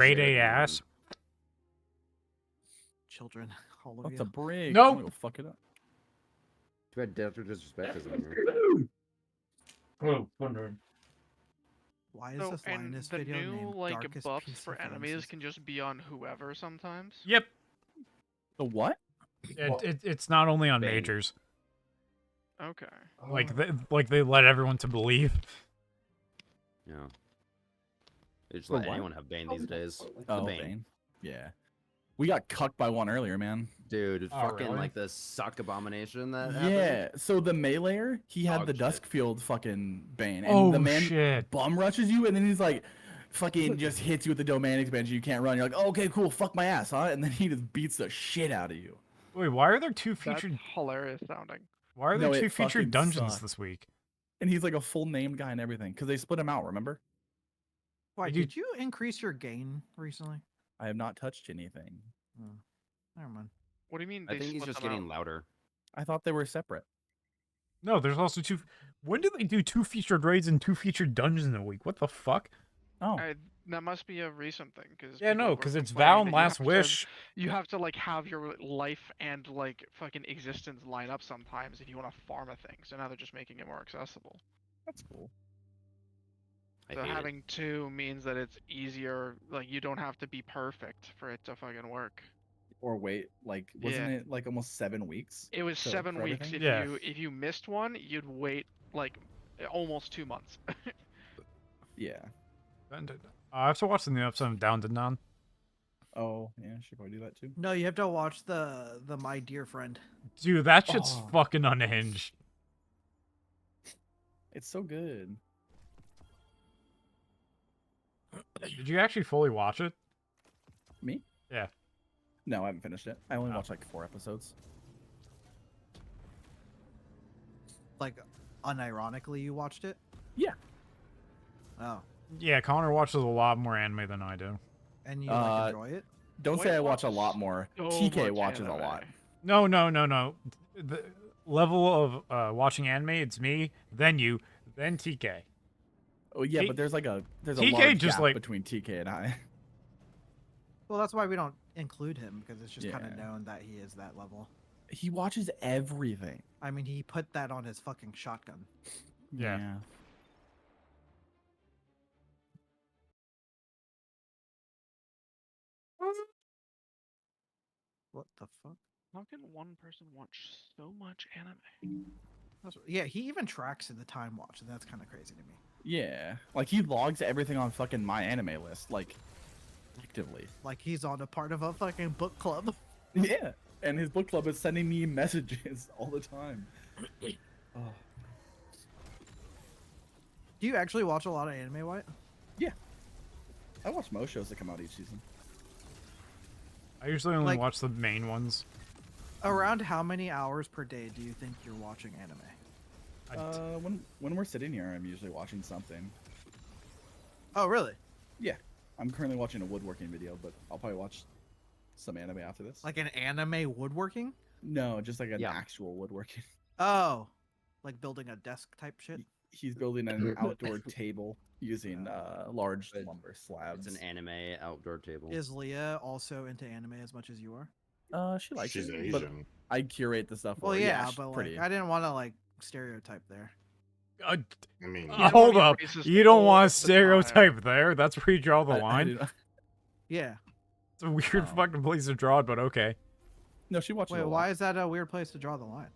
Grade Shit, A man. ass. Children, all of What's you. a break? Nope. I'm gonna go fuck it up. Too bad Dr. Disrespect isn't here. Oh, wondering. Why is So, this and Linus the video new named like Darkest buffs PC for enemies Glimpses? can just be on whoever sometimes. Yep. The what? It's not only on Bane. majors. Okay. Like they let everyone to believe. Yeah. They just For let what? anyone have Bane these days. Oh, the Bane. Bane. Yeah. We got cucked by one earlier, man. Dude, Oh, fucking really? like the suck abomination that happened. Yeah. So the meleeer, he had Dog the shit. Duskfield fucking Bane. And Oh, the man shit. bum rushes you, and then he's like, fucking just hits you with the domain expansion. You can't run. You're like, oh, okay, cool. Fuck my ass, huh? And then he just beats the shit out of you. Wait, why are there two That's featured? hilarious sounding. Why are there No, two it featured fucking dungeons sucked. this week? And he's like a full named guy and everything. Because they split him out, remember? Why, Did you- did you increase your gain recently? I have not touched anything. Oh, never mind. What do you mean? I They think he's split just them getting out? louder. I thought they were separate. No, there's also two. When did they do two featured raids and two featured dungeons in a week? What the fuck? Oh. That must be a recent thing, because Yeah, no, because it's Val and Last Wish. You have to like have your life and like fucking existence line up sometimes if you want to farm a thing. So now they're just making it more accessible. That's cool. I So hate having two means that it's easier. Like you don't have to be perfect for it to fucking work. Or wait, like, wasn't Yeah. it like almost 7 weeks? It was So, 7 for weeks. everything? If you missed one, you'd wait like almost 2 months. Yeah. I have to watch the new episode of Down to None. Oh, yeah, should probably do that too. No, you have to watch the My Dear Friend. Dude, that shit's Oh. fucking unhinged. It's so good. Did you actually fully watch it? Me? Yeah. No, I haven't finished it. I only Oh. watched like 4 episodes. Like, unironically, you watched it? Yeah. Oh. Yeah, Connor watches a lot more anime than I do. And you like, enjoy it? Don't Wait, say I watch a watch lot more. so TK much watches a anime. lot. No. The level of watching anime, it's me, then you, then TK. Oh yeah, T- but there's a TK large just, gap like- between TK and I. Well, that's why we don't include him, because it's just kind of Yeah. known that he is that level. He watches everything. I mean, he put that on his fucking shotgun. Yeah. What the fuck? How can one person watch so much anime? Yeah, he even tracks in the time watch, and that's kind of crazy to me. Yeah. Like he logs everything on fucking my anime list, like actively. Like he's on a part of a fucking book club. Yeah. And his book club is sending me messages all the time. Oh. Do you actually watch a lot of anime, White? I watch most shows that come out each season. I usually only Like- watch the main ones. Around how many hours per day do you think you're watching anime? When we're sitting here, I'm usually watching something. Oh, really? Yeah. I'm currently watching a woodworking video, but I'll probably watch some anime after this. Like an anime woodworking? No, just like an Yeah. actual woodworking. Oh, like building a desk type shit? He's building an outdoor table using large But lumber slabs. It's an anime outdoor table. Is Leah also into anime as much as you are? She likes She's it, but Asian. I curate the stuff. Well, for her. yeah, she's but like, pretty. I didn't want to like stereotype there. Uh, I mean, Yeah, don't hold be up. racist You don't all want the to stereotype there. That's where you draw the line. didn't- Yeah. It's a weird Oh. fucking place to draw it, but okay. No, she watches. Wait, a lot. why is that a weird place to draw the line?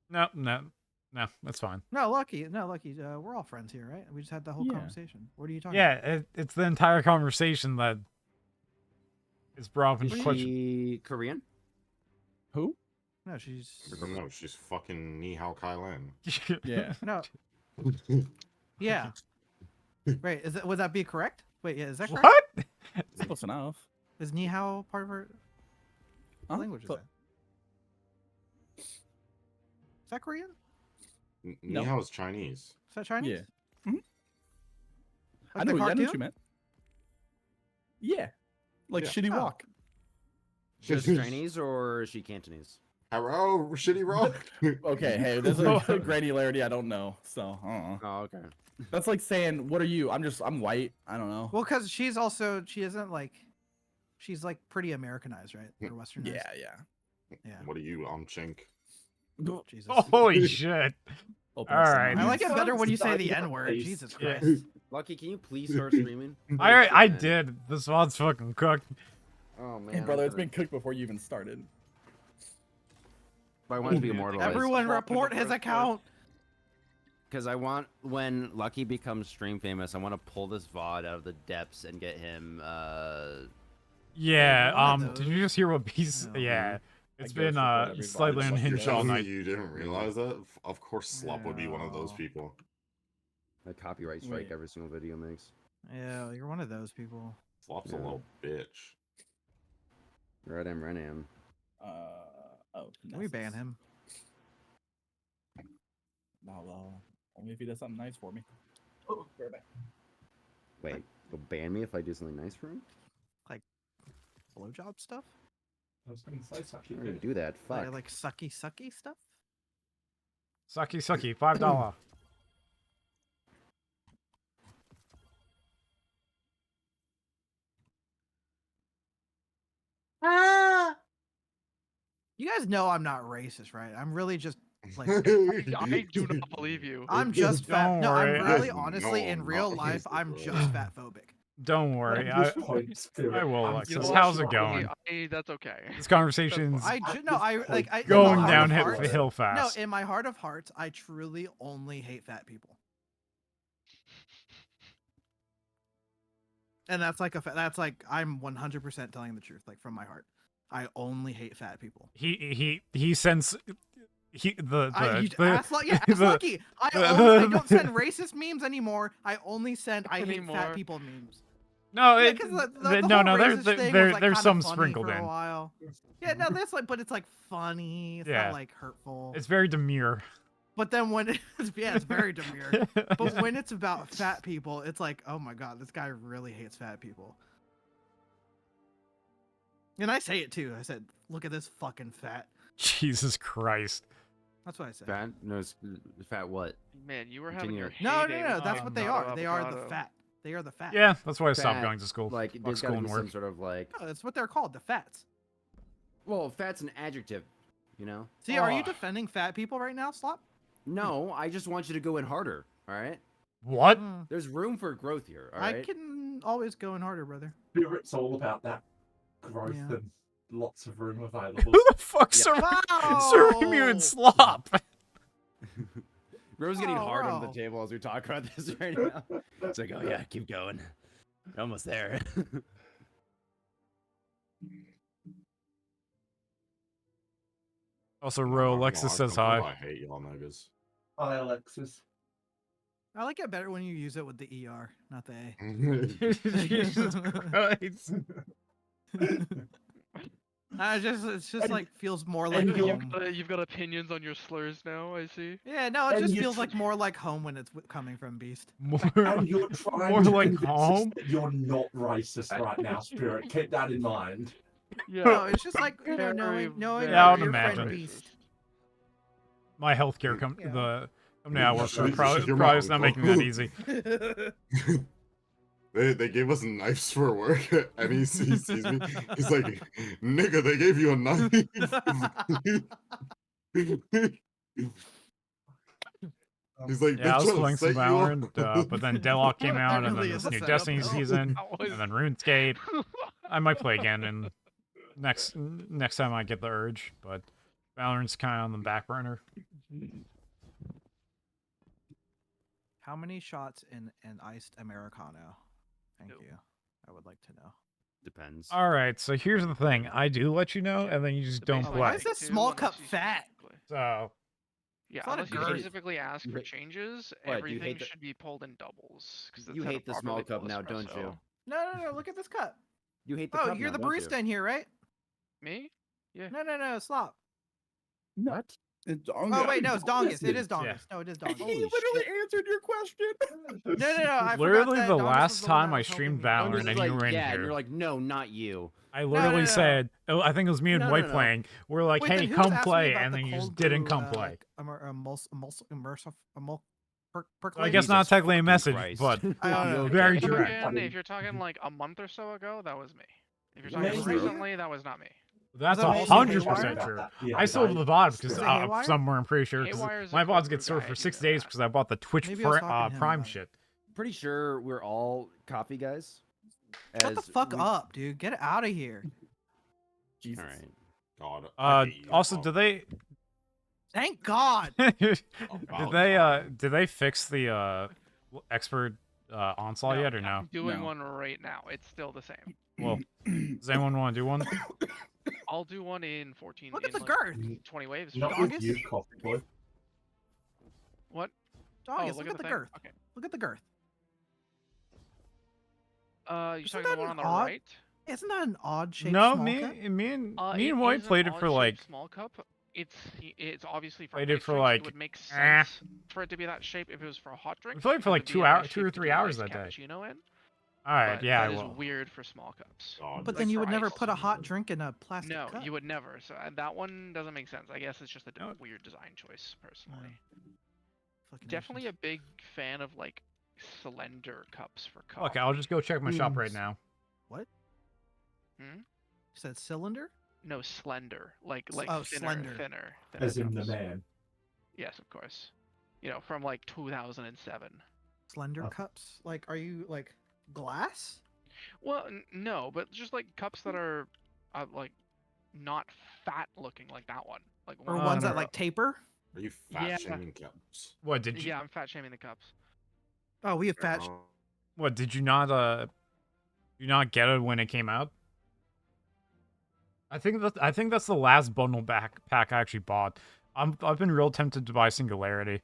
No, that's fine. No, Lucky. We're all friends here, right? We just had the whole Yeah. conversation. What are you talking Yeah, about? it's the entire conversation that is brought up Is into question. she Korean? Who? No, she's. I don't know. She's fucking Ni Hao Kai Lan. Yeah. No. Yeah. Right. Would that be correct? Wait, yeah, is that correct? What? Close enough. Is Ni Hao part of her? What Huh? language is So- that? Is that Korean? Ni No. Hao's Chinese. Is that Chinese? Yeah. Mhm. Like I the know what cartoon? you meant. Yeah. Like Yeah. shitty Oh. walk. Just Chinese or is she Cantonese? Hello, shitty rock. Okay, hey, there's a granularity I don't know, so. Oh, okay. That's like saying, "What are you?" I'm white. I don't know. Well, because she isn't like, she's like pretty Americanized, right? Or Westernized. Yeah. Yeah. What are you? I'm Chink. Jesus. Holy shit. Open All up some right. I like it better when you say Sounds the like N word. face. Jesus Yeah. Christ. Lucky, can you please start streaming? I Man. did. This VOD's fucking cooked. Oh man, Hey, brother, it's been cooked before you even started. I want to be immortalized. Everyone Welcome report to his Growth account. Because I want, when Lucky becomes stream famous, I want to pull this VOD out of the depths and get him. Yeah, one of did you those. just hear what Beast? Oh. Yeah. I It's ghost been report every slightly VOD. unhinged You're all telling me night. you didn't realize that? Of course, Slop would be one of those No. people. A copyright strike Wait. every single video makes. Yeah, you're one of those people. Slop's Yeah. a little bitch. Right, I'm Renam. Oh. Can we ban Nessus. him? No, only if he does something nice for me. Oh, right back. Wait, he'll ban me if I do something nice for him? Blowjob stuff? I was going to say I something. already do that. Fuck. Like sucky stuff? Sucky, sucky, $5. You guys know I'm not racist, right? I'm really just like I do not believe you. I'm just fat. Don't No, worry, I'm I- really No, honestly in I'm real not life racist, I'm bro. just fat phobic. Don't worry. At this point, Spirit, I will, I'm Alexis. You know so what? How's it sorry. going? That's okay. This conversation's I At no, this I point, like I in going my heart of downhill hearts- hill No, fast. in my heart of hearts, I truly only hate fat people. And that's like that's like I'm 100% telling the truth, like from my heart. I only hate fat people. He sends the Ask Lucky. Yeah, ask the- Lucky. I don't send racist memes anymore. I only send I hate Anymore. fat people memes. no, Yeah, it, because the- the no, whole no, racist thing was, like, there's kinda some funny sprinkled for a in. while. Yeah, no, that's like, but it's like funny. It's Yeah. not like hurtful. It's very demure. But then when it's it's very demure. But when it's about fat people, it's like, oh my god, this guy really hates fat people. And I say it too. I said, look at this fucking fat. Jesus Christ. That's what I said. Fat? No, fat what? Man, you were having Continue. your No, heyday no, with that's what they avocado, are. They are the avocado. fat. They are the fat. Yeah, that's why I stopped Fat, going to school. Like, Fuck there's school gotta and be work. some sort of like. No, that's what they're called, the fats. Well, fat's an adjective, you know? See, are you Oh. defending fat people right now, Slop? No, I just want you to go in harder, alright? What? Hmm. There's room for growth here, I alright? can always go in harder, brother. Spirit's all about that growth Yeah. and lots of room available. Who the fuck's Yeah. serving you in Wow. slop? Bro's getting Oh, hard on bro. the table as we talk about this right now. It's like, oh yeah, keep going. You're almost there. Also, Ro Alexis says hi. I hate y'all niggas. Hi, Alexis. I like it better when you use it with the ER, not the A. Jesus Christ. It's just like feels more like and you're- home. You've got opinions on your slurs now. I see. Yeah, no, it and just you feels tr- like more like home when it's coming from Beast. More, And you're trying more to like convince us home. that you're not racist right now, Spirit. Keep that in mind. Yeah. No, it's just like Very, knowing Yeah, I would your imagine. friend Beast. My healthcare Yeah. the company I work for Shut probably, your probably is mouth, not making that easy. They gave us knives for work, and he sees me. He's like, "Nigga, they gave you a knife." He's like, Yeah, I was "They're trying playing to some set you up." Valorant, but then Deadlock came That out, and really then is this a new setup, Destiny though. season, That was- and then RuneScape. I might play again, and next time I get the urge, but Valorant's kind of on the back burner. How many shots in an iced Americano? Thank No. you. I would like to know. Depends. All right, so here's the thing: I do let you know, and then you just The don't baseline play. Why is this two, small unless cup you fat? specifically- So Yeah, It's not a unless you girth. specifically ask You for hate- changes, What, do you everything hate the- should be pulled in doubles. Cause You hate the small cup now, don't you? No. Look at this cup. You hate the Oh, cup you're now, the don't you? barista in here, right? Me? Yeah. No. Slop. What? It's Oh wait, no, it's Dongus. It is Yeah. Dongus. No, it is Dongus. Holy He literally shit. answered your question. No. I forgot literally that the Dongus was last the one time that I was helping streamed me. Valorant Dongus and is you like, were in yeah, and here. you're like, no, not you. I literally no. said, oh, I think it was me and No, White no, no. playing. We're like, Wait, then hey, who's come asking me play, about and the then you just cold didn't brew, come play. like, immersive I guess Percolating? not Jesus technically a fucking message, Christ. but I don't know. very If you're direct. talking- if you're talking like a month or so ago, that was me. If you're Maybe. talking recently, that was not me. That's that Also, 100% Haywire? true. Yeah, I still have the VOD because Is it Haywire? somewhere I'm pretty sure 'cause Haywire's a my cool VODs get guy, served for I do 6 know days that. because I bought the Twitch Maybe I was talking to him Prime about it. shit. Pretty sure we're all coffee guys. Shut the as fuck we- up, dude. Get out of here. Jesus. All right. God. I hate you. Also, Oh, do they Thank God. did about they time. did they fix the expert onslaught No, yet or no? I'm doing No. one right now. It's still the same. Well, does anyone want to do one? I'll do one in 14. Look at in, the like, girth. 20 waves. Not Doggus? with you, coffee boy. What? Doggus, look look at the thing. girth. Okay. Look at the girth. You're Isn't talking the that one an on the odd right? Isn't that an odd shape? No, small me cup? me and It White is an played it for odd-shaped like small cup. It's obviously for Played it iced for, drinks, like, it would make eh. sense for it to be that shape if it was for a hot drink. we played for because like it'd be 2 a nice hours, 2 shape or to 3 do an hours iced that day. cappuccino in. All right, But yeah, that I is will. weird for small cups. God. But Like then you for would never ice. put a hot drink in a plastic No, cup. you would never. So that one doesn't make sense. I guess it's just a No. weird design choice, personally. Fucking Definitely Asians. a big fan of like slender cups for coffee. Look, I'll just go check my shop right Mm. now. Hmm? You said cylinder? No, slender, like Oh, thinner, slender. thinner As in the cups. man. Yes, of course. You know, from like 2007. Slender Oh. cups? Like, are you like glass? Well, no, but just like cups that are like not fat looking like that one. Like Or ones ones that that are- like taper? Are you fat Yeah. shaming cups? What did you? Yeah, I'm fat shaming the cups. Oh, we have fat. Oh, What did you not? You not get it when it came out? I think that's the last bundle pack I actually bought. I've been real tempted to buy Singularity.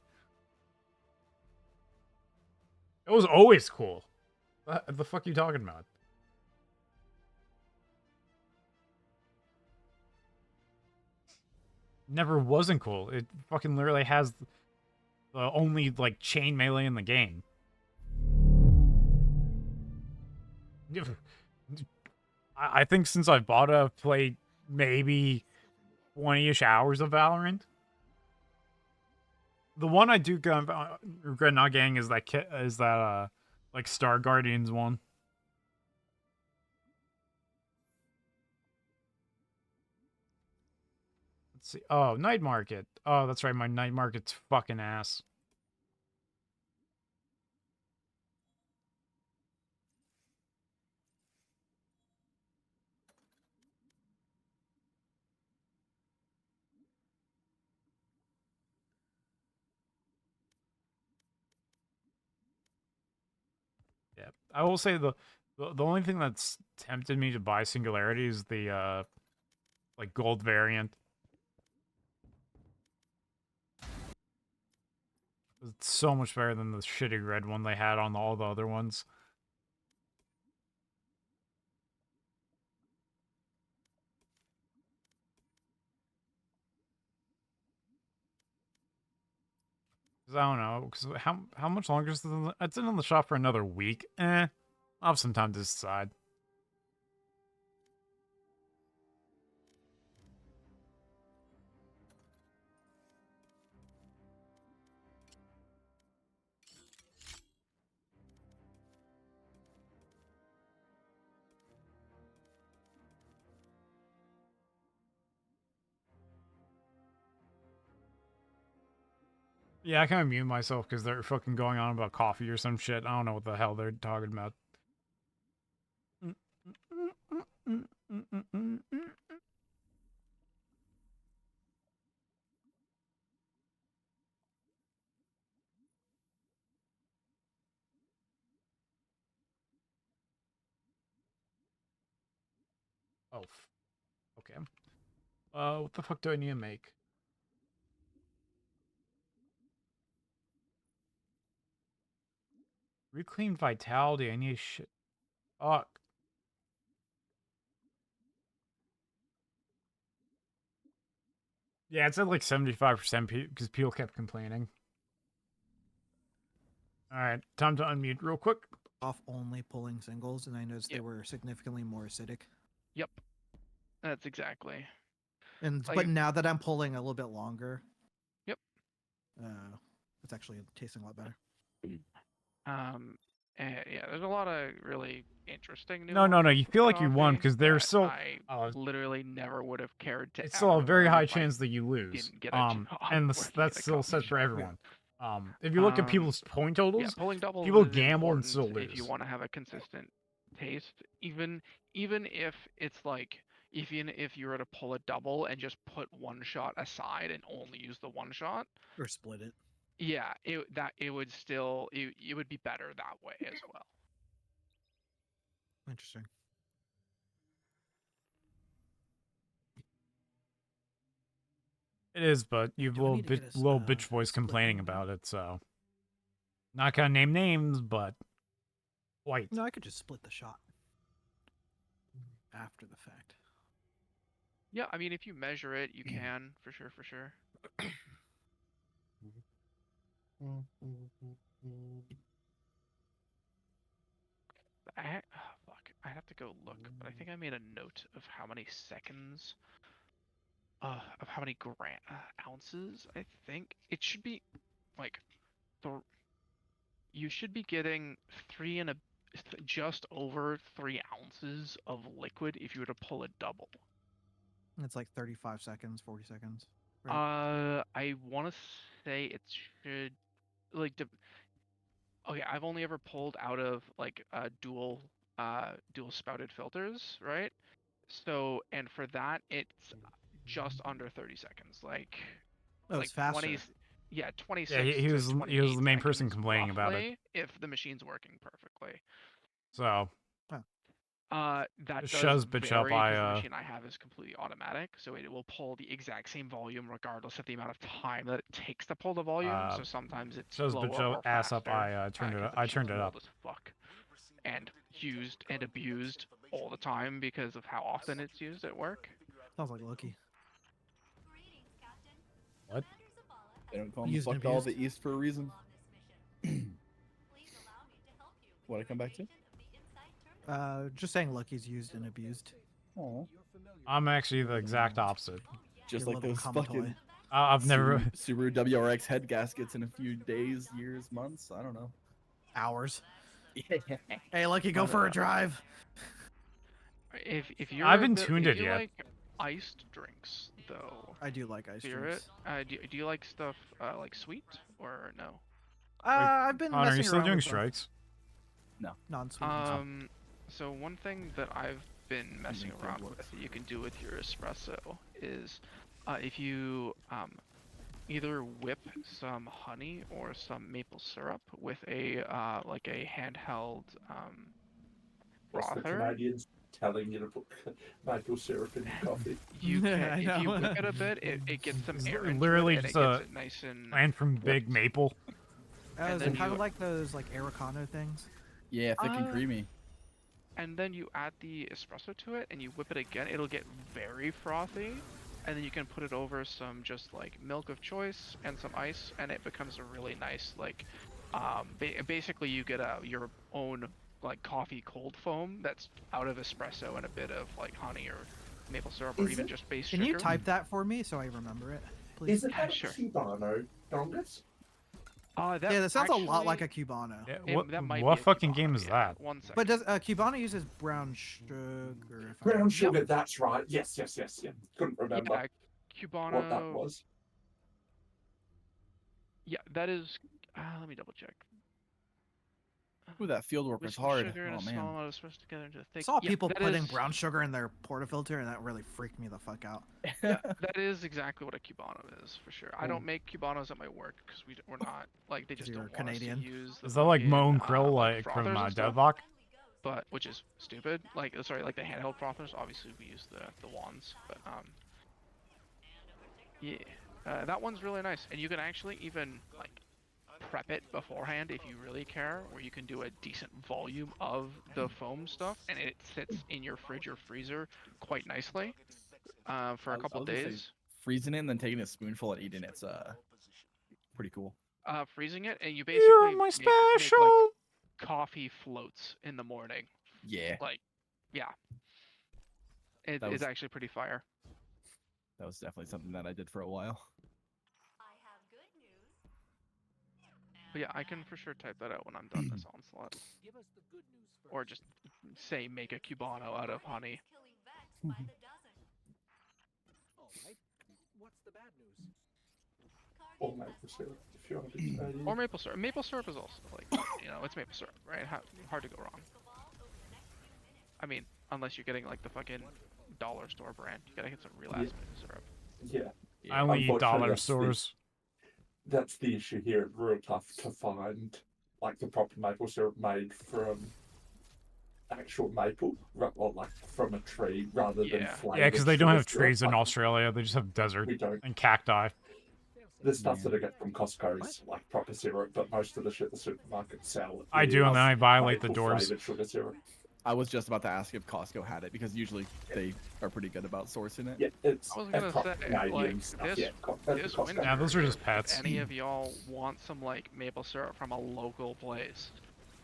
It was always cool. The fuck you talking about? Never wasn't cool. It fucking literally has the only like chain melee in the game. I think since I've bought it, I've played maybe 20-ish hours of Valorant. The one I do regret not getting is that like Star Guardians one. Let's see. Oh, Night Market. Oh, that's right. My Night Market's fucking ass. Yeah, I will say the only thing that's tempted me to buy Singularity is the like gold variant. It's so much better than the shitty red one they had on all the other ones. Cause I don't know. Cause how much longer is it? It's in the shop for another week. I'll have some time to decide. Yeah, I kind of mute myself because they're fucking going on about coffee or some shit. I don't know what the hell they're talking about. Oh, okay. What the fuck do I need to make? Reclaim vitality. I need shit. Fuck. Yeah, it's at like 75% because people kept complaining. Alright, time to unmute real quick. Off only pulling singles, and I noticed they Yep. were significantly more acidic. Yep. That's exactly. And Like- but now that I'm pulling a little bit longer. Yep. It's actually tasting a lot better. Yeah, there's a lot of really interesting new. No, you feel like you won because there's still I literally never would have cared to. it's still a ever very learn high if I chance that you lose. didn't get a job And working that's at a still coffee said for shop. everyone. If you look at people's point Yeah, totals, pulling doubles people is gamble and important still if you lose. want to have a consistent taste. Even if it's like even if you were to pull a double and just put one shot aside and only use the one shot, Or split it. yeah, it would still it would be better that way as well. Interesting. It is, but you've Do we need to get little a, bitch voice split complaining one? about it, so not gonna name names, but white. No, I could just split the shot after the fact. Yeah, I mean if you measure it, you can for sure. Fuck, I have to go look, but I think I made a note of how many seconds, of how many ounces. I think it should be like, you should be getting just over 3 ounces of liquid if you were to pull a double. It's like 35 seconds, 40 seconds. Right? I want to say it should like. Okay, I've only ever pulled out of like dual spouted filters, right? So, and for that, it's just under 30 seconds. Like, Oh, it's faster. 20, yeah, 26 Yeah, he to was 28 the main person seconds complaining about it. roughly, if the machine's working perfectly. So That Just does shows bitch up, vary 'cause the I, machine I have is completely automatic, so it will pull the exact same volume regardless of the amount of time that it takes to pull the volume. So sometimes it's shows slower bitch or ass faster. up, I turned 'cause it the I turned machine's it old up. as fuck and used and abused all the time because of how often it's used at work. Sounds like Loki. What? They don't call them Used and fucked all the abused. East for a reason. What I come back to? Just saying Loki's used and abused. Oh, I'm actually the exact opposite. just Your like little those common fucking toy. I've never. Subaru WRX head gaskets in a few days, years, months. I don't know. Hours. Yeah. Hey, Loki, go for a drive. If you're I haven't tuned if it you yet. like iced drinks though, I do like ice Spirit, drinks. do you like stuff like sweet or no? I've been Connor, are you messing still around doing with both strikes? non-sweet. So one thing that I've been messing Make around it with that you can do with your espresso is if you either whip some honey or some maple syrup with a like a handheld That's the frother. Canadians telling you to put maple syrup in your coffee. You Yeah, can, I if you know. whip it a bit, it gets some It's air into literally it, and just it gets a it nice and Plant from big maple. and Is then it kind you- of like those like Americano things? Yeah, thick and creamy. and then you add the espresso to it and you whip it again. It'll get very frothy, and then you can put it over some just like milk of choice and some ice, and it becomes a really nice like basically you get your own like coffee cold foam that's out of espresso and a bit of like honey or maple syrup or Is even it- just base Can sugar. you type that for me so I remember it, please? Isn't that Sure. Cubano dongus? That Yeah, that sounds a lot actually- like a Cubano. Yeah, that might what be a fucking Cubano, game is yeah. that? 1 second. But does Cubano uses brown sugar? if I Brown remember? sugar, that's right. Yes. Couldn't remember Yeah, Cubano. what that was. Yeah, that is. Let me double check. Ooh, that field work was Whisk some hard. sugar and Oh a small man. amount of espresso together into a I thick. saw Yeah, people that putting is- brown sugar in their portafilter, and that really freaked me the fuck out. That is exactly what a Cubano is for sure. I don't Cool. make Cubanos at my work because we're not like they 'Cause just you're don't want us Canadian. to use. The Is that like fucking, Moan Krill, like frothers from and stuff, Deadlock? but which is stupid. Like sorry, like the handheld frothers. Obviously, we use the wands, but yeah, that one's really nice, and you can actually even like prep it beforehand if you really care, where you can do a decent volume of the foam stuff, and it sits in your fridge or freezer quite nicely for a couple I was gonna say, days. freezing it and then taking a spoonful and eating it's pretty cool. Freezing it, and you You're basically my make special. like coffee floats in the morning. Yeah, Like, yeah, it That is was- actually pretty fire. that was definitely something that I did for a while. But yeah, I can for sure type that out when I'm done this onslaught. Or just say make a cubano out of honey. Or maple syrup if you want to be crazy. Or maple syrup. Maple syrup is also like, you know, it's maple syrup, right? Hard to go wrong. I mean, unless you're getting like the fucking dollar store brand, you gotta get some real ass Yeah. maple syrup. Yeah. I only eat Unfortunately, dollar that's the- stores. That's the issue here. It's real tough to find like the proper maple syrup made from actual maple, or like from a tree, rather than Yeah. flavored. Yeah, because they don't sugar have syrup. trees in Like, Australia. They just have desert we don't. and cacti. The stuff that I get from Costco is like proper syrup, but most of the shit the supermarkets sell. I do, and is then I violate the maple doors. flavored sugar syrup. I was just about to ask if Costco had it because usually they are pretty good about sourcing it. Yeah, it's I was a gonna proper say, Canadian like, stuff. this- Yeah, this Costco. winter, Yeah, those are just if pets. any of y'all want some like maple syrup from a local place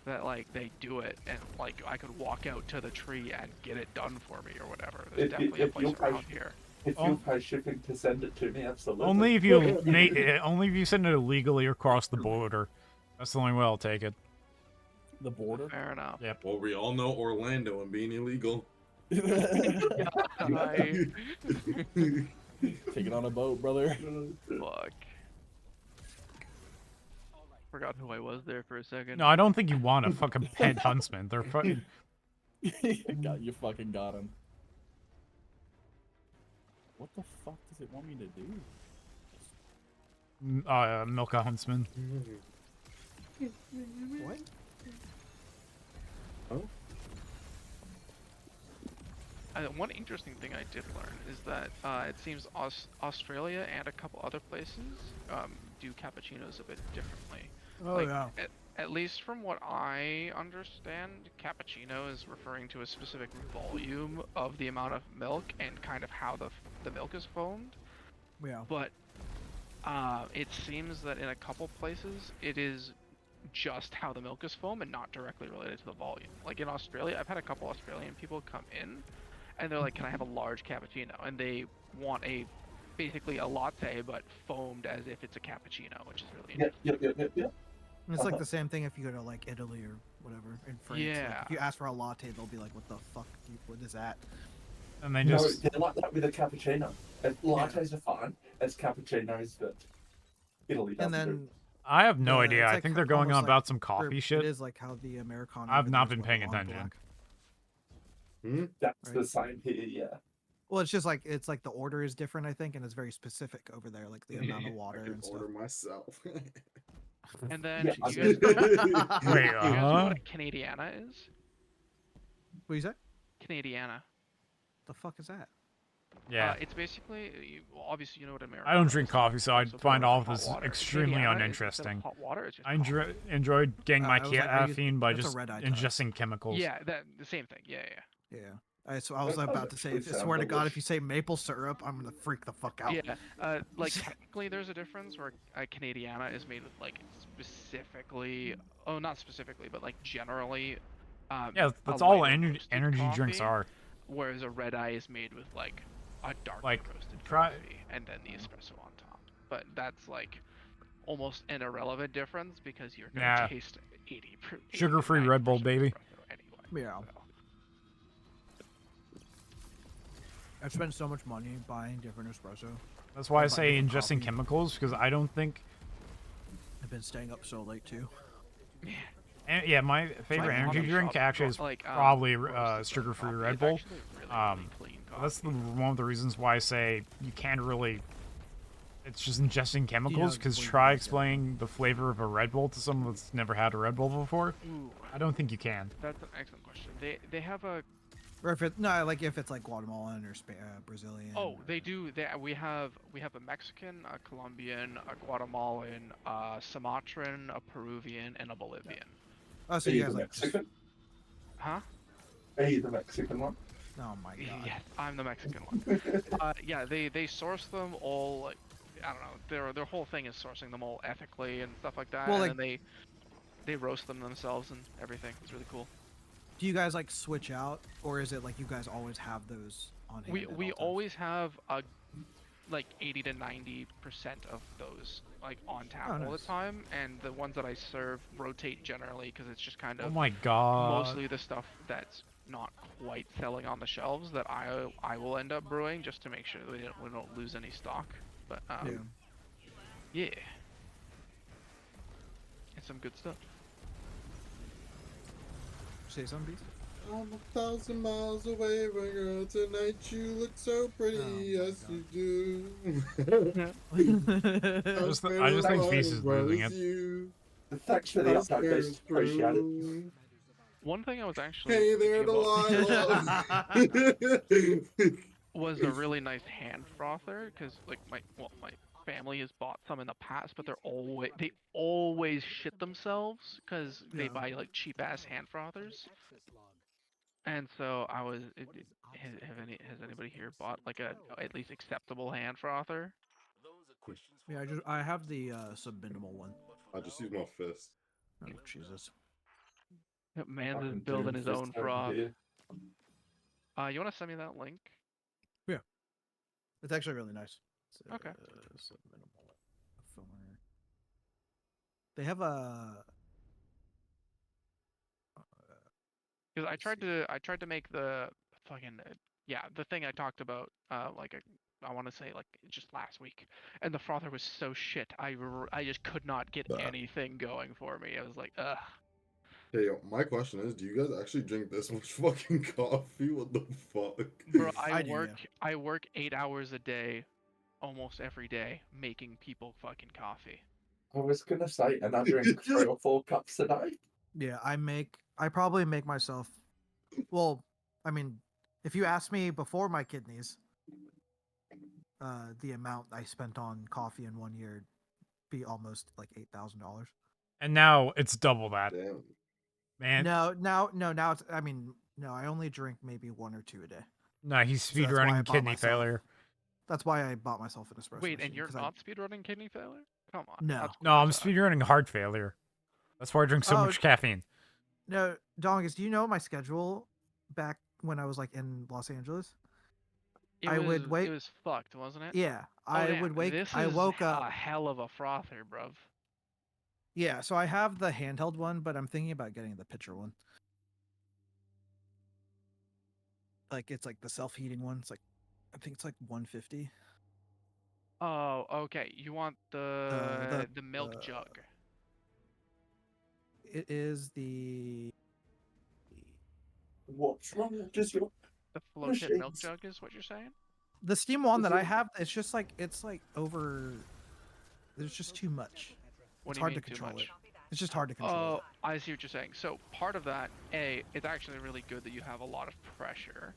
that like they do it and like I could walk out to the tree and get it done for me or whatever. There's If- definitely a if place you'll around pay- here. If Oh. you'll pay shipping to send it to me, absolutely. Only if you only if you send it illegally across the border. That's the only way I'll take it. The border. Fair enough. Yep. Well, we all know Orlando and being illegal. I... Take it on a boat, brother. Fuck. Forgot who I was there for a second. No, I don't think you want a fucking pet huntsman. They're fucking. You fucking got him. What the fuck does it want me to do? Milk a huntsman. What? One interesting thing I did learn is that it seems Australia and a couple other places do cappuccinos a bit differently. Oh Like, yeah. At least from what I understand, cappuccino is referring to a specific volume of the amount of milk and kind of how the milk is foamed. Yeah. But it seems that in a couple places it is just how the milk is foamed and not directly related to the volume. Like in Australia, I've had a couple Australian people come in and they're like, "Can I have a large cappuccino?" And they want basically a latte but foamed as if it's a cappuccino, which is really interesting. Yep. And it's like the same thing if you go to like Italy or whatever in France. like, Yeah. if you ask for a latte, they'll be like, "What the fuck? What is that?" And they No, just. they're like that with a cappuccino. Lattes are fine. It's cappuccinos that Italy doesn't And do. then I have no Yeah, idea. it's I like think they're going almost on like about some or coffee It shit. is like how the Americano. I've over not there is been paying white on attention. black. That's the Right. same here, yeah. Well, it's just like the order is different, I think, and it's very specific over there, like the amount of water I can and stuff. order myself. And then Yeah, you I guys, know, Wait, you guys know what uh-huh. a Canadiana is? What you say? Canadiana. The fuck is that? Yeah. It's basically, well, obviously you know what America I don't drink coffee, so I if find we're all in of hot this water. extremely Canadiana is instead of uninteresting. hot water, it's just I coffee. enjoyed getting my I was like, are you- caffeine by that's a just red-eye type. ingesting chemicals. Yeah, the same thing. Yeah. Yeah. So I was That about to say, actually I swear to sounds God, if you say maple syrup, I'm gonna freak the fuck out. Yeah, like technically there's a difference where a Canadiana is made with like specifically, oh not specifically, but like generally. Yeah, a that's all lighter energy roasted drinks coffee, are. Whereas a red eye is made with like a dark Like, roasted try- coffee and then the espresso on top. But that's like almost an irrelevant difference because you're gonna Nah. taste 80 Sugar-free Red Bull, 90% baby. espresso anyway. Yeah. so. I've spent so much money buying different espresso. That's why I About say different ingesting coffee. chemicals, because I don't think. I've been staying up so late too. Yeah, my favorite Like, energy coffee drink shop, actually is like, probably roasted sugar-free coffee Red is Bull. actually really clean That's coffee. one of the reasons why I say you can't really. It's just ingesting chemicals, the because flavor try is, yeah. explaining the flavor of a Red Bull to someone that's never had a Red Bull before. Ooh, I don't think you can. that's an excellent question. They have a Or if it no, like if it's like Guatemalan or Brazilian. oh they do we have a Mexican, a Colombian, a Guatemalan, a Sumatran, a Peruvian, and a Bolivian. Oh, so Are you you guys the like? Just, Mexican? Huh? Are you the Mexican one? oh my god. Yes, I'm the Mexican one. Yeah, they source them all like I don't know. Their whole thing is sourcing them all ethically and stuff like that. Well, and like- then they roast them themselves and everything. It's really cool. Do you guys like switch out, or is it like you guys always have those on hand? We at all we times? always have a like 80 to 90% of those like on tap Oh, all the nice. time, and the ones that I serve rotate generally because it's just kind Oh of my god. mostly the stuff that's not quite selling on the shelves that I will end up brewing just to make sure that we don't lose any stock. But yeah, it's some good stuff. Say something, Beast? I'm 1,000 miles away, but girl, tonight you look so pretty, Oh my yes God. you do. I just think Beast is losing it. You. Thanks for the update, Beast. Appreciate it. Through. One thing I was actually Hey there, thinking about Delilah. was a really nice hand frother because like my family has bought some in the past, but they always shit themselves because they Yeah. buy like cheap ass hand frothers. And so has anybody here bought like a at least acceptable hand frother? Yeah, I have the subminimal one. I just use my fist. Oh Jesus. Man's is Fucking building his Doomfist own over froth. here. You want to send me that link? It's actually really nice. It's, Okay. subminimal filler. They have a. Because Let's see. I tried to make the fucking the thing I talked about I want to say like just last week, and the frother was so shit. I just could not get Bah. anything going for me. I was like, ugh. Hey, yo, my question is, do you guys actually drink this much fucking coffee? What the fuck? Bro, I do, yeah. I work 8 hours a day, almost every day, making people fucking coffee. I was gonna say, and I drink 3 or 4 cups a day. Yeah, I probably make myself. Well, I mean, if you ask me before my kidneys, the amount I spent on coffee in 1 year be almost like $8,000. And now it's double that. Damn. Man, No, now it's. I mean, no, I only drink maybe 1 or 2 a day. no, he's So that's why I speedrunning bought kidney myself- failure. That's why I bought myself an espresso Wait, machine. and you're 'cause not speedrunning kidney failure? Come on. No. That's No, I'm weird, huh? speedrunning heart failure. That's why I drink so Oh, much caffeine. No, Dongus, do you know my schedule back when I was like in Los Angeles? I would It wake. was fucked, wasn't it? Yeah, Oh, I damn. would wake. This I is woke up. a hell of a frother, bruv. Yeah, so I have the handheld one, but I'm thinking about getting the pitcher one. Like it's like the self-heating one. It's like I think it's like 150. Oh, okay. You want the milk jug. It is the. What's wrong with just your The flow tip milk machines? jug is what you're saying? The Steam one Is that I it- have, it's just like it's like over. There's just too much. What It's do you hard mean to too control much? it. It's just hard to control. Oh, I see what you're saying. So part of that, it's actually really good that you have a lot of pressure.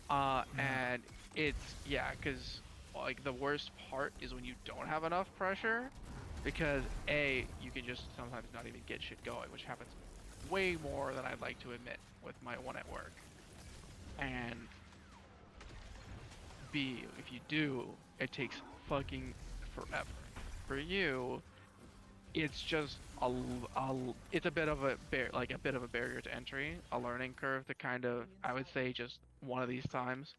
And it's because like the worst part is when you don't have enough pressure, because you can just sometimes not even get shit going, which happens way more than I'd like to admit with my one at work. And B, if you do, it takes fucking forever. For you, it's just it's a bit of a barrier to entry, a learning curve to kind of, I would say, just one of these times,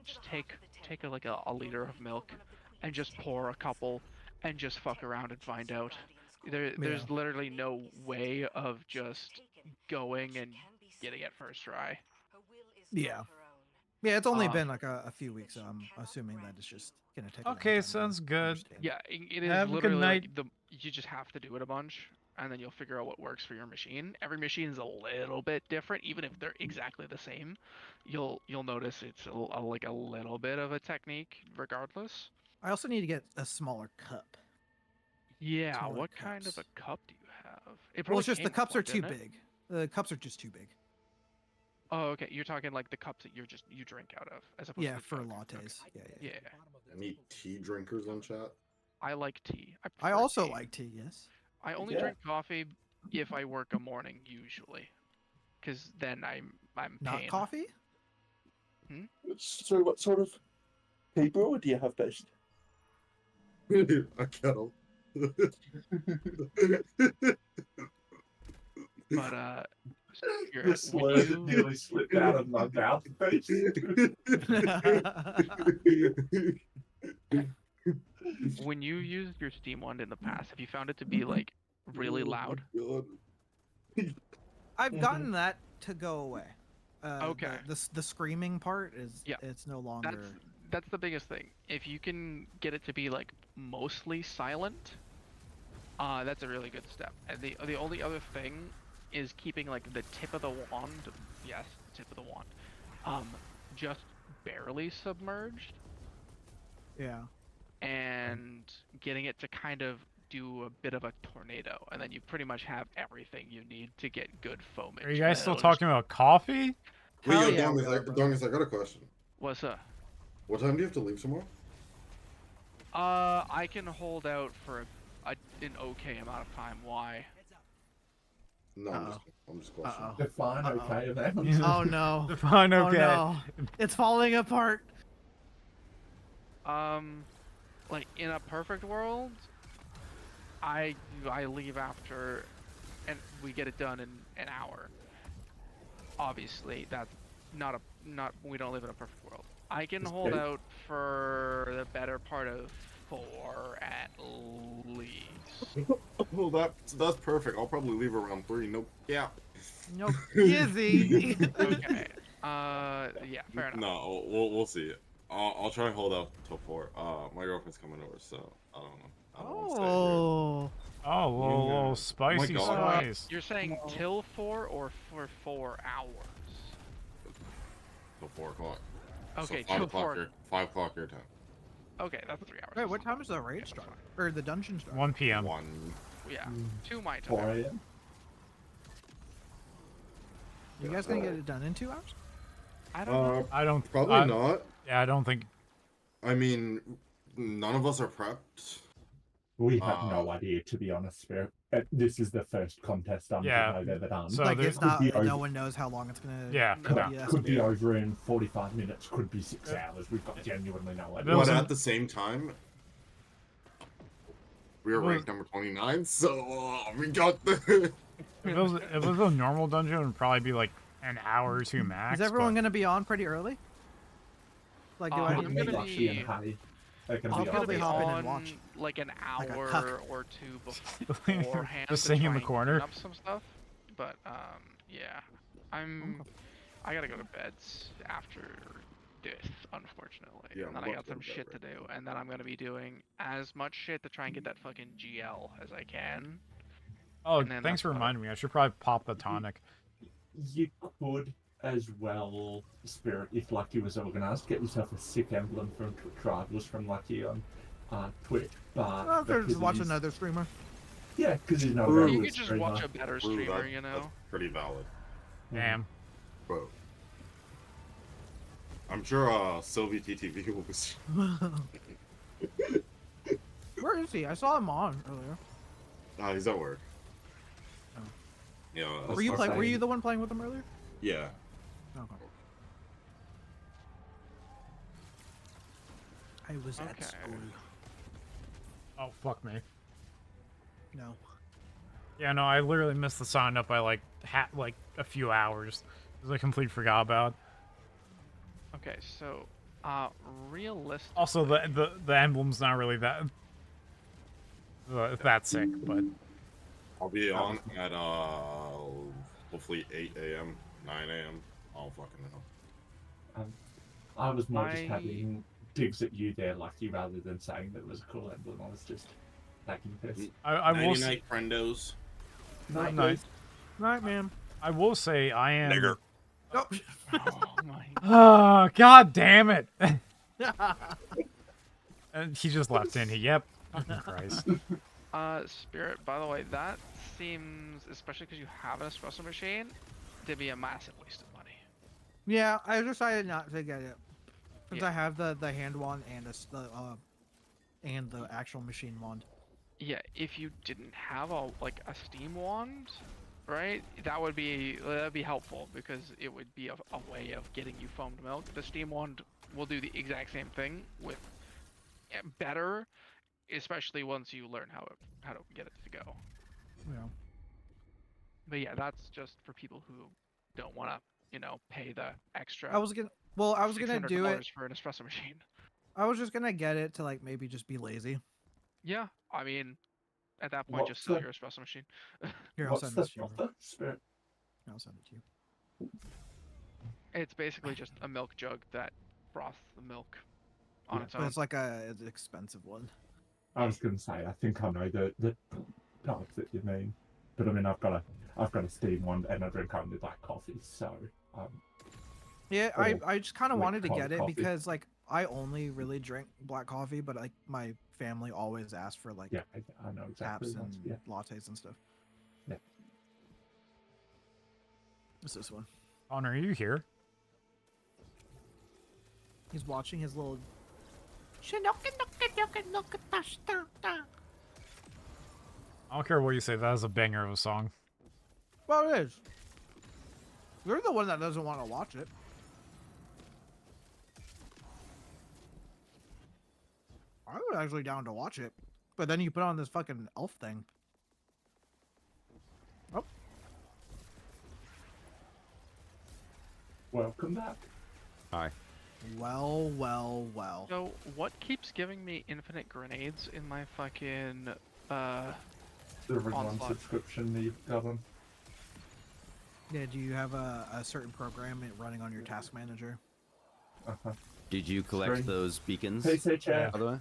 just take a liter of milk and just pour a couple and just fuck around and find out. There's literally no way of just going and getting it first try. Yeah. Yeah, it's only been like a few weeks, so I'm assuming that it's just gonna take. A long Okay, time to sounds good. understand. Yeah, it is Have a good literally night. like you just have to do it a bunch, and then you'll figure out what works for your machine. Every machine is a little bit different, even if they're exactly the same. You'll notice it's like a little bit of a technique, regardless. I also need to get a smaller cup. Yeah, Smaller what kind of a cups. cup do you have? It Well, probably it's just the came cups with are one, too didn't it? big. The cups are just too big. Oh, okay. You're talking like the cups that you drink out of, as opposed Yeah, to the for jug. lattes. Okay. Yeah. Yeah, Any tea drinkers on chat? I like tea. I I prefer also tea. like tea. Yes. I only Yeah. drink coffee if I work a morning usually, because then I'm Not paying. coffee. So what sort of people do you have, Beast? A kettle. But The would slur that you? nearly slipped out of my mouth, Beast. When you used your steam wand in the past, have you found it to be like really loud? Oh my God. I've gotten that to go away. Okay. The screaming part is Yeah, it's no longer. That's the biggest thing. If you can get it to be like mostly silent, that's a really good step. And the only other thing is keeping like the tip of the wand, yes, the tip of the wand, just barely submerged, Yeah. and getting it to kind of do a bit of a tornado, and then you pretty much have everything you need to get good foamage. Are you and guys then still it'll just- talking about coffee? Wait, Hell yo, yeah, Dongus, we are, bro. Dongus, I got a question. What's up? What time do you have to leave tomorrow? I can hold out for an okay amount of time. Why? No, I'm just questioning. Uh-oh. Define Uh-oh. okay, man. Oh no. Fine, okay. Oh no. It's falling apart. Like in a perfect world, I leave after, and we get it done in an hour. Obviously, that's not we don't live in a perfect world. I can hold out for the better part of 4 at least. Well, that's perfect. I'll probably leave around 3. Nope. Yeah. Nope. Easy. Okay. Yeah, fair enough. No, we'll see. I'll try and hold out till 4. My girlfriend's coming over, so I don't know. I don't want to stay here. Oh. Oh, little Yeah. spicy God. spice. You're saying till 4 or for 4 hours? Till 4 o'clock. Okay, so 5 till o'clock 4. 5 o'clock your time. Okay, that's 3 hours. Wait, what time is the raid start? Or the dungeon start? 1 p.m. 1. Yeah, 2 my 4 time. a.m. You guys gonna get it done in 2 hours? I don't know. I don't. Probably not. Yeah, I don't think. I mean, none of us are prepped. We have no idea, to be honest, Spirit. This is the first contest dungeon Yeah, I've ever done. so Like there it's could not. be No over- one knows how long it's gonna. Yeah, No. no. Yeah, could be over in 45 minutes, could be 6 hours. We've got genuinely no idea. It was But a- at the same time, we are Well- ranked number 29, so we got the. If it was a normal dungeon, it would probably be like an hour or 2 max. Is everyone but- gonna be on pretty early? Like, do I I'm need gonna to be- Lushy and Harry are gonna I'm be gonna probably be hop in on and watch. like an Like a hour cuck. or 2 beforehand. Just to sitting in try the and corner. clean up some stuff, but yeah, I gotta go to bed after this, unfortunately. Yeah, And I'm then I about got to go some to bed shit to do, and then I'm gonna be doing as much shit to try and get that fucking GL as I can. Oh, and then thanks for that's about it. reminding me. I should probably pop the tonic. You could as well, Spirit, if Lucky was organised, get yourself a sick emblem from Tribals from Lucky on Twitch. But I could just because watch he's- another streamer. Yeah, because he's not a Ooh. very You good could just streamer. watch a better Ooh, streamer, that- you That's know. pretty valid. Damn. Bro. I'm sure Sylvie TTV will be. Where is he? I saw him on earlier. He's at work. Oh. Yeah. Were you That's Were you fine. the one playing with him earlier? Yeah. Okay. I was at Okay. school. Oh, fuck me. No. Yeah, no, I literally missed the sign up by like a few hours because I completely forgot about. Okay, so realistic. Also, the emblem's not really that sick, but I'll be on at hopefully 8 a.m., 9 a.m. I don't fucking know. I was more just I- having digs at you there, Lucky, rather than saying that it was a cool emblem. I was just taking piss. I will. Night friendos. Night, night. guys. Right, man. I will say I am. Nigger. Oh. Oh my. Oh, god damn it! And he just left in. Yep. Fucking Christ. Spirit, by the way, that seems, especially because you have an espresso machine, to be a massive waste of money. Yeah, I decided not to get it since Yeah. I have the hand wand and the actual machine wand. Yeah, if you didn't have a steam wand, right? That'd be helpful because it would be a way of getting you foamed milk. The steam wand will do the exact same thing with better, especially once you learn how to get it to go. Yeah. But yeah, that's just for people who don't want to, pay the extra. I was gonna do it. $600 for an espresso machine. I was just gonna get it to like maybe just be lazy. Yeah, I mean, at that point, just What's sell the- your espresso machine. Here, I'll What's send the this to you. frother, Spirit? I'll send it to you. It's basically just a milk jug that froths the milk on Yeah. its But own. it's like it's an expensive one. I was going to say, I think I know the type that you mean, but I mean, I've got a steam one, and I drink only black coffee, so Yeah, Or, I just kind of like, wanted to cold get it coffee. because like I only really drink black coffee, but like my family always asks for like yeah, I know exactly. taps and Yeah, lattes and stuff. Yeah. What's this one? Connor, are you here? He's watching his little. I don't care what you say. That is a banger of a song. Well, it is. You're the one that doesn't want to watch it. I was actually down to watch it, but then you put on this fucking elf thing. Oh, welcome back. Hi. well, well, well. So, what keeps giving me infinite grenades in my fucking The Ring 1 Onslaught. subscription that you've got on. Yeah, do you have a certain program running on your task manager? Uh-huh. Did you collect Sorry. those beacons? PC chat. By the way,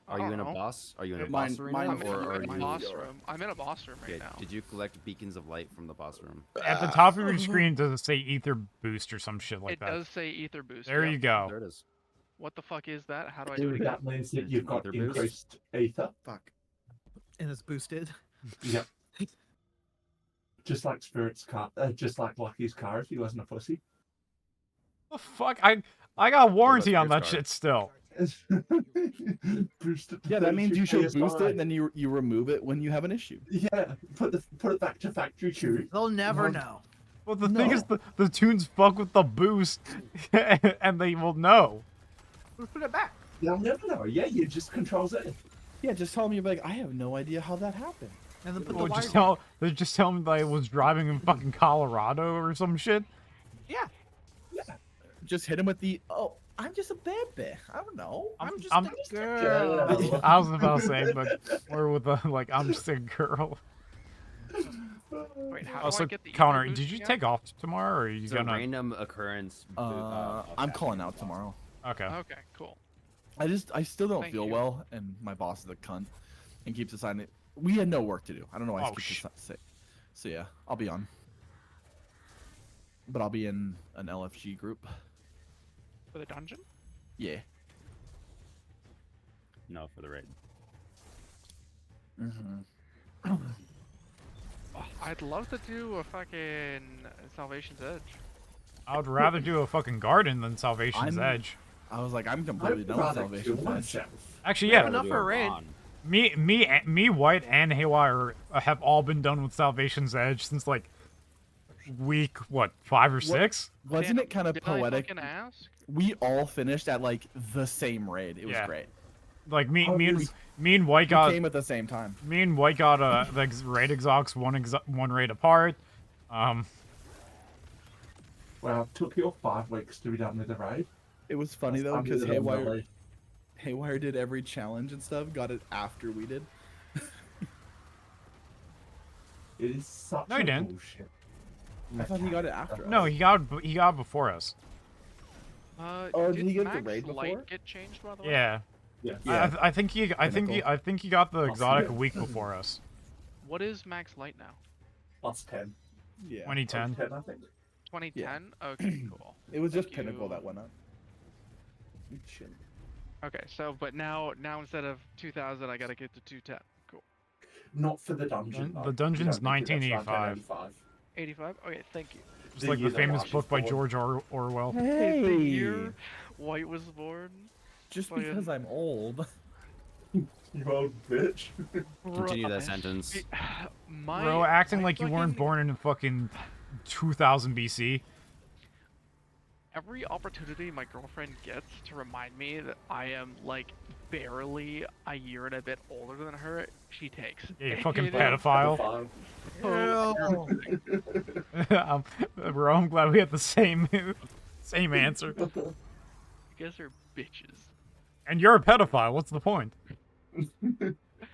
I are you don't in a know. boss? Are you in a Mine- boss arena, mine- I'm in, or I'm are in a you? boss room. I'm in a boss room right Okay, now. did you collect beacons of light from the boss room? At the top of your screen, does it say Ether Boost or some shit like It that? does say ether boost. There yep. you go. There it is. What the fuck is that? How do I do it Dude, again? that means that Is you've got ether boost? increased ether. Fuck. And it's boosted. Yep. Just like Spirit's car, just like Lucky's car if he wasn't a pussy. The fuck? I got warranty on that Spirit's shit still. Boost it to Yeah, that means you should 32 boost it, PSI. and then you remove it when you have an issue. Yeah, put it back to factory tune. They'll never Well, know. Well, the thing is, No. the tunes fuck with the boost, and they will know. We'll put it back. They'll never know. Yeah, you just control Z. Yeah, just tell me like I have no idea how that happened. And then put Well, the just wire. they just tell me that I was driving in fucking Colorado or some shit. Yeah. Just hit him with the I'm just a baby. I don't know. I'm just I'm- a girl. I was about to say, but we're with the like I'm just a girl. Wait, how do I Also, get the ether Connor, boost did you again? take off tomorrow, or are you It's a gonna? random occurrence. I'm calling out tomorrow. Okay. Okay, cool. I still don't Thank feel you. well, and my boss is a cunt, and keeps assigning. We had no work to do. I don't know why Oh, he keeps sick. So yeah, I'll be on. But I'll be in an LFG group. For the dungeon? Yeah. No, for the raid. Mm-hmm. I'd love to do a fucking Salvation's Edge. I would rather do a fucking garden than Salvation's I'm- Edge. I was like, I'm completely I'd done with rather Salvation. kill myself. Actually, Fair yeah, enough for a raid. me, White, and Haywire have all been done with Salvation's Edge since like week 5 or 6. Wasn't Damn, it kind of did poetic? I fucking ask? We all finished at like the same raid. It was Yeah. great. Like me and We White got came at the same time. me and White got the raid exocs one raid apart. Well, it took you 5 weeks to be done with the raid. It was funny That's though because under the Haywire belly. Haywire did every challenge and stuff. Got it after we did. It is such No, a he didn't. bullshit. I thought he got it after. No, us. he got it before us. Oh, did he get the Max raid Light before? get changed by the way? Yeah. Yeah. Yeah. I think he got the exotic a week before us. What is Max Light now? Plus 10. Yeah. 2010. 10, I think. 2010? Okay, cool. It was just Thank Pinnacle you. that went up. Shit. Okay, so but now instead of 2000, I gotta get to 210. Cool. Not for the dungeon. The though. dungeon's You don't need to get 1985. 85? Okay, thank you. Just The like the year that famous Watch book was by born. George Orwell. Hey. The year White was born. Just Fucking- because I'm old. You old bitch. Continue that Right. sentence. My, Bro, acting my like you weren't fucking- born in fucking 2000 BC. Every opportunity my girlfriend gets to remind me that I am like barely a year and a bit older than her, she takes. Yeah, you fucking It is pedophile. so- Bro, I'm glad we had the same answer. You guys are bitches. And you're a pedophile. What's the point?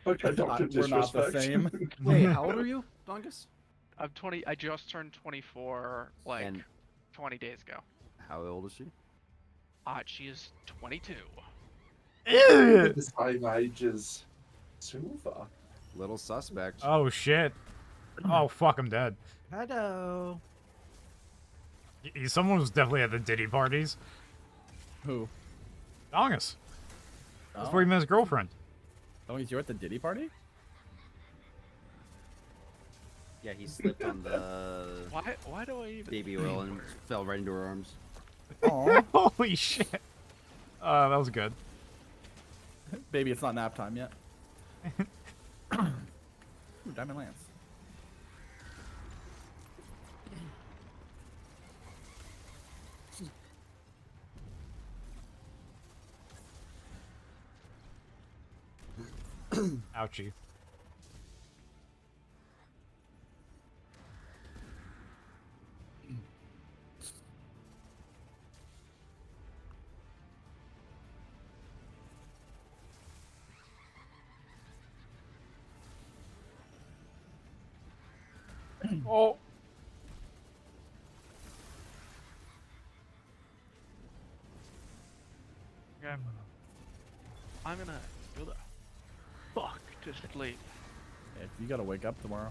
Okay, Doctor We're not the Disrespect. same. Wait, how old are you, Dongus? I'm 20. I just turned 24 like And 20 days ago. how old is she? She is 22. The same age as Silver. Little suspect. Oh shit. Oh fuck, I'm dead. Hello. Someone was definitely at the Diddy parties. Who? Dongus. That's Oh. where he met his girlfriend. Oh, you're at the Diddy party? Yeah, he slipped on the Why do I even? baby oil and fell right into her arms. Oh, Holy shit. That was good. baby, it's not nap time yet. Ooh, Diamond Lance. Ouchie. Oh. Okay. I'm gonna go the fuck to sleep. Yeah, you gotta wake up tomorrow.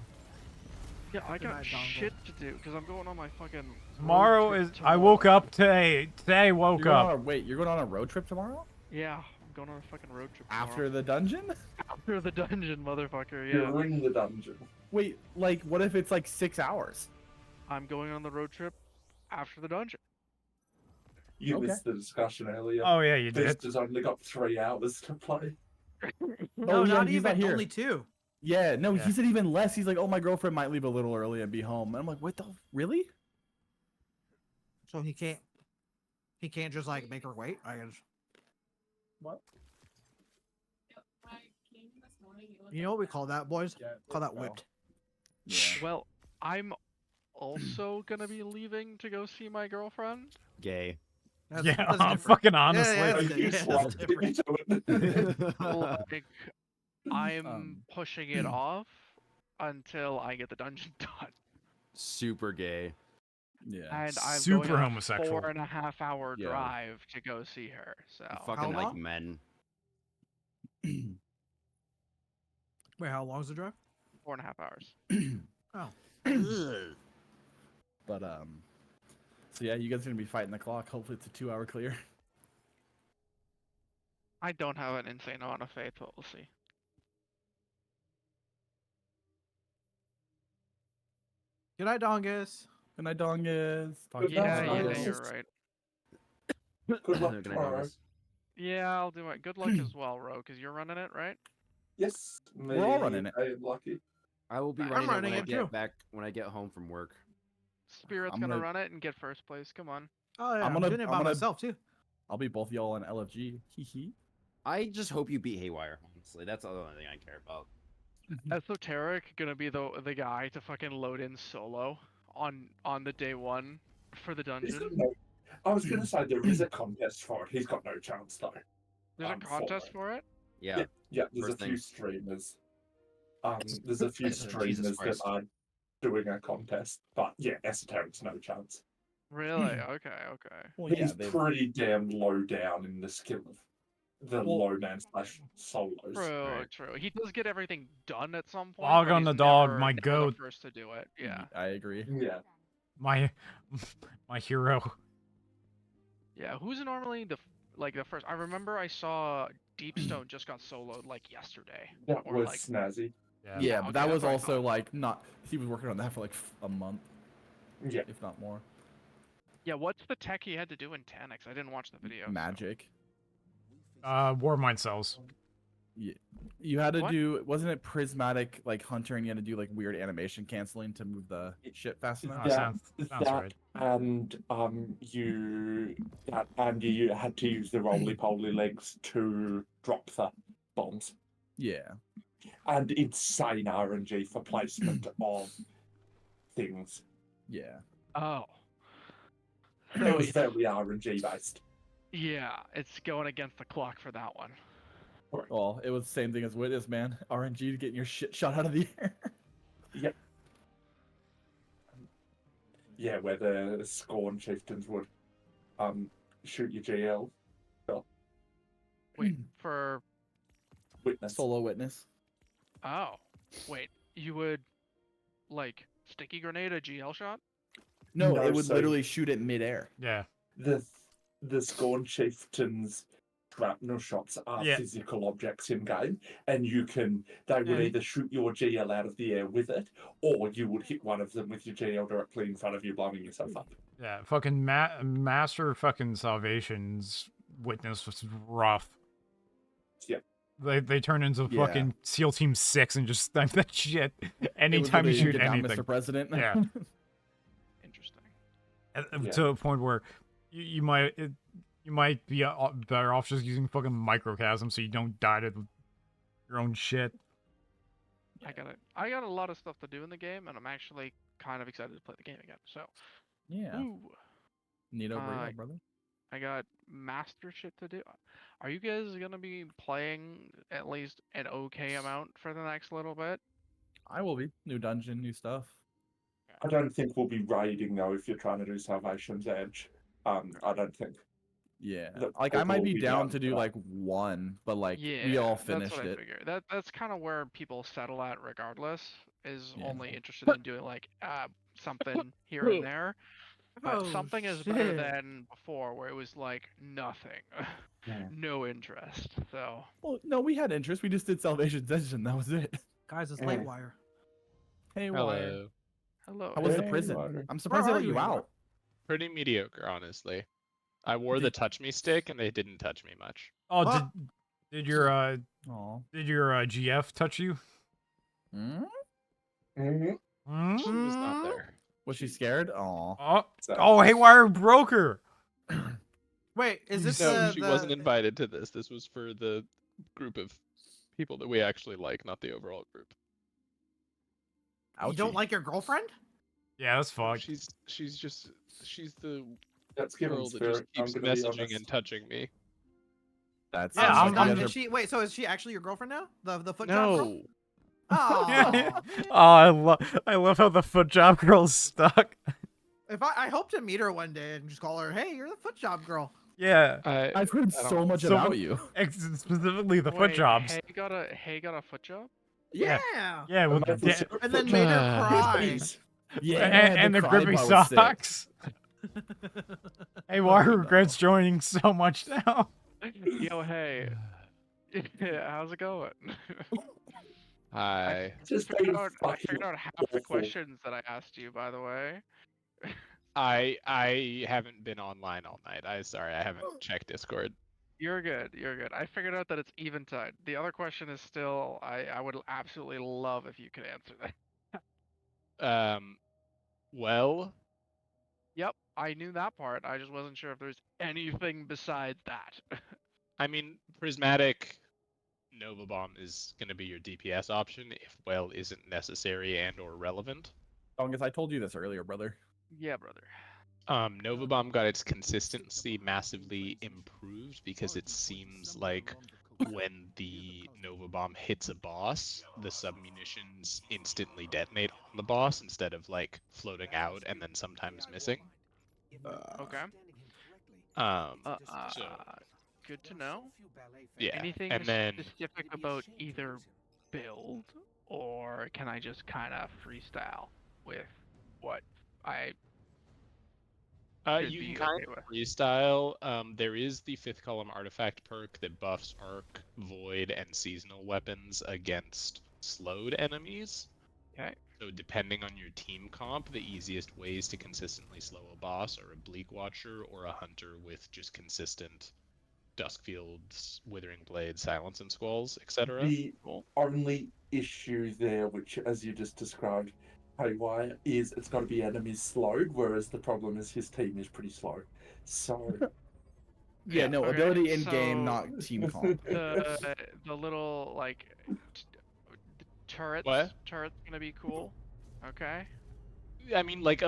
Yeah, I Good got night, Dongle. shit to do because I'm going on my fucking. road Tomorrow trip is. I woke tomorrow. up today. Today woke You're going up. on a, wait, you're going on a road trip tomorrow? Yeah, I'm going on a fucking road trip tomorrow. After the dungeon? After the dungeon, motherfucker. You're Yeah, in the dungeon. Wait, like, what if it's like 6 hours? I'm going on the road trip after the dungeon. You Okay. missed the discussion earlier. Oh yeah, you did. Vista's only got 3 hours to play. No, Oh, yeah, not he's even. not here. Only 2. Yeah, no, Yeah. he said even less. He's like, oh, my girlfriend might leave a little early and be home. And I'm like, what the? Really? So he can't. He can't just like make her wait. I guess. What? You know what we call that, boys? Call that Oh. whipped. Yeah. Well, I'm also gonna be leaving to go see my girlfriend. Gay. That's, Yeah, that's I'm different. fucking Yeah, honestly. yeah, Are that's, you yeah, that's slapped different. into it? Like, I'm Um, pushing it off until I get the dungeon done. Super gay. Yeah. And I'm Super going on a homosexual. 4.5 hour Yeah. drive to go see her. So Fucking like long? men. Wait, how long's the drive? 4.5 hours. Oh, But so yeah, you guys are gonna be fighting the clock. Hopefully, it's a 2-hour clear. I don't have an insane amount of faith, but we'll see. good night, Dongus. Good night, Dongus. Talk to you Good Yeah, night, tomorrow. yeah, Dongus. you're right. Good luck Good night, tomorrow. Dongus. Yeah, I'll do it. Good luck as well, Ro, because you're running it, right? Yes, me, We're all running it. I am lucky. I will be I'm running it when running I it get too. back when I get home from work. Spirit's I'm gonna gonna- run it and get first place. Come on. Oh yeah, I'm I'm, gonna- doing it I'm by gonna- myself too. I'll be both y'all on LFG. Hee hee. I just hope you beat Haywire. Honestly, that's the only thing I care about. Esoteric gonna be the guy to fucking load in solo on the day one for the He's got dungeon. no, I was going to say there is a contest for it. He's got no chance though. There's a for contest it. for it. Yeah. Yeah, there's First a few thing. streamers. There's a few Jesus streamers that Christ. are doing a contest, but yeah, Esoteric's no chance. Really? Okay, okay. Well, yeah, He's pretty damn low down in the skill of the Well- low man / solos. True, right. true. He does get everything done at some point. Log but on he's the dog, never- my never goat. the first to do it. Yeah, I agree. Yeah, My hero. yeah. Who's normally the first? I remember I saw Deepstone just got soloed like yesterday. that or was like snazzy. Yeah. Yeah, okay, but that that's was what I also thought. like not. He was working on that for like a month, Yeah, if not more. Yeah, what's the tech he had to do in Tanix? I didn't watch the video. so- Magic. War mind cells. You had to What? do, wasn't it prismatic like hunter, and you had to do like weird animation canceling to move the shit fast enough? Oh, sounds right. and you had to use the roly poly legs to drop the bombs. Yeah. And insane RNG for placement of things. Yeah. Oh. It was very RNG based. Yeah, it's going against the clock for that one. Well, it was the same thing as Witness, man. RNG getting your shit shot out of the air. Yep. Yeah, where the Scorn chieftains would shoot your GL. Wait, for Witness. Solo Witness. oh, wait, you would like sticky grenade a GL shot? No, No, it would so- literally shoot it midair. Yeah. The Scorn chieftains shrapnel shots are Yeah. physical objects in game, and they would Yeah. either shoot your GL out of the air with it, or you would hit one of them with your GL directly in front of you, blowing yourself up. Yeah. Fucking Master fucking Salvation's Witness was rough. Yeah. They turn into Yeah. fucking SEAL Team 6 and just snipe that shit It was anytime you literally, shoot "Get down, anything. Mr. President. Yeah. Interesting. Yeah. To a point where you might be better off just using fucking microchasm so you don't die to your own shit. I got a lot of stuff to do in the game, and I'm actually kind of excited to play the game again. So, Yeah. ooh, Neato Uh, burrito, brother. I got master shit to do. Are you guys gonna be playing at least an okay amount for the next little bit? I will be. New dungeon, new stuff. I don't think we'll be raiding though if you're trying to do Salvation's Edge. I don't think. Yeah. The Like, I people might will be be down down to for do that. like one, but like Yeah, we all that's finished what I it. figure. That's kind of where people settle at, regardless. Is Yeah. only interested in doing like something here and there. But Oh, something is better shit. than before, where it was like nothing, Yeah. no interest. So Well, no, we had interest. We just did Salvation's Edge and that was it. Guys, it's Yeah. late wire. Hey, Wire. Hello. hello. How was the Hey, prison? Wire. I'm surprised they Where let are you you, Wire? out. Pretty mediocre, honestly. I wore the touch me stick and they didn't touch me much. Oh, What? did your Aw. GF touch you? Hmm? Mhm. Hmm? She was not Mm. there. Was she scared? Aw. Oh, So- oh, Haywire broke her. Wait, is this No, the, she the... wasn't invited to this. This was for the group of people that we actually like, not the overall group. You don't Ouchie. like your girlfriend? Yeah, that's fucked. She's the Let's give him girl that spirit. just keeps I'm gonna be messaging honest. and touching me. That's Yeah, Oh, I'm- she's not- I'm- is she, wait, so is she actually your girlfriend now? The foot job girl? No. Oh, Oh, I love how the foot job girl's stuck. if I hope to meet her one day and just call her, hey, you're the foot job girl. Yeah, I've heard I don't- so much so about much- you. specifically the foot Wait, jobs. Hey got a foot job? Yeah. Yeah. Yeah, with the Maple syrup And then foot made her Ah. cry. Please. Yeah, and the cry grippy bar was sick. socks. Haywire regrets joining so much now. Yo, hey. How's it going? Hi. Just I figured being out, I fucking figured out half the awful. questions that I asked you, by the way. I haven't been online all night. Sorry, I haven't checked Discord. You're good. You're good. I figured out that it's eventide. The other question is still, I would absolutely love if you could answer that. Well, Yep, I knew that part. I just wasn't sure if there's anything besides that. I mean, Prismatic Nova Bomb is going to be your DPS option if well isn't necessary and or relevant. As I told you this earlier, brother. Yeah, brother. Nova Bomb got its consistency massively improved because it seems like when the Nova Bomb hits a boss, the submunitions instantly detonate on the boss instead of like floating out and then sometimes missing. Okay. So Good to know. yeah, Anything and then specific about either build, or can I just kind of freestyle with what I should you be can kind okay of with? freestyle. There is the 5th column artifact perk that buffs arc, void, and seasonal weapons against slowed enemies. Okay. So depending on your team comp, the easiest ways to consistently slow a boss are a Bleak Watcher or a Hunter with just consistent Duskfield's Withering Blade, Silence and Squalls, etc. The only issue there, which as you just described, Haywire, is it's got to be enemies slowed, whereas the problem is his team is pretty slow. So Yeah, no, Okay, ability in game, so- not team comp. The little like turrets. What? Turrets gonna be cool. Okay. I mean, like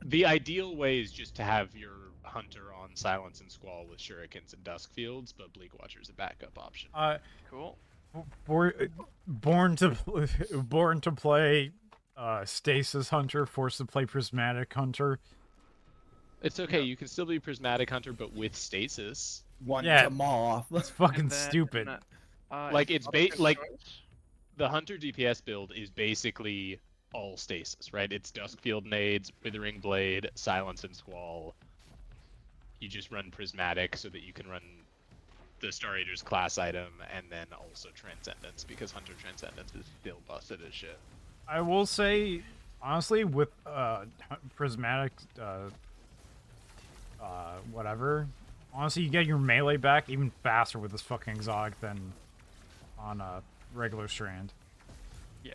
The ideal way is just to have your hunter on Silence and Squall with shurikens and dusk fields, but Bleak Watcher's a backup option. Cool. Born to play Stasis Hunter, forced to play Prismatic Hunter. It's okay, you can still be Prismatic Hunter, but with Stasis. One Yeah. to moth. It's fucking And then, stupid. Like, it's exotic like choice? the Hunter DPS build is basically all Stasis, right? It's Duskfield Nades, Withering Blade, Silence and Squall. You just run Prismatic so that you can run the Star Eater's class item, and then also Transcendence, because Hunter Transcendence is still busted as shit. I will say, honestly, with Prismatic, whatever. Honestly, you get your melee back even faster with this fucking exotic than on a regular Strand.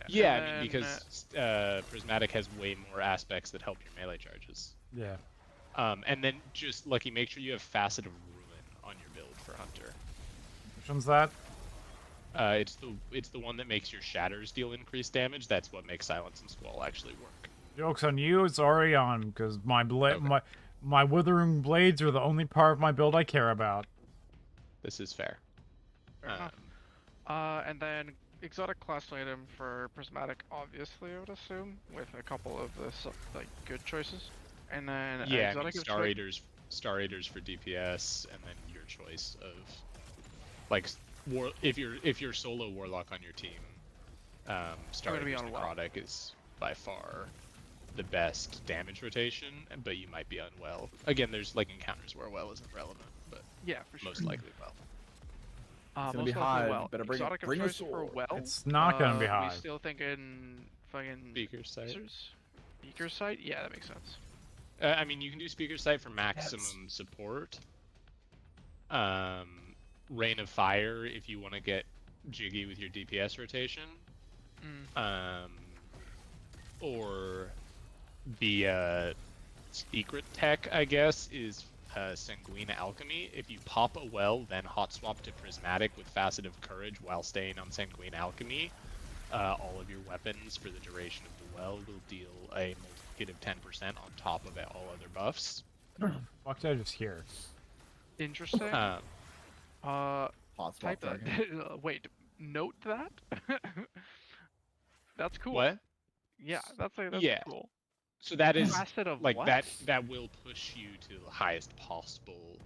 Yeah, and I mean, then, because Prismatic has way more aspects that help your melee charges. Yeah. And then just, Lucky, make sure you have Facet of Ruin on your build for Hunter. Which one's that? It's the one that makes your shatters deal increased damage. That's what makes Silence and Squall actually work. Joke's on you, it's already on, because Okay. my Withering Blades are the only part of my build I care about. This is fair. Fair enough. And then exotic class item for Prismatic, obviously, I would assume, with a couple of the like good choices. And then Yeah, I exotic mean, of Star choice- Eaters for DPS, and then your choice of like if you're solo Warlock on your team, Star gonna be Eaters on well. Necrotic is by far the best damage rotation, but you might be unwell. Again, there's like encounters where well isn't relevant, but Yeah, for sure. most likely well. gonna Most be likely high, well. better bring a- Exotic of bring a choice for sword. well. It's not gonna be high. We still thinking fucking Speaker sight. Speaker sight? Yeah, that makes sense. I mean, you can do Speaker Sight for maximum support. Rain of Fire if you want to get jiggy with your DPS rotation. Or the secret tech, I guess, is Sanguine Alchemy. If you pop a well, then hot swap to Prismatic with Facet of Courage while staying on Sanguine Alchemy, all of your weapons for the duration of the well will deal a multiplicative 10% on top of all other buffs. Fuck did I just hear? Interesting. Hot swap Type that. dragon. Wait, note that. That's cool. What? Yeah, that's Yeah. cool. So that is Facet of like what? that will push you to the highest possible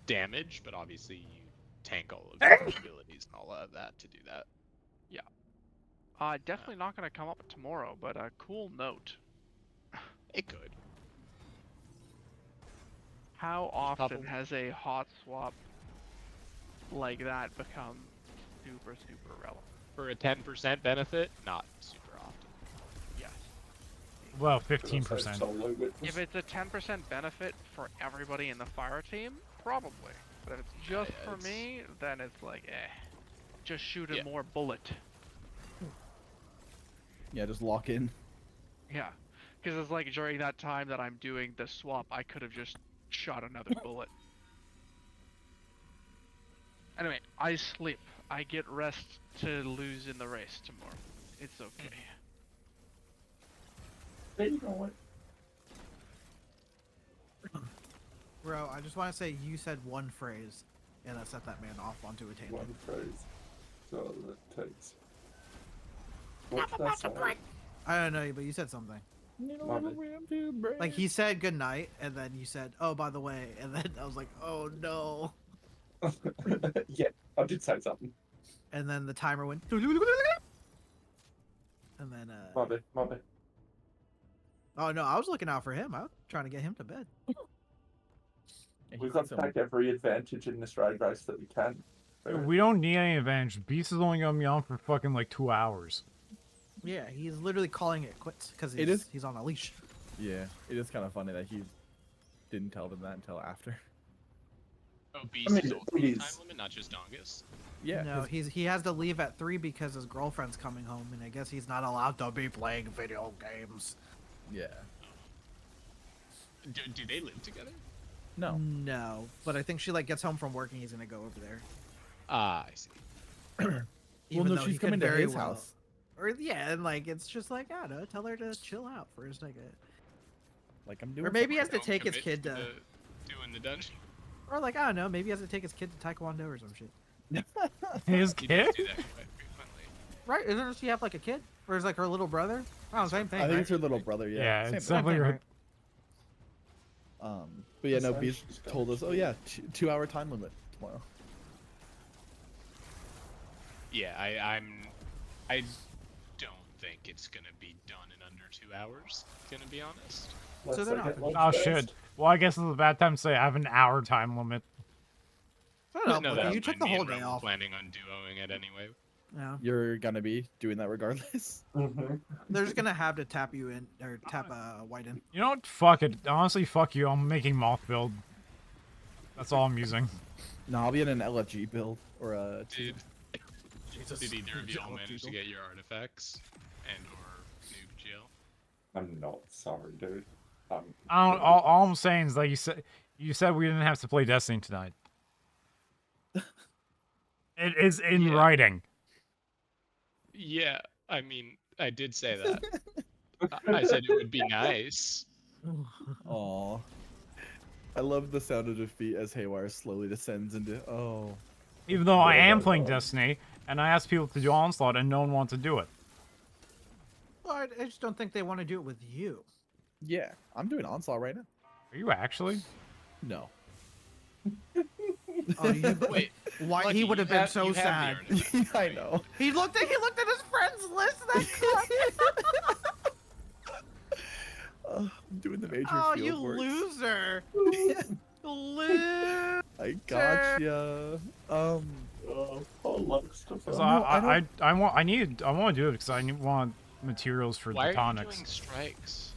damage, but obviously you tank all of your abilities and all of that to do that. Definitely not gonna come up tomorrow, but a cool note. It could. How pop often a- has a hot swap like that become super relevant? For a 10% benefit, not super often. Yes. Well, 15%. Solo witness. If it's a 10% benefit for everybody in the fire team, probably. But if it's just yeah, for it's- me, then it's like, just shoot a Yeah. more bullet. Yeah, just lock in. Yeah. Because it's like during that time that I'm doing the swap, I could have just shot another bullet. Anyway, I sleep. I get rest to lose in the race tomorrow. It's okay. There you go. Bro, I just want to say you said one phrase, and that set that man off onto a tangent. One phrase. So that takes. What did I say? I don't know, but you said something. My bad. Like he said good night, and then you said, "Oh, by the way," and then I was like, "Oh no!" Yeah, I did say something. And then the timer went, and then My bad. My bad. oh no, I was looking out for him. I was trying to get him to bed. Yeah, We've he got said to take every advantage in this raid race that we can. We don't need any advantage. Beast is only gonna be on for fucking like 2 hours. Yeah, he's literally calling it quits because It is- he's on a leash. Yeah, it is kind of funny that he didn't tell them that until after. Oh, Beast I mean, is also it a is- time limit, not just Dongus. Yeah. No, 'cause- he has to leave at 3 because his girlfriend's coming home, and I guess he's not allowed to be playing video games. Yeah. Do they live together? No. No, but I think she like gets home from work and he's gonna go over there. Ah, I see. Even Well, no, though he she's could coming to very his well- house. Or yeah, and like it's just like I don't know, tell her to chill out for a second. Like I'm doing. Or maybe he has to Don't take his commit kid to, to doing the or maybe he has to don't take his commit kid to, doing the dungeon. or like I don't know, maybe he has to take his kid to Taekwondo or some shit. His He kid? does do that quite frequently. Right? Doesn't she have like a kid, or is like her little brother? Oh, same thing. I think right? it's her little brother. Yeah. Yeah, Same it's thing. definitely thing, her. right? But yeah, no. So Beast she's told us. Oh gonna- yeah, 2 hour time limit tomorrow. Yeah, I don't think it's gonna be done in under 2 hours. Gonna be honest. Let's they're look not- at one Oh first. shit. Well, I guess it's a bad time to say I have an hour time limit. Shut up, No, Lucky. that's You took fine. the Me whole and day Ren were off. planning on duoing it anyway. Yeah. You're gonna be doing that regardless. Mhm. They're just gonna have to tap you in or tap White in. You know what? Fuck it. Honestly, fuck you. I'm making moth build. That's all I'm using. No, I'll be in an LFG build or a. Did Jesus. did either of y'all Jello manage to Beetle. get your artifacts and or noob GL? I'm not sorry, dude. I don't, all I'm saying is like you said we didn't have to play Destiny tonight. It is in Yeah. writing. Yeah, I mean, I did say that. I said it would be nice. Aw. I love the sound of defeat as Haywire slowly descends into. Oh. Even though I Yeah, am but, playing Destiny, and I asked people to do Onslaught, and no one wants to do it. Well, I just don't think they want to do it with you. Yeah, I'm doing Onslaught right now. Are you actually? No. Oh, you, Wait, why Lucky, he would you have been have- so you have the sad. artifact, I right? know. He looked at his friends list. I'm doing the major Oh, field you works. loser! Loser! I gotcha. Oh, whole lot of stuff. Because no, I I want to do it because I want materials for Why the are you tonics. doing strikes?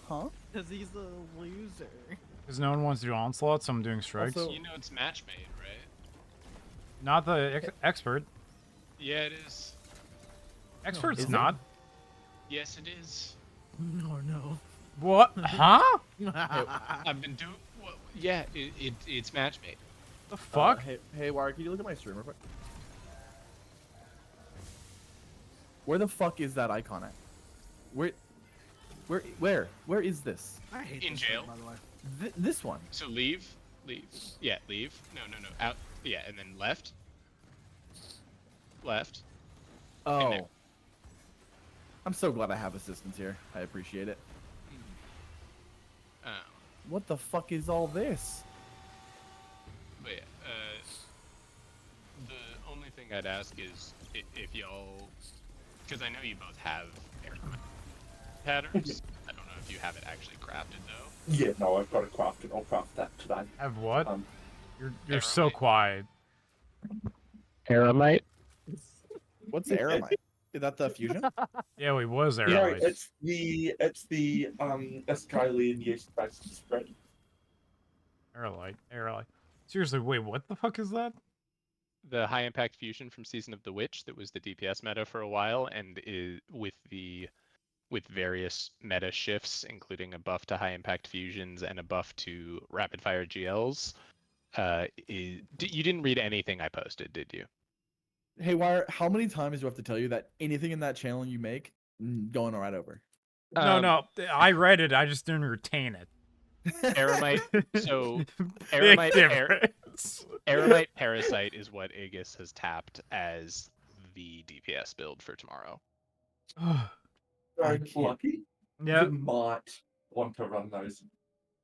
Huh? Because he's a loser. Because no one wants to do Onslaught, so I'm doing strikes. Also- You know it's match made, right? Not the expert. Yeah, it is. Expert's is it? not. Yes, it is. No, no. What? Huh? I've been doing. Well, yeah, it's match made. The fuck? Hey, Wire, can you look at my stream real quick? Where the fuck is that icon at? Where is this? I hate In this jail. game, by the way. This one. So leave. Yeah, leave. No, out. Yeah, and then left. Left. Oh. there. I'm so glad I have assistance here. I appreciate it. Oh, What the fuck is all this? but yeah, the only thing I'd ask is if y'all, because I know you both have air patterns. I don't know if you have it actually crafted though. Yeah, no, I've got to craft it. I'll craft that today. Have what? Um, You're so quiet. Aramite. What's the Aramite? Is that the fusion? Yeah, we was there. no, Right? it's the Australian yeast-based spread. Aerolite. Seriously, wait, what the fuck is that? The high impact fusion from Season of the Witch that was the DPS meta for a while, and is with various meta shifts, including a buff to high impact fusions and a buff to rapid fire GLs. You didn't read anything I posted, did you? Hey, Wire, how many times do I have to tell you that anything in that channel you make, going right over? No, I read it. I just didn't retain it. Aramite. So Big Aramite, difference. Aramite Parasite is what Aegis has tapped as the DPS build for tomorrow. So lucky. Yeah. You might want to run those.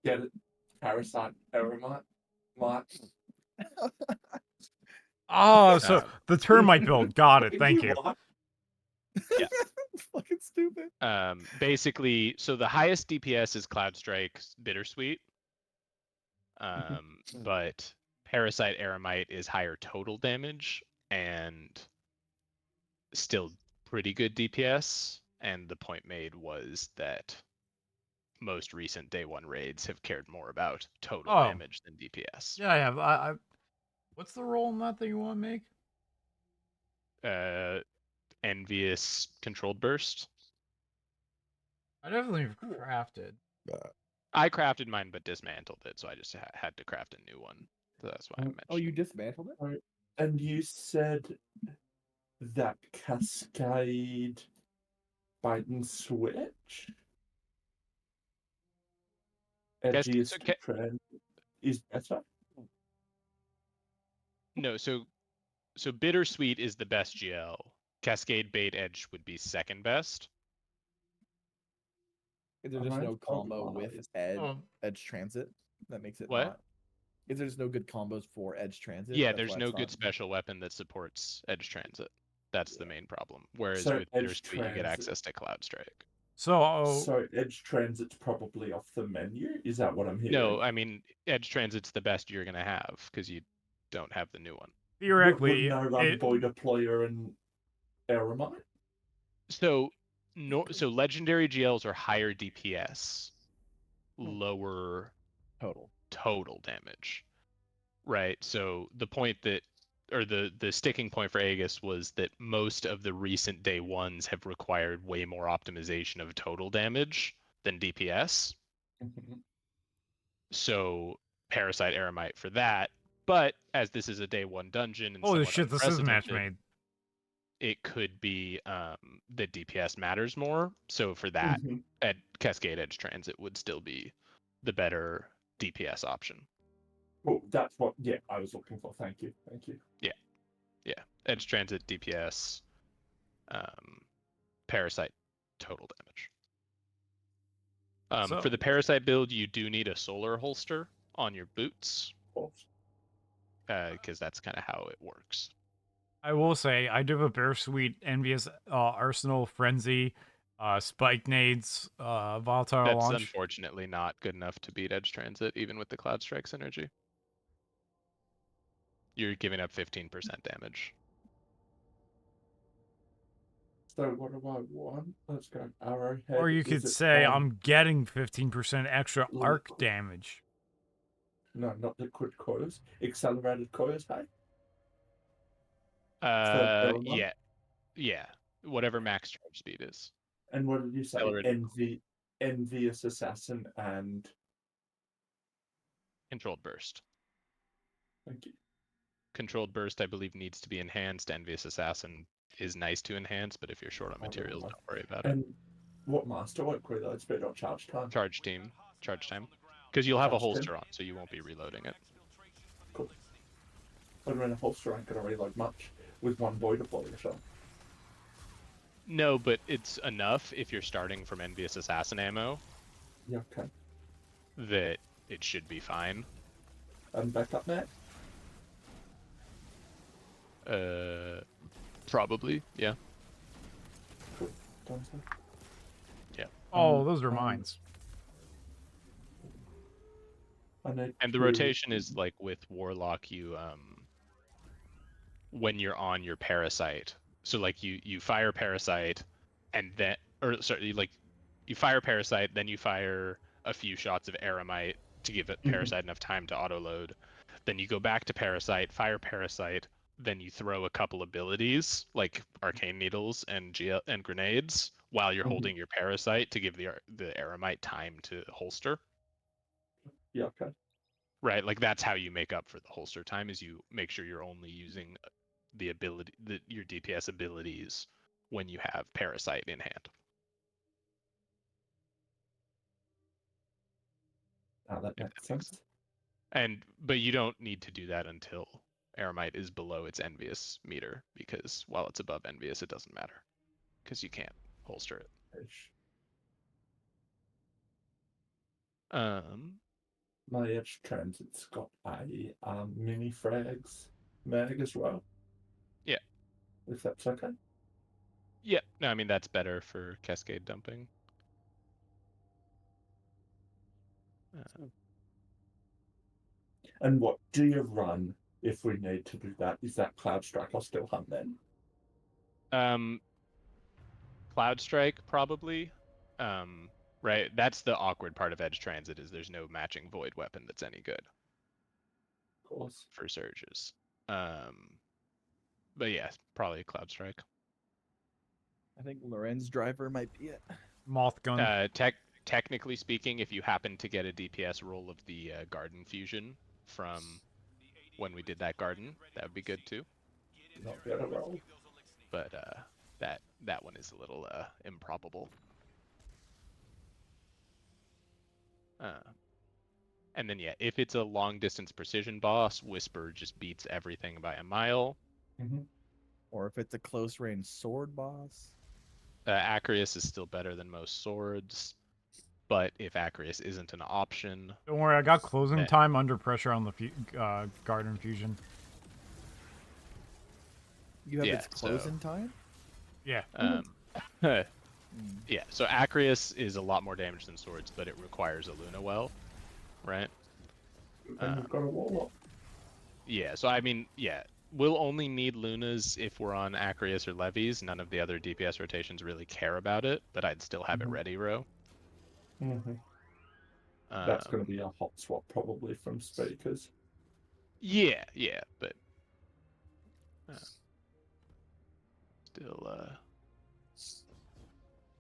Get it. Parasite, Aramite. Might. Oh, so the termite build. Got it. Thank you. might. Fucking stupid. Basically, so the highest DPS is Cloud Strike's Bittersweet. But Parasite Aramite is higher total damage and still pretty good DPS. And the point made was that most recent day one raids have cared more about total Oh. damage than DPS. Yeah, I have. I what's the role in that you want to make? Envious Controlled Burst. I definitely crafted. I crafted mine but dismantled it, so I just had to craft a new one. So that's why I mentioned. Oh, you dismantled it? And you said that Cascade bait and switch? edgiest so ca- trend is better. No, so Bittersweet is the best GL. Cascade Bait Edge would be second best. Is there just Alright, no combo with alright. Edge Transit that makes it What? not? Is there just no good combos for Edge Transit? Yeah, That's there's why no it's good not- special weapon that supports Edge Transit. That's the main problem. Whereas So with Edge Bittersweet, you get Transit- access to Cloud Strike. So Edge Transit's probably off the menu. Is that what I'm hearing? No, I mean Edge Transit's the best you're gonna have because you don't have the new one. theoretically, Wouldn't I run Boy Deployer and Eremite? So legendary GLs are higher DPS, lower total damage. Right. So the point that or the sticking point for Aegis was that most of the recent day ones have required way more optimization of total damage than DPS. Mhm. So Parasite Eremite for that. But as this is a day one dungeon and holy somewhat shit, this is match unprecedented, made. it could be that DPS matters more. So for that, Mhm. at Cascade Edge Transit would still be the better DPS option. Well, that's what I was looking for. Thank you. Yeah, Edge Transit DPS, Parasite total damage. For So- the Parasite build, you do need a solar holster on your boots, because that's kind of how it works. I will say, I do have a Bittersweet, Envious, Arsenal, Frenzy, Spike Nades, Volatile That's Launch. unfortunately not good enough to beat Edge Transit, even with the Cloud Strike synergy. You're giving up 15% damage. So what do I want? Let's go Arrowhead. Or you Is could it say, on- I'm getting 15% extra arc damage. No, not liquid coils. Accelerated coils, hey? Yeah. Whatever max charge speed is. And what did you say? Accelerated Envious Assassin and Controlled Burst. thank you. Controlled Burst, I believe, needs to be enhanced. Envious Assassin is nice to enhance, but if you're short on materials, don't worry about it. And what masterwork were those speed or charge time? Charge time. Because you'll have a Charge holster time. on, so you won't be reloading it. Cool. But when a holster ain't gonna reload much with one boy deployer, so. No, but it's enough if you're starting from Envious Assassin ammo Yeah, okay. that it should be fine. And backup net? Probably, yeah. Cool. Done so. Yeah. Oh, those are mines. And the rotation is like with Warlock, you when you're on your Parasite. So like you fire Parasite, and then you fire Parasite, then you fire a few shots of Eremite to give it Parasite enough time to auto load. Then you go back to Parasite, fire Parasite, then you throw a couple abilities like Arcane Needles and grenades while you're holding your Parasite to give the Eremite time to holster. Yeah, okay. Right, like that's how you make up for the holster time, is you make sure you're only using the ability, your DPS abilities when you have Parasite in hand. Now that makes sense. But you don't need to do that until Eremite is below its Envious meter, because while it's above Envious, it doesn't matter, because you can't holster it. My Edge Transit's got a mini frags mag as well. Yeah. If that's okay. Yeah, no, I mean that's better for cascade dumping. And what do you run if we need to do that? Is that Cloud Strike or still Hunt then? Cloud Strike probably. Right, that's the awkward part of Edge Transit, is there's no matching void weapon that's any good. Of course. For surges. But yeah, probably Cloud Strike. I think Loren's driver might be it. Moth gun. Technically speaking, if you happen to get a DPS roll of the Garden Fusion from when we did that garden, that would be good too. Not get a roll. But that one is a little And then yeah, if it's a long distance precision boss, Whisper just beats everything by a mile. Or if it's a close range sword boss. Acreus is still better than most swords, but if Acreus isn't an option, Don't worry, I got closing Yeah. time under pressure on the Garden Fusion. You have Yeah, its closing time? Yeah. Yeah, so Acreus is a lot more damage than swords, but it requires a Luna well, right? And you've got a warlock. Yeah, so I mean, yeah, we'll only need Lunas if we're on Acreus or Levies. None of the other DPS rotations really care about it, but I'd still have it ready, Ro. That's going to be a hot swap probably from speakers. Yeah, but still,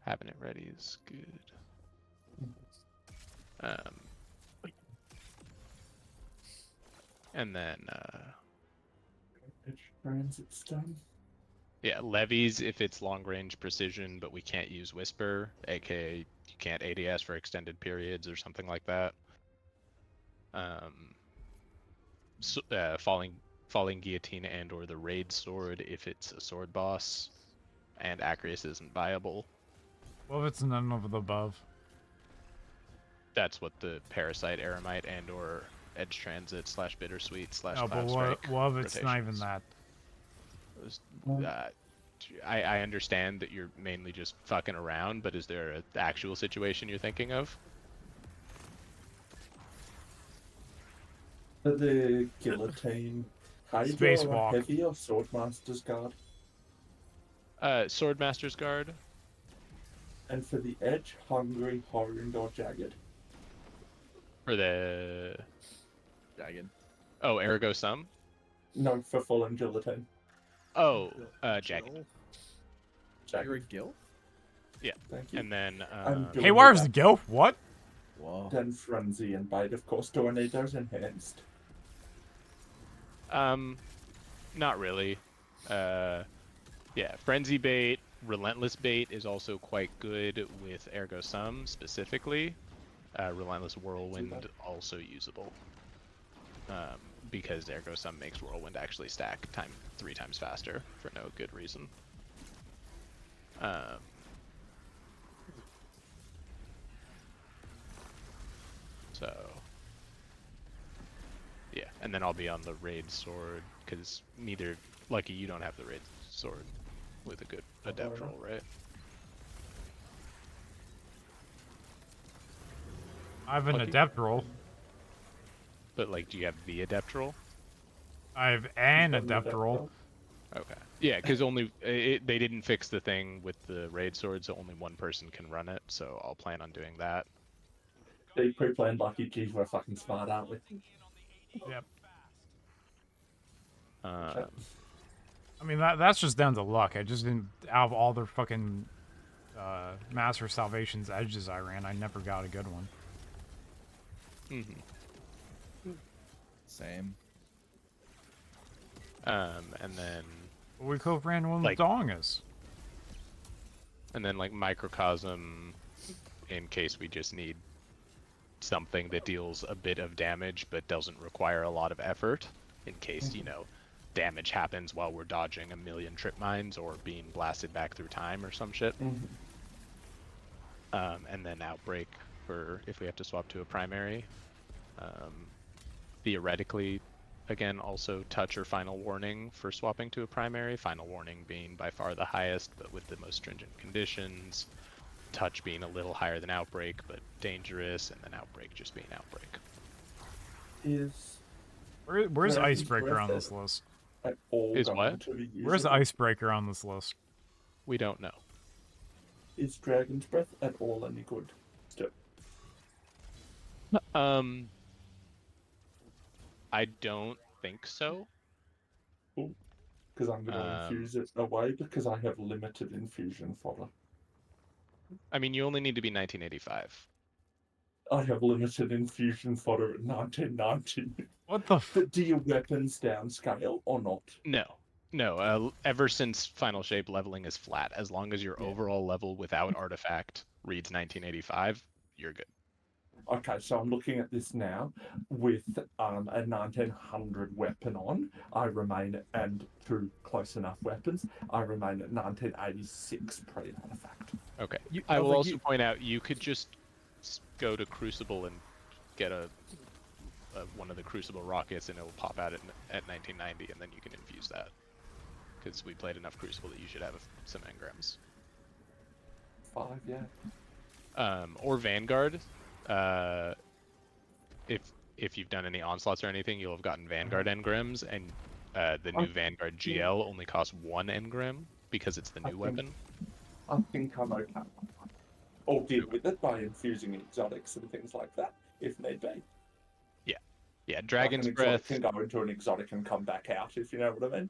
having it ready is good. And then, Edge transit's done. yeah, Levies if it's long range precision, but we can't use Whisper, aka you can't ADS for extended periods or something like that. Falling Guillotine and or the Raid Sword if it's a sword boss, and Acreus isn't viable. Well, if it's none of the above. That's what the Parasite, Eremite, and or Edge Transit / Bittersweet / No, but Cloud Strike. what if it's not even rotations. that? I understand that you're mainly just fucking around, but is there an actual situation you're thinking of? The guillotine Hydra Spacewalk. Heavy or Swordmaster's Guard? Swordmaster's Guard. And for the edge, Hungry, Horrend, or Jagged? For the... Jagged. Oh, Ergo Sum? No, for full and guillotine. Oh, Jagged. You're a Jagged. guild? Yeah. Thank you. And then... Haywar's the Gilf? What? Whoa. Then Frenzy and Bite, of course. Tornadoes enhanced. Not really. Yeah, Frenzy Bait, Relentless Bait is also quite good with Ergo Sum specifically. Relentless Whirlwind also usable. Because Ergo Sum makes Whirlwind actually stack 3 times faster for no good reason. So... Yeah, and then I'll be on the Raid Sword, because neither... Lucky, you don't have the Raid Sword with a good Adept roll, right? I have an Lucky. Adept roll. But, like, do you have the Adept roll? I have an Adept roll. Okay. Yeah, because they didn't fix the thing with the Raid Sword, so only one person can run it, so I'll plan on doing that. They pre-planned Lucky. Geez, we're fucking smart, aren't we? Yep. Um, I mean, that's just down to luck. I just didn't... Out of all their fucking Master of Salvation's edges I ran, I never got a good one. Same. and then... But we could have ran one Like- with Dongus. And then, like, Microcosm, in case we just need something that deals a bit of damage but doesn't require a lot of effort, in case, you know, damage happens while we're dodging a million trip mines or being blasted back through time or some shit. And then Outbreak for if we have to swap to a primary. Theoretically, again, also Touch or Final Warning for swapping to a primary. Final Warning being by far the highest, but with the most stringent conditions. Touch being a little higher than Outbreak, but dangerous, and then Outbreak just being Outbreak. Where's Dragon's Icebreaker Breath on this list? at all Is going what? to be Where's usable? Icebreaker on this list? We don't know. Is Dragon's Breath at all any good? Still. I don't think so. Because I'm going to infuse it away because I have limited infusion fodder. I mean, you only need to be 1985. I have limited infusion fodder at 1990. What the f... But do your weapons downscale or not? No. Ever since Final Shape, leveling is flat. As long as your overall level without artifact reads 1985, you're good. Okay, so I'm looking at this now with a 1900 weapon on. I remain, and two close enough weapons, I remain at 1986 pre-artifact. Okay. You- I I was will like, also you- point out you could just go to Crucible and get a one of the Crucible rockets, and it will pop out at 1990, and then you can infuse that. Because we played enough Crucible that you should have some engrams. 5, yeah. Or Vanguard. If you've done any onslaughts or anything, you'll have gotten Vanguard engrams, and the new Vanguard GL only costs 1 engram because it's the new weapon. I think I'm okay. Or deal with it by infusing exotics and things like that, if need be. Yeah, Dragon's Like an exotic Breath. can go into an exotic and come back out, if you know what I mean.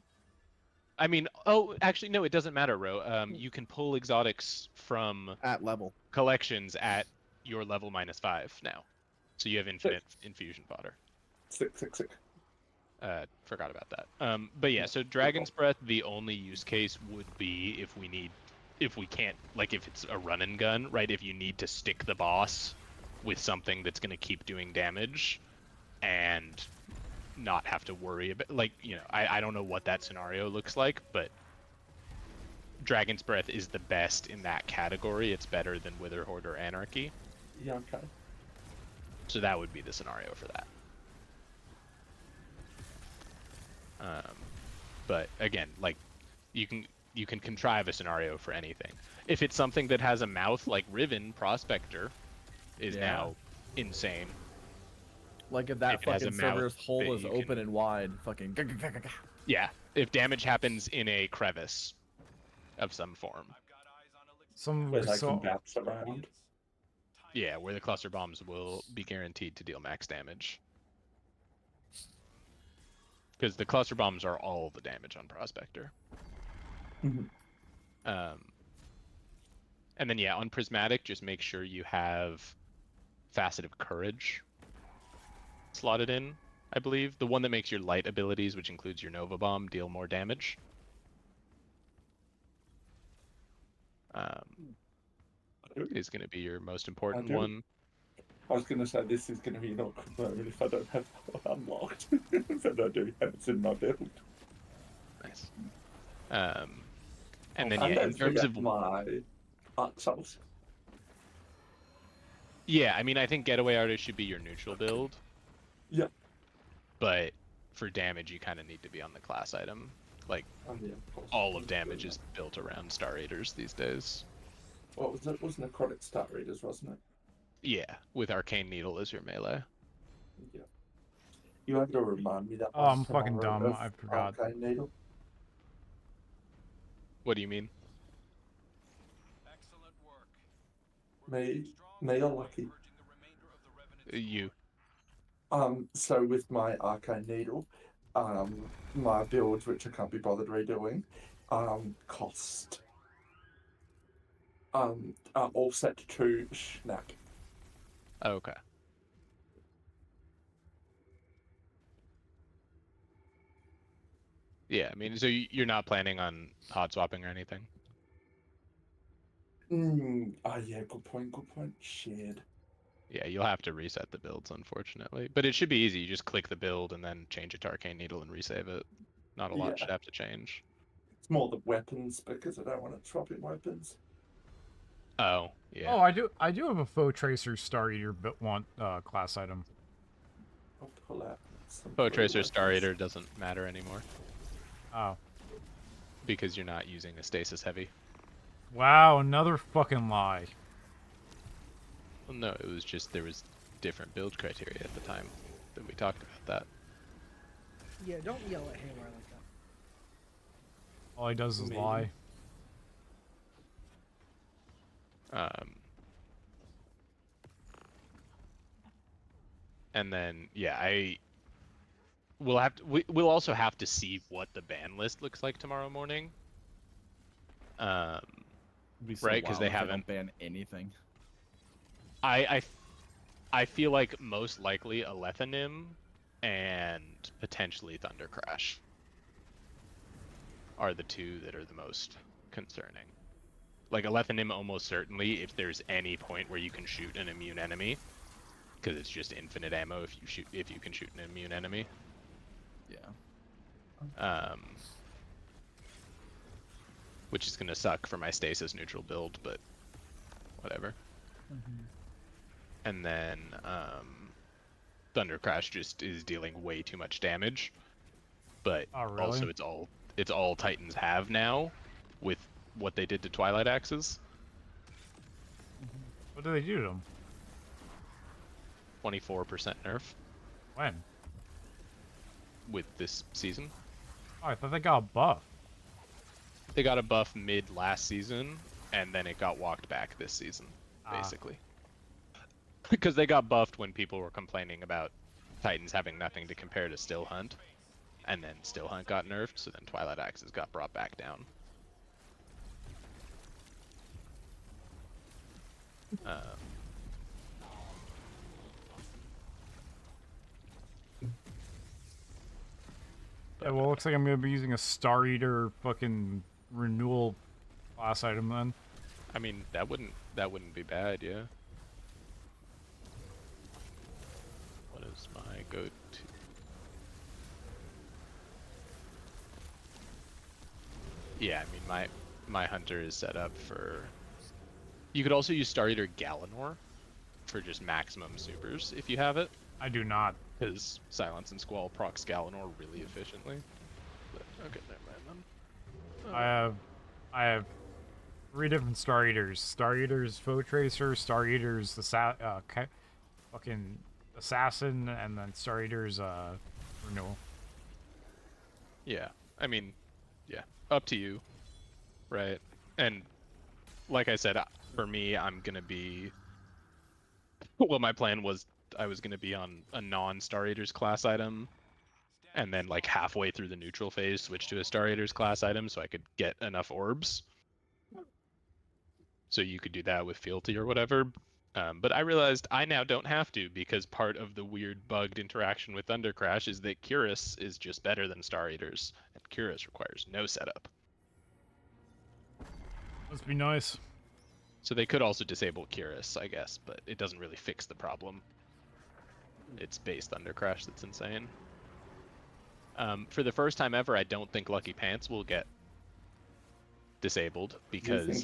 I mean, oh, actually, no, it doesn't matter, Ro. You can pull exotics from at level. collections at your level -5 now, so you have infinite infusion fodder. Sick. Forgot about that. But yeah, so Dragon's Breath, the only use case would be if we can't, like if it's a run and gun, right? If you need to stick the boss with something that's going to keep doing damage and not have to worry about, like, you know, I don't know what that scenario looks like, but Dragon's Breath is the best in that category. It's better than Wither Horde or Anarchy. Yeah, okay. So that would be the scenario for that. But again, like, you can contrive a scenario for anything. If it's something that has a mouth, like Riven Prospector is now insane. Like if that If it has fucking a mouth server's hole that is you open can- and wide, fucking. Yeah, if damage happens in a crevice of some form. Where they so can bounce around. Yeah, where the cluster bombs will be guaranteed to deal max damage. Because the cluster bombs are all the damage on Prospector. Mhm. And then yeah, on Prismatic, just make sure you have Facet of Courage slotted in, I believe. The one that makes your light abilities, which includes your Nova Bomb, deal more damage. Is going to be your most important one. I was going to say this is going to be an awkward moment if I don't have that unlocked. But I do have it in my build. Nice. And then And yeah, in don't terms forget of my Arc Souls. yeah, I mean, I think Getaway Artist should be your neutral build. Yep. But for damage, you kind of need to be on the class item. Like, Oh, yeah, of course. all of damage is built around Star Raiders these days. What was it? It was Necrotic Star Raiders, wasn't it? Yeah, with Arcane Needle as your melee. Yeah. You have to remind me that. Oh, I'm fucking dumb. I forgot. Okay, Needle. What do you mean? Me or Lucky? You. So with my Arcane Needle, my builds, which I can't be bothered redoing, cost are all set to snap. Okay. Yeah, I mean, so you're not planning on hot swapping or anything? Oh yeah, good point. Shit. Yeah, you'll have to reset the builds, unfortunately. But it should be easy. You just click the build and then change it to Arcane Needle and resave it. Not a lot Yeah. should have to change. It's more the weapons because I don't want to swap in weapons. Oh, yeah. Oh, I do have a Foe Tracer Star Eater but want class item. I'll pull out some Foe blue Tracer Star weapons. Eater doesn't matter anymore Oh. because you're not using a stasis heavy. Wow, another fucking lie. Well, no, it was just there was different build criteria at the time that we talked about that. Yeah, don't yell at Haywire like that. All he does is Maybe. lie. And then yeah, we'll also have to see what the ban list looks like tomorrow morning. It'd be so Right, 'cause wild they if don't haven't- ban anything. I feel like most likely Alethanim and potentially Thunder Crash are the two that are the most concerning. Like Alethanim almost certainly, if there's any point where you can shoot an immune enemy, because it's just infinite ammo if you can shoot an immune enemy. Yeah. Which is gonna suck for my stasis neutral build, but whatever. And then Thunder Crash just is dealing way too much damage, but Oh, really? also it's all Titans have now with what they did to Twilight Axes. What do they do to them? 24% nerf When? with this season. Oh, I thought they got a buff. They got a buff mid last season, and then it got walked back this season, basically. Because they got buffed when people were complaining about Titans having nothing to compare to Still Hunt, and then Still Hunt got nerfed, so then Twilight Axes got brought back down. Yeah, well, it looks like I'm gonna be using a Star Eater fucking renewal class item then. I mean, that wouldn't be bad, yeah. What is my go-to? Yeah, I mean, my hunter is set up for... You could also use Star Eater Galanor for just maximum supers if you have it. I do not. Because Silence and Squall procs Galanor really efficiently. But, okay, never mind then. I have 3 different Star Eaters. Star Eater's Foe Tracer, Star Eater's fucking Assassin, and then Star Eater's Renewal. Yeah, I mean, yeah, up to you, right? And like I said, for me, I'm gonna be... Well, my plan was I was gonna be on a non-Star Eaters class item, and then like halfway through the neutral phase, switch to a Star Eaters class item so I could get enough orbs. So you could do that with fealty or whatever. But I realized I now don't have to, because part of the weird bugged interaction with Thunder Crash is that Curus is just better than Star Eaters, and Curus requires no setup. Must be nice. So they could also disable Curus, I guess, but it doesn't really fix the problem. It's base Thunder Crash that's insane. For the first time ever, I don't think Lucky Pants will get disabled, because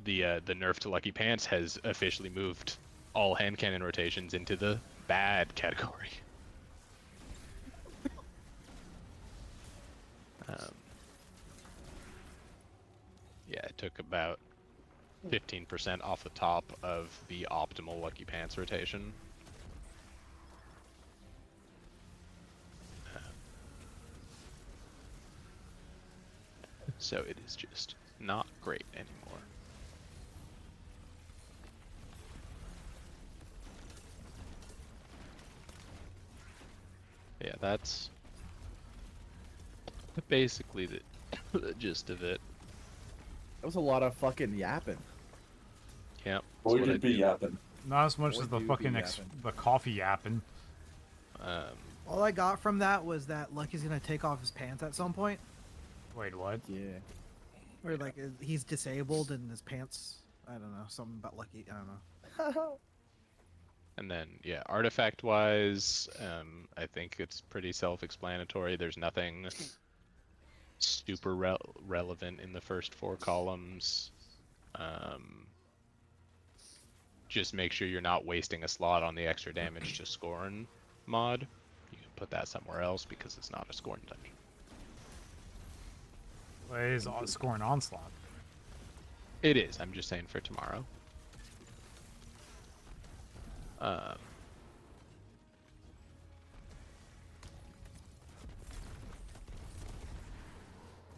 the nerf to Lucky Pants has officially moved all hand cannon rotations into the bad category. Yeah, it took about 15% off the top of the optimal Lucky Pants rotation. So it is just not great anymore. Yeah, that's basically the gist of it. That was a lot of fucking yapping. Yep. Boy, you'd be yapping. Not as much Boy, as the do fucking be yapping. the coffee yapping. All I got from that was that Lucky's gonna take off his pants at some point, Wait, what? Yeah. or like he's disabled and his pants. I don't know, something about Lucky. I don't know. And then, yeah, artifact-wise, I think it's pretty self-explanatory. There's nothing super relevant in the first 4 columns. Just make sure you're not wasting a slot on the extra damage to Scorn mod. You can put that somewhere else because it's not a Scorn dungeon. Well, it is scoring onslaught. It is. I'm just saying for tomorrow.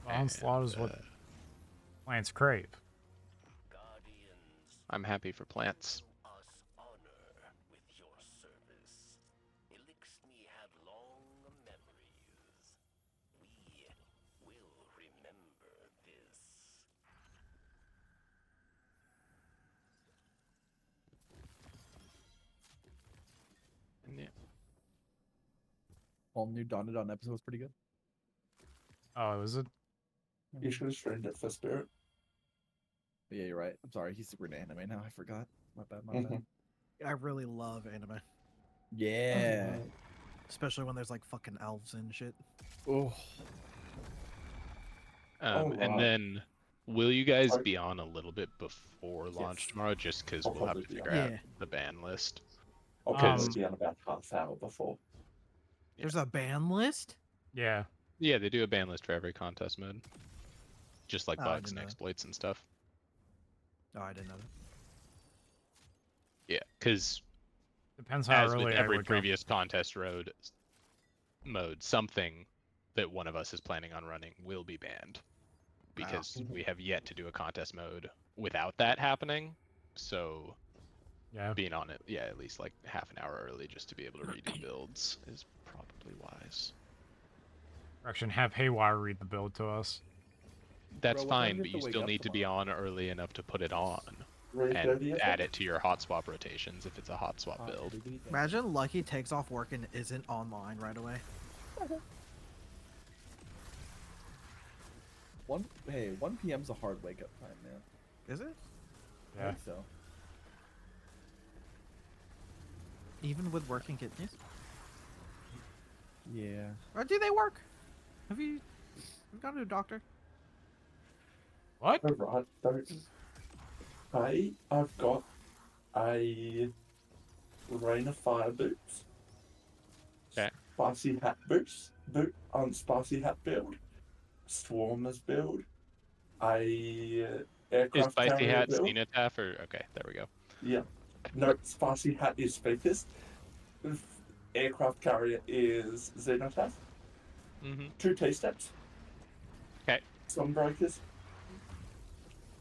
Onslaught is what plants crave. I'm happy for plants. And yeah. All new Dawn episode was pretty good. Oh, is it? You should have streamed it for Spirit. But yeah, you're right. I'm sorry. He's super into anime now. I forgot. My bad. My Mhm. bad. I really love anime, Yeah. especially when there's like fucking elves and shit. Oh. And wow. then, will you guys Sorry. be on a little bit before launch Yes. tomorrow? Just because I'll we'll have to probably be figure out Yeah. the ban list. I'll Um, probably be on about half hour before. Yeah. There's a ban list. Yeah. Yeah, they do a ban list for every contest mode. Just like Oh, I bugs didn't and know that. exploits and stuff. Oh, I didn't know that. Yeah, because Depends how as with early I every wake up. previous contest mode, something that one of us is planning on running will be banned. Because we have yet to do a contest mode without that happening. So Yeah. being on it, yeah, at least like half an hour early just to be able to redo builds is probably wise. Actually, have Haywire read the build to us. That's Bro, what time fine, do but you have you to wake still up need to be tomorrow? on early enough to put it on 3:30, and I add think. it to your hot swap rotations if it's a hot swap build. Imagine Lucky takes off work and isn't online right away. Hey, 1 p.m.'s a hard wake up time, man. Is it? I Yeah. think so. Even with working kidneys? Yeah. Or do they work? Have you gone to a doctor? What? All right. So, hey, I've got a Rain of Fire boots. Okay. Spicy hat boots. Spicy hat build. Swarmers build. A Is aircraft Spicy carrier Hat build. Cenotaph or okay, there we go. Yeah. No, Spicy Hat is speakers. Aircraft carrier is Zenotaph. Mm-hmm. 2 T-steps. Okay. Sunbreakers.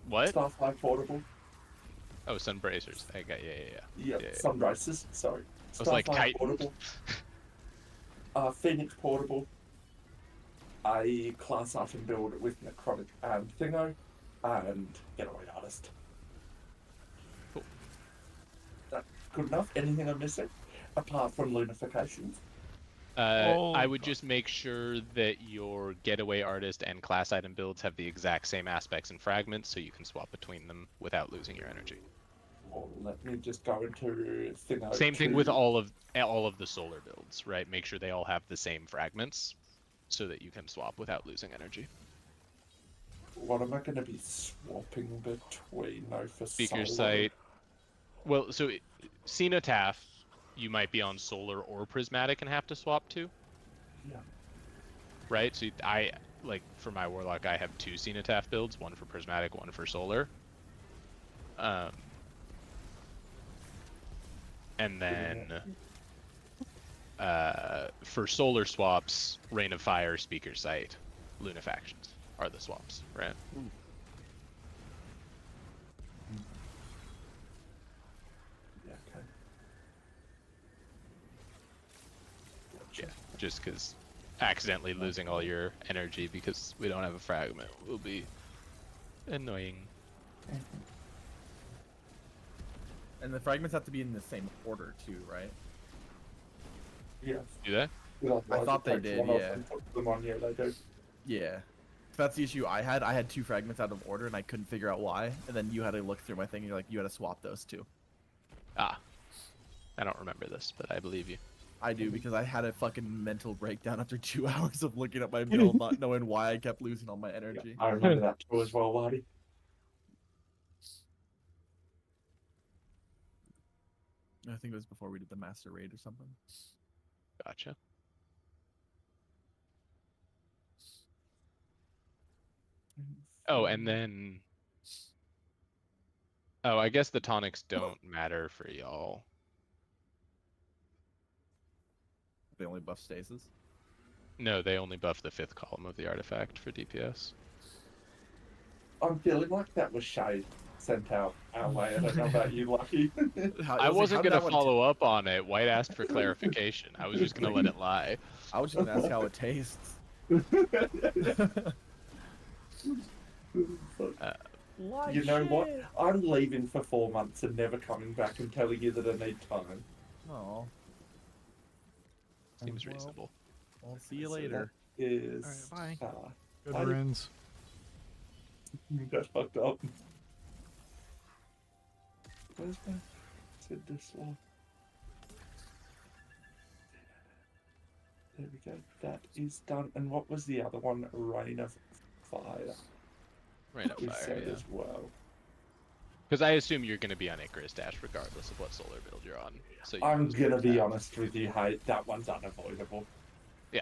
What? Starfly portable. Oh, Sun Bracers. I got yeah. Yeah, Yeah. Sunbracers. Sorry. I was like Starfly Titan. portable. Phoenix portable. A class item build with Necrotic and Thingo. And Getaway Artist. Cool. That good enough? Anything I'm missing? Apart from Lunifications. I would just make sure that your getaway artist and class item builds have the exact same aspects and fragments, so you can swap between them without losing your energy. Well, let me just go into Thingo. Same thing with all of the solar builds, right? Make sure they all have the same fragments, so that you can swap without losing energy. What am I going to be swapping between? No, for Speaker solo? sight. Well, so Cenotaph, you might be on solar or prismatic and have to swap to. Yeah. Right? So I like for my warlock, I have 2 Cenotaph builds, one for prismatic, one for solar. And then for solar swaps, Rain of Fire, Speaker Sight, Lunafactions are the swaps, right? Yeah, okay. Yeah, just because accidentally losing all your energy because we don't have a fragment will be annoying. And the fragments have to be in the same order too, right? Yes. Do they? Otherwise thought it they takes did, one off yeah. and put them on. Yeah, they do. Yeah. That's the issue I had. I had 2 fragments out of order and I couldn't figure out why. And then you had to look through my thing and you're like, you had to swap those 2. Ah. I don't remember this, but I believe you. I do because I had a fucking mental breakdown after 2 hours of looking at my build, not knowing why I kept losing all my energy. I remember that too as well, Lottie. I think it was before we did the master raid or something. Gotcha. Oh, and then... Oh, I guess the tonics don't matter for y'all. They only buff stasis. No, they only buff the 5th column of the artifact for DPS. I'm feeling like that was shade sent out our way. I don't know about you, Lucky. I wasn't going to follow up on it. White asked for clarification. I was just going to let it lie. I was just going to ask how it tastes. You know what? I'm leaving for 4 months and never coming back and telling you that I need time. Oh. Seems reasonable. I'll see you later. Is Alright, bye. Good Bye. runs. You got fucked up. Where's my with this one. There we go. That is done. And what was the other one? Rain of Fire. Rain of We Fire, said yeah. as well. Because I assume you're going to be on Icarus Dash regardless of what solar build you're on. So you I'm just gonna use be that. honest with you, hey, that one's unavoidable. Yeah.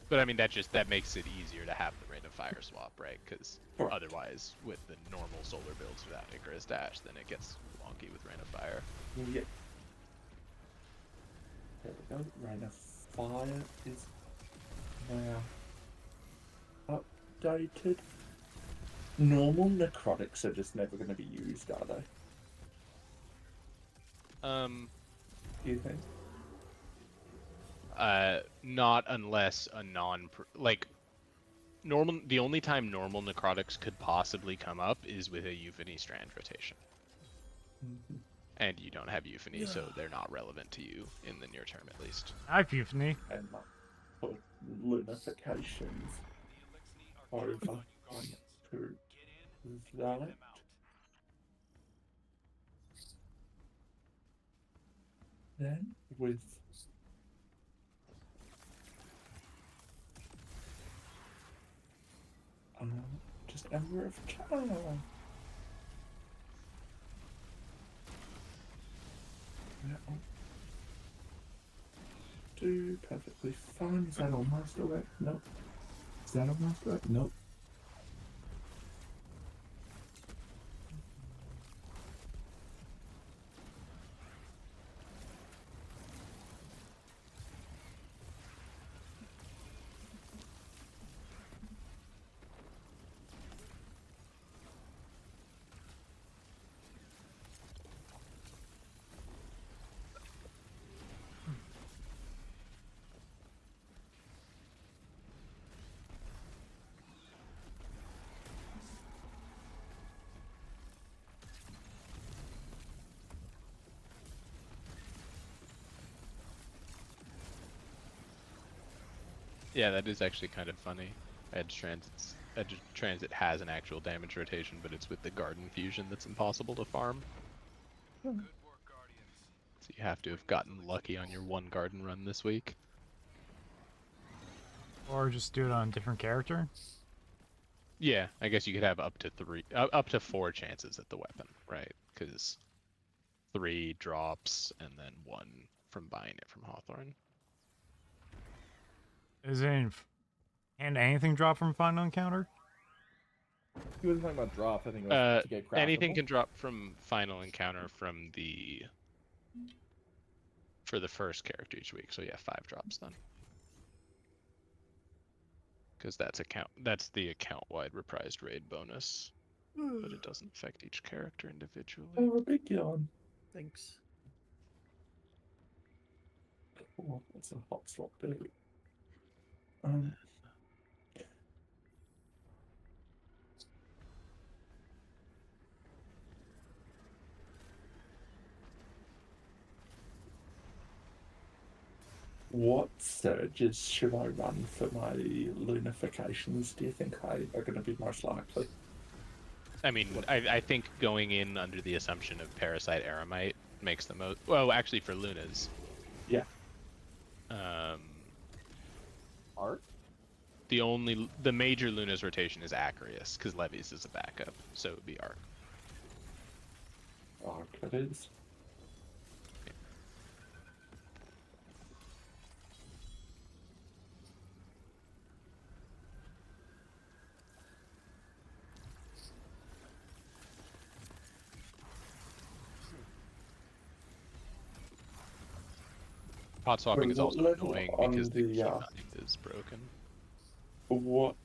But I mean, that makes it easier to have the Rain of Fire swap, right? Because otherwise, with the normal solar builds without Icarus Dash, then it gets wonky with Rain of Fire. Yeah. There we go. Rain of Fire is now updated. Normal necrotics are just never going to be used, are they? Do you think? Not unless a normal. The only time normal necrotics could possibly come up is with a Euphony strand rotation, and you don't have Euphony, so they're not relevant to you in the near term, at least. I have Euphony. And put lunifications over to that. Then with just Ember of China. Do perfectly fine. Is that almost correct? Nope. Is that almost correct? Nope. Yeah, that is actually kind of funny. Edge Transit has an actual damage rotation, but it's with the Garden Fusion that's impossible to farm. So you have to have gotten lucky on your one Garden run this week. Or just do it on a different character. Yeah, I guess you could have up to 4 chances at the weapon, right? Because 3 drops and then 1 from buying it from Hawthorne. Is it and anything drop from final encounter? He wasn't talking about drops. I think it was to get craftable. Anything can drop from final encounter for the first character each week. So yeah, 5 drops then. Because that's the account-wide reprised raid bonus, but it doesn't affect each character individually. Oh, a big yawn. Thanks. Oh, that's a hot swap, Billy. What surges should I run for my lunifications? Do you think are going to be most likely? I mean, I think going in under the assumption of Parasite Aramite makes the most. Well, actually, for Lunas. Yeah. Art? The major Luna's rotation is Acreus, because Levi's is a backup, so it would be Arc. Arc it is. Pot swapping is also annoying because the key is broken. What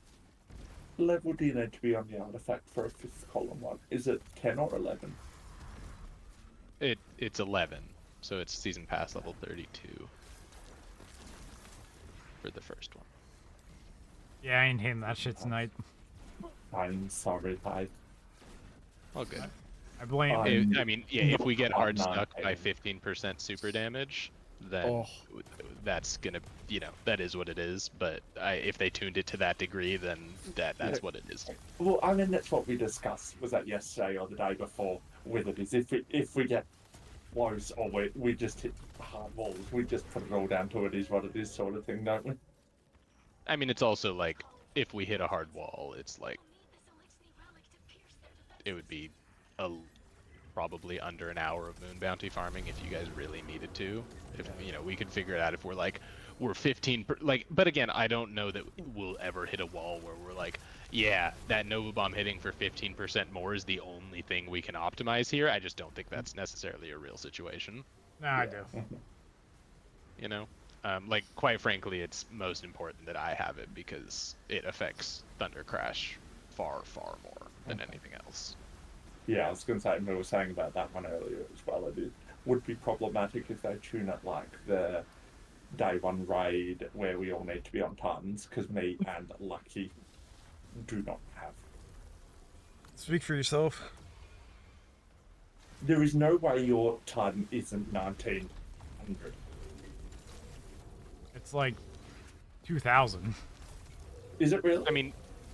level do you need to be on the artifact for a 5th column one? Is it 10 or 11? It's 11, so it's season pass level 32 for the first one. Yeah, I ain't hitting that shit tonight. I'm sorry, All good. I blame. I mean, yeah, if we get hard not stuck by hitting. 15% super damage, then Oh. that's gonna, that is what it is. But if they tuned it to that degree, then that's what it is. Well, I mean, that's what we discussed. Was that yesterday or the day before? With it is if we get close or we just hit hard walls, we just put it all down to it is what it is sort of thing, don't we? I mean, it's also like if we hit a hard wall, it's like it would be probably under an hour of moon bounty farming if you guys really needed to. If we could figure it out if we're 15 but again, I don't know that we'll ever hit a wall where we're like, yeah, that Nova Bomb hitting for 15% more is the only thing we can optimize here. I just don't think that's necessarily a real situation. Nah, I do. Like, quite frankly, it's most important that I have it because it affects Thunder Crash far, far more than anything else. Yeah, I was going to say, we were saying about that one earlier as well. It would be problematic if they tune it like the day one raid where we all need to be on Titans, because me and Lucky do not have. Speak for yourself. There is no way your Titan isn't 1900. It's like 2,000. Is it really? I mean,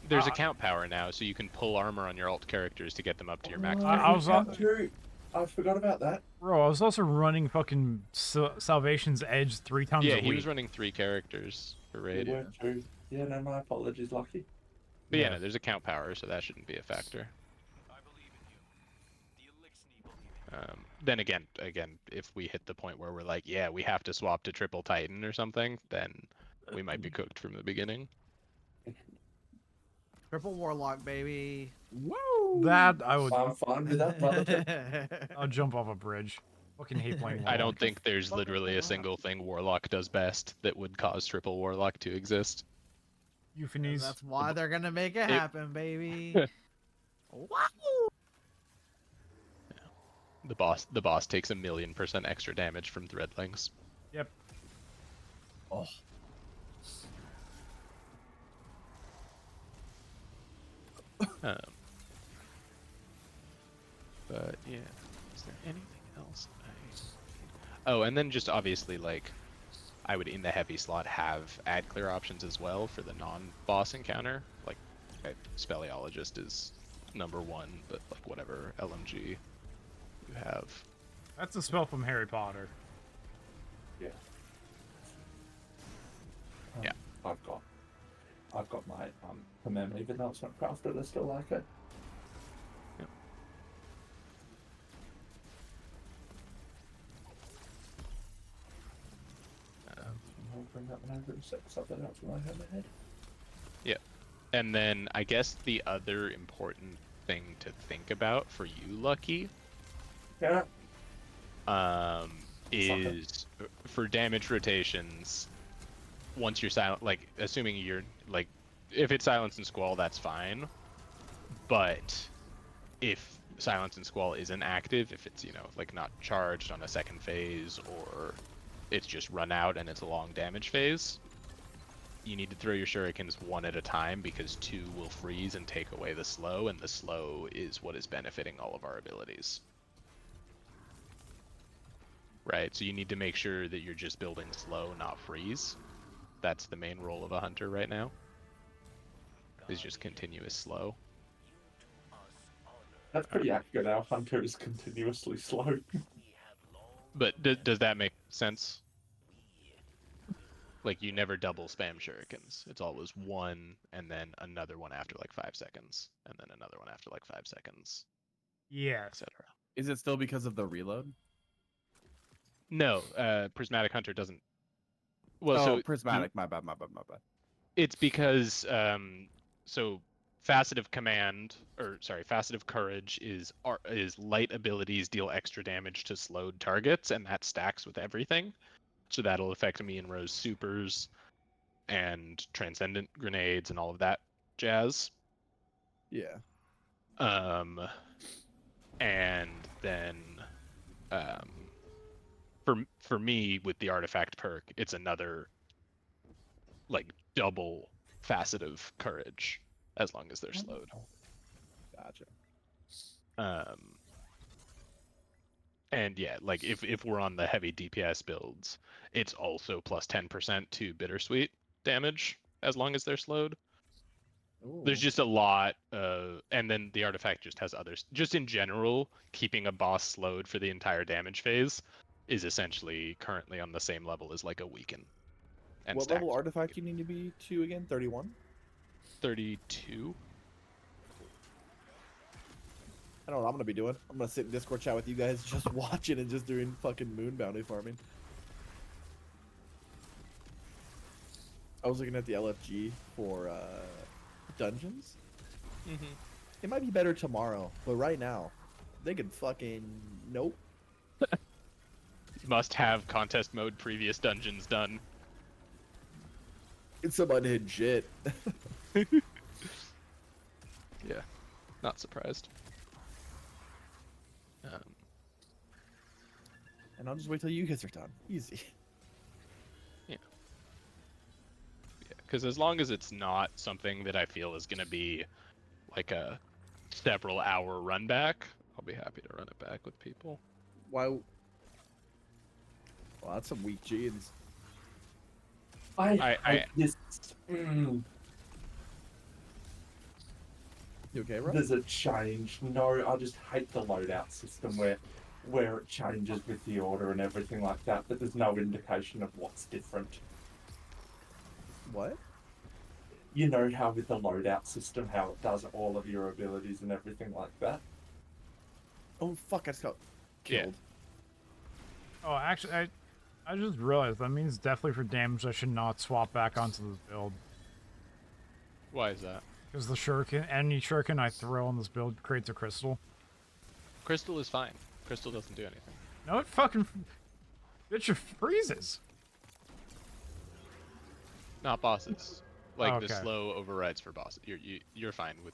there's account power now, so you can pull armor on your alt characters to get them up to your max. I forgot about that. Bro, I was also running fucking Salvation's Edge 3 times a Yeah, week. he was running 3 characters for raid. Yeah, no, my apologies, Lucky. But yeah, no, there's account power, so that shouldn't be a factor. Then again, if we hit the point where we're like, yeah, we have to swap to triple Titan or something, then we might be cooked from the beginning. Triple Warlock, baby. Woo! That I would. I'm fine with that, brother. I'll jump off a bridge. Fucking hate playing Warlock. I don't think there's literally a single thing Warlock does best that would cause triple Warlock to exist. Euphonies. That's why they're gonna make it happen, baby. Wow! The boss takes 1,000,000% extra damage from threadlings. Yep. Oh. But yeah, is there anything else? Oh, and then just obviously, like, I would in the heavy slot have ad clear options as well for the non-boss encounter. Like, Speleologist is #1, but like whatever LMG you have. That's a spell from Harry Potter. Yeah. Yeah. I've got my command, even though it's not crafted, I still like it. Yep. I'll bring that one over and set something else when I have my head. Yeah. And then I guess the other important thing to think about for you, Lucky, Yeah. is for damage rotations. Once you're silent, like assuming you're like, if it's Silence and Squall, that's fine. But if Silence and Squall isn't active, if it's like not charged on a second phase, or it's just run out and it's a long damage phase, you need to throw your shurikens one at a time because 2 will freeze and take away the slow, and the slow is what is benefiting all of our abilities. Right, so you need to make sure that you're just building slow, not freeze. That's the main role of a hunter right now. Is just continuous slow. That's pretty accurate. Our hunter is continuously slow. But does that make sense? Like, you never double spam shurikens. It's always one, and then another one after like 5 seconds, and then another one after like 5 seconds, Yes. etc. Is it still because of the reload? No, Prismatic Hunter doesn't. Well, so Prismatic. My bad. it's because so Facet Command, or sorry, Facet Courage is light abilities deal extra damage to slowed targets, and that stacks with everything. So that'll affect me and Rose supers and transcendent grenades and all of that jazz. Yeah. And then for me with the artifact perk, it's another like double facet of courage as long as they're slowed. Gotcha. And yeah, like if we're on the heavy DPS builds, it's also plus 10% to bittersweet damage as long as they're slowed. There's Ooh. just a lot, and then the artifact just has others. Just in general, keeping a boss slowed for the entire damage phase is essentially currently on the same level as like a weaken. And What level stacks artifact you need to be to again? 31? 32. I don't know what I'm gonna be doing. I'm gonna sit in Discord chat with you guys, just watching and just doing fucking moon bounty farming. I was looking at the LFG for dungeons. Mm-hmm. It might be better tomorrow, but right now, they can fucking nope. Must have contest mode previous dungeons done. It's some unhinged shit. Yeah, not surprised. And I'll just wait till you guys are done. Easy. Yeah, because as long as it's not something that I feel is going to be like a several hour run back, I'll be happy to run it back with people. Why? Well, that's some weak genes. I this. You okay, bro? There's a change. No, I just hate the loadout system where it changes with the order and everything like that, but there's no indication of what's different. What? You know how with the loadout system, how it does all of your abilities and everything like that? Oh fuck! I just got killed. Oh, actually, I just realized that means definitely for damage I should not swap back onto this build. Why is that? Because the shuriken, any shuriken I throw on this build creates a crystal. Crystal is fine. Crystal doesn't do anything. No, it fucking... Bitch, it freezes. Not bosses. Like Okay. the slow overrides for bosses. You're fine with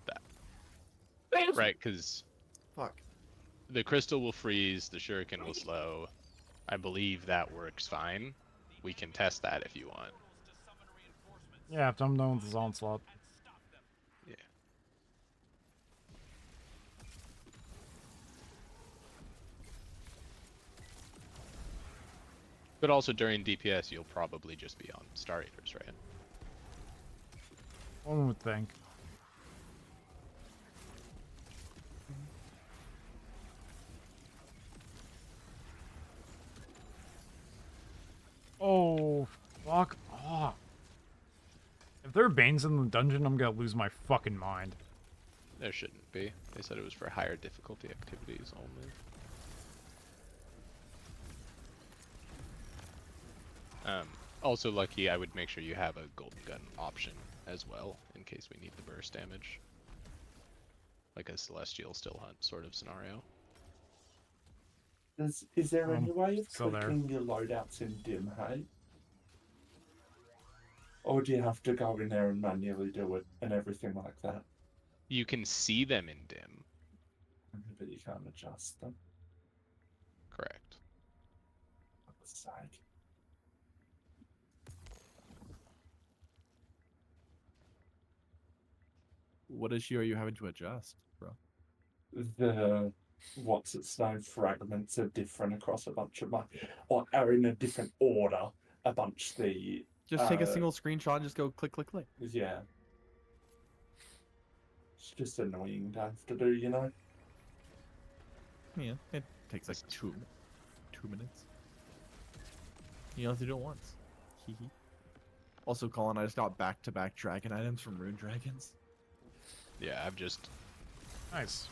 that. Right, because Fuck. the crystal will freeze, the shuriken will slow. I believe that works fine. We can test that if you want. Yeah, after I'm done with this onslaught. Yeah. But also during DPS, you'll probably just be on Star Eaters, right? One would think. Oh, fuck off. If there are Banes in the dungeon, I'm gonna lose my fucking mind. There shouldn't be. They said it was for higher difficulty activities only. Also, Lucky, I would make sure you have a golden gun option as well, in case we need the burst damage. Like a Celestial Still Hunt sort of scenario. Is there any way of still there. clicking your loadouts in dim, hey? Or do you have to go in there and manually do it and everything like that? You can see them in dim. But you can't adjust them. Correct. For God's sake. What issue are you having to adjust, bro? The what's its name fragments are different across a bunch of my, or are in a different order. A bunch the Just take a single screenshot and just go click, click, click. yeah. It's just annoying to have to do, you know. Yeah, it takes like two minutes. You don't have to do it once. Hee hee. Also, Colin, I just got back-to-back dragon items from Rune Dragons. Yeah, I've just... Nice.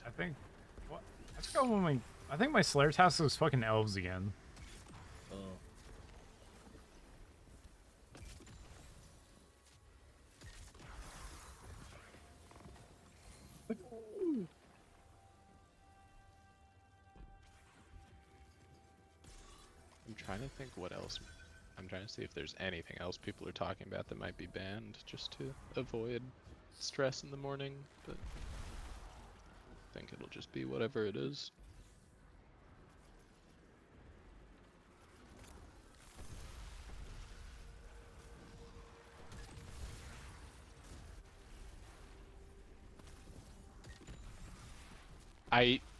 I think... What? I forgot when my... I think my Slayer task was fucking elves again. Oh. I'm trying to think what else. I'm trying to see if there's anything else people are talking about that might be banned, just to avoid stress in the morning, but I think it'll just be whatever it is.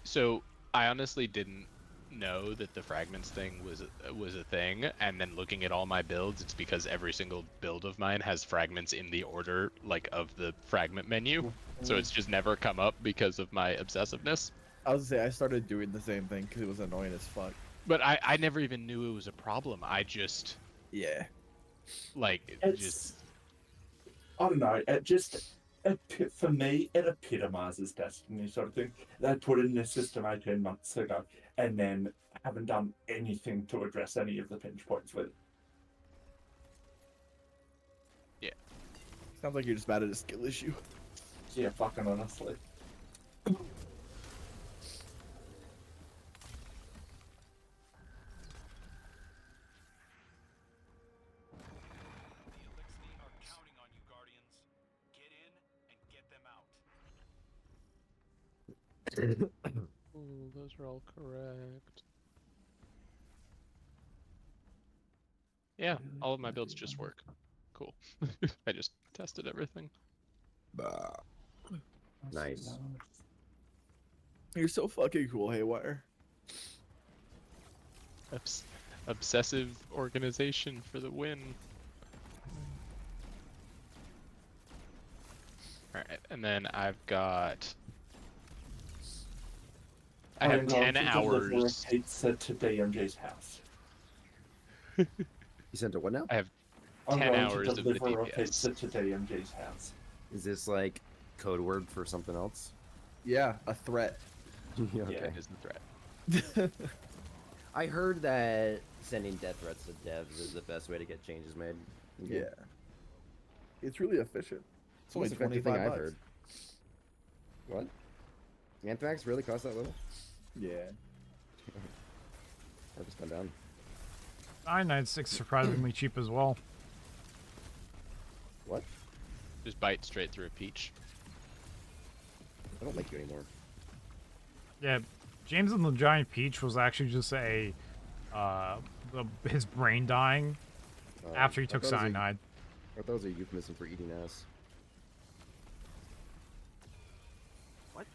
So I honestly didn't know that the fragments thing was a thing, and then looking at all my builds, it's because every single build of mine has fragments in the order like of the fragment menu. So it's just never come up because of my obsessiveness. I was gonna say I started doing the same thing because it was annoying as fuck. But I never even knew it was a problem. I just Yeah. like It's, I don't know. For me, it epitomizes Destiny sort of thing. They put it in the system 18 months ago, and then haven't done anything to address any of the pinch points with it. Yeah. Sounds like you're just bad at a skill issue. Yeah, fucking honestly. Ooh, those are all correct. Yeah, all of my builds just work. Cool. I just tested everything. Nice. You're so fucking cool, Haywire. Obsessive organization for the win. Alright, and then I've got... I have 10 hours. A pizza to DMG's house. You sent it what now? I have I'm 10 going hours to of the deliver a DPS. pizza to DMG's house. Is this like code word for something else? Yeah, a threat. Okay. That is the threat. I heard that sending death threats to devs is the best way to get changes made. Yeah. It's really efficient. It's only That's the effective thing $25. I've heard. What? Anthrax really cost that little? Yeah. I've just gone down. Cyanide stick's surprisingly cheap as well. What? Just bite straight through a peach. I don't like you anymore. Yeah, James and the Giant Peach was actually just his brain dying after he took cyanide. I thought that was a euphemism for eating ass. What?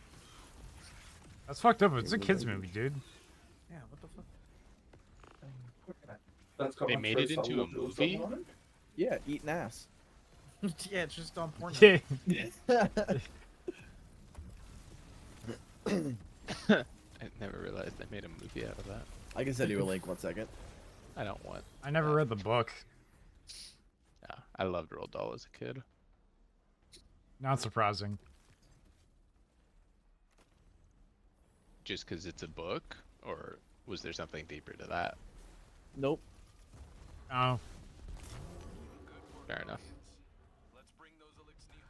That's fucked up. It's a kids movie, dude. Yeah, what the fuck? That's got They my made it first into a song movie? on it. Yeah, eating ass. Yeah, it's just on Pornhub. Yeah. I never realized they made a movie out of that. I can send you a link 1 second. I don't want. I never read the book. Yeah, I loved Roald Dahl as a kid. Not surprising. Just because it's a book, or was there something deeper to that? Nope. Oh. Fair enough.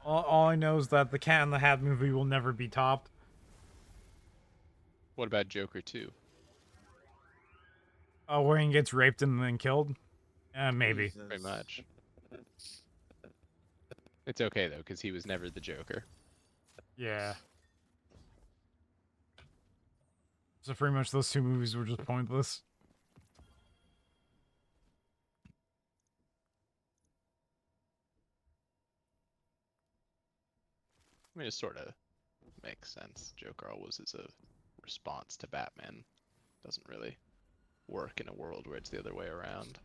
All I know is that the Cat in the Hat movie will never be topped. What about Joker 2? Oh, where he gets raped and then killed? Maybe. Pretty much. It's okay though, because he was never the Joker. Yeah. So pretty much those two movies were just pointless. I mean, it sort of makes sense. Joker always is a response to Batman. Doesn't really work in a world where it's the other way around.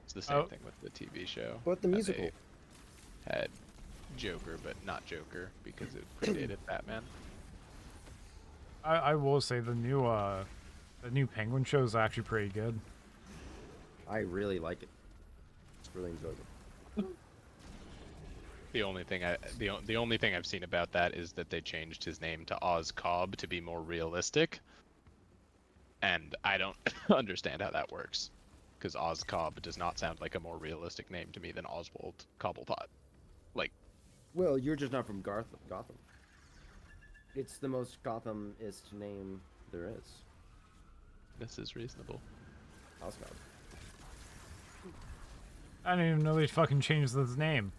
It's the same thing with the TV show. What the how musical? they had Joker, but not Joker because it predated Batman. I will say the new Penguin show is actually pretty good. I really like it. It's really enjoyable. The only thing I've seen about that is that they changed his name to Oz Cobb to be more realistic, and I don't understand how that works, because Oz Cobb does not sound like a more realistic name to me than Oswald Cobblepot. Like, well, you're just not from Gotham. It's the most Gotham-ist name there is. this is reasonable. Oscar. I didn't even know they fucking changed his name.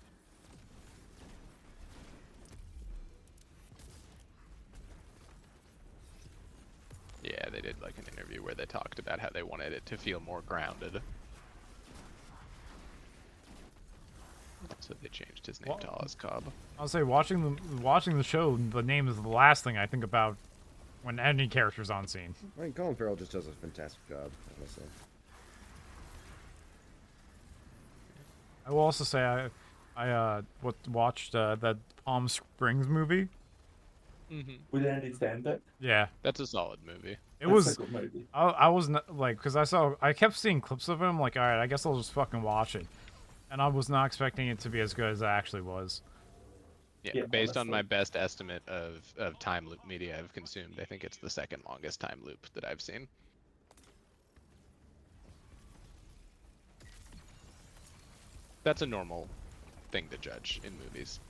Yeah, they did like an interview where they talked about how they wanted it to feel more grounded. So they changed his name Well, to Ozcob. I'll say watching the show, the name is the last thing I think about when any character's on scene. I mean, Colin Farrell just does a fantastic job, honestly. I will also say I watched that Palm Springs movie. With Andy Samberg. Yeah, That's a solid movie. it That's was. a good movie. I was not like, because I kept seeing clips of it. I'm like, all right, I guess I'll just fucking watch it, and I was not expecting it to be as good as it actually was. Yeah, based on my best estimate of time loop media I've consumed, I think it's the second longest time loop that I've seen. That's a normal thing to judge in movies.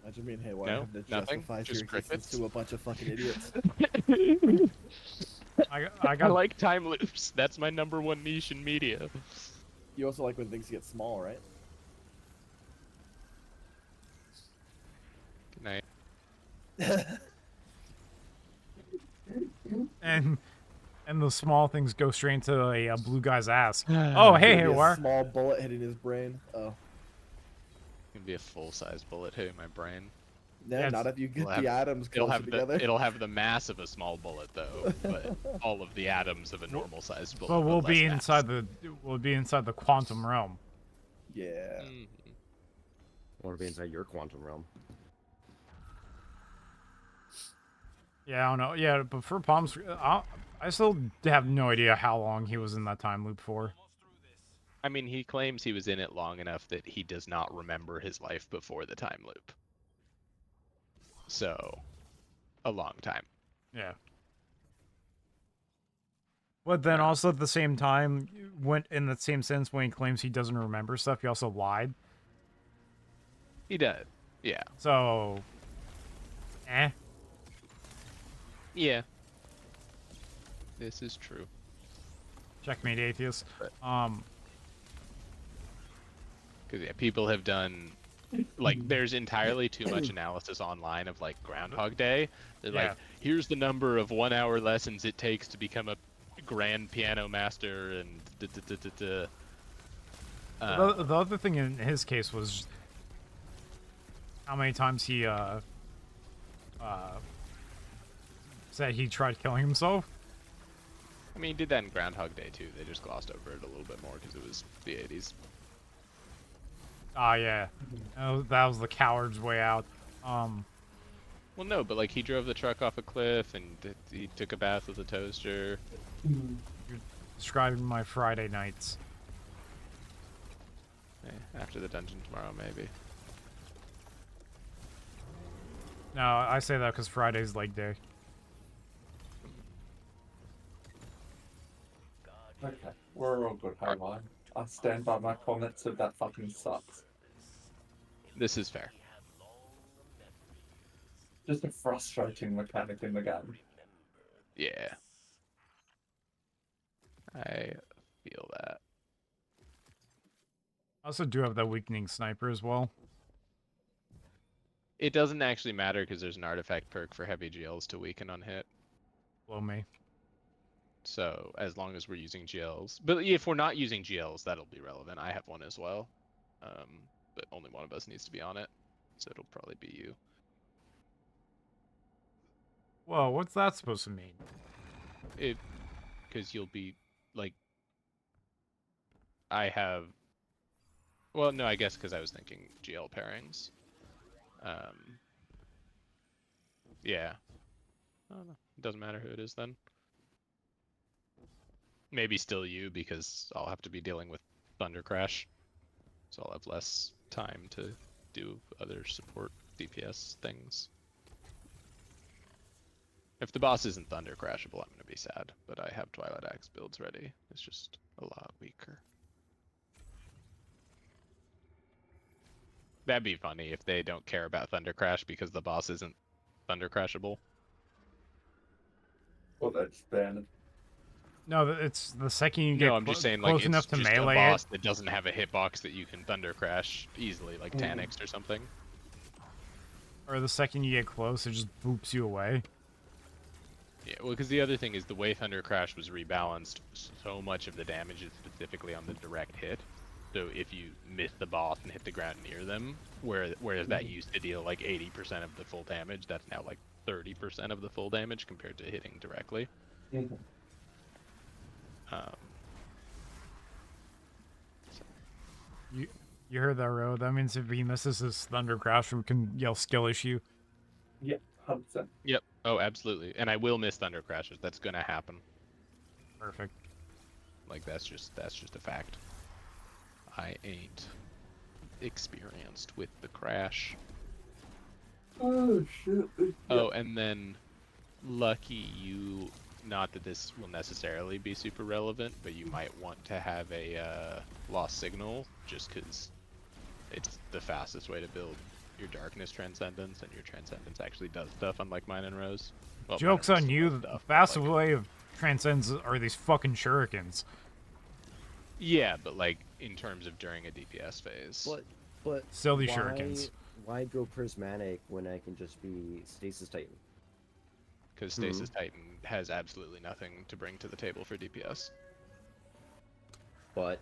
Imagine being Haywire No, having to nothing? justify Just your existence crickets? to a bunch of fucking idiots. I I got like time loops. That's my number one niche in media. You also like when things get small, right? Good night. and the small things go straight into a blue guy's ass. Oh, hey, Maybe a Haywire. small bullet hitting his brain. Oh. It'd be a full-size bullet hitting my brain. Yeah, Yeah, not if you get It'll the have- atoms It'll closer have together. it'll have the mass of a small bullet though, but all of the atoms of a normal-sized bullet. But we'll less be mass. inside the quantum realm. Yeah. Mhm. I want to be inside your quantum realm. Yeah, I don't know. Yeah, but for Palm Springs, I still have no idea how long he was in that time loop for. I mean, he claims he was in it long enough that he does not remember his life before the time loop. So, a long time. Yeah. But then also at the same time, when in the same sense, when he claims he doesn't remember stuff, he also lied. He did. Yeah. So, eh. Yeah. This is true. Checkmate, atheist. Because yeah, people have done like there's entirely too much analysis online of like Groundhog Day. They're Yeah. like, here's the number of 1-hour lessons it takes to become a grand piano master, and The other thing in his case was how many times he said he tried killing himself. I mean, he did that in Groundhog Day too. They just glossed over it a little bit more because it was the 80s. Ah, yeah. That was the coward's way out. Well, no, but like he drove the truck off a cliff and he took a bath with a toaster. You're describing my Friday nights. After the dungeon tomorrow, maybe. No, I say that because Friday's leg day. Okay, we're all good, Haywire. I stand by my comments of that fucking sucks. This is fair. Just a frustrating mechanic in the game. Yeah. I feel that. I also do have that weakening sniper as well. It doesn't actually matter because there's an artifact perk for heavy GLs to weaken on hit. Blow me. So as long as we're using GLs, but if we're not using GLs, that'll be relevant. I have one as well, but only one of us needs to be on it, so it'll probably be you. Whoa, what's that supposed to mean? Because you'll be like, I have. Well, no, I guess because I was thinking GL pairings. Yeah. I don't know. It doesn't matter who it is then. Maybe still you because I'll have to be dealing with Thunder Crash, so I'll have less time to do other support DPS things. If the boss isn't Thunder Crashable, I'm gonna be sad, but I have Twilight Axe builds ready. It's just a lot weaker. That'd be funny if they don't care about Thunder Crash because the boss isn't Thunder Crashable. Well, that's banned. No, it's the second you get No, I'm just saying like close it's enough to just melee a boss it. that doesn't have a hitbox that you can Thunder Crash easily, like Tanix or something. Or the second you get close, it just boops you away. Yeah, well, because the other thing is the way Thunder Crash was rebalanced, so much of the damage is specifically on the direct hit. So if you miss the boss and hit the ground near them, whereas that used to deal like 80% of the full damage, that's now like 30% of the full damage compared to hitting directly. Mhm. You heard that, Ro? That means if he misses his Thunder Crash, we can yell skill issue. Yeah, 100%. Yep. Oh, absolutely. And I will miss Thunder Crashes. That's gonna happen. Perfect. Like that's just a fact. I ain't experienced with the crash. Oh shit. Oh, and then lucky you. Not that this will necessarily be super relevant, but you might want to have a lost signal, just because it's the fastest way to build your darkness transcendence, and your transcendence actually does stuff, unlike mine and Rose. Well, Joke's mine and on Rose you. does The stuff, but, fastest like, way of transcends are these fucking shurikens. yeah, but like in terms of during a DPS phase. But Still these why, shurikens. why go prismatic when I can just be Stasis Titan? Because Stasis Titan has absolutely nothing to bring to the table for DPS. But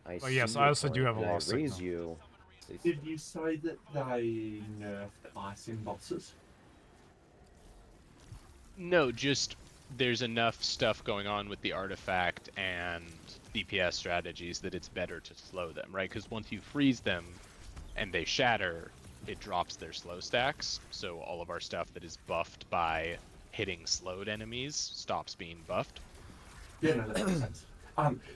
I But yes, see I your also do point, have a and I lost raise signal. you. Stasis Did you say that they nerfed icing bosses? No, just there's enough stuff going on with the artifact and DPS strategies that it's better to slow them, right? Because once you freeze them and they shatter, it drops their slow stacks. So all of our stuff that is buffed by hitting slowed enemies stops being buffed. Yeah, no, that makes sense.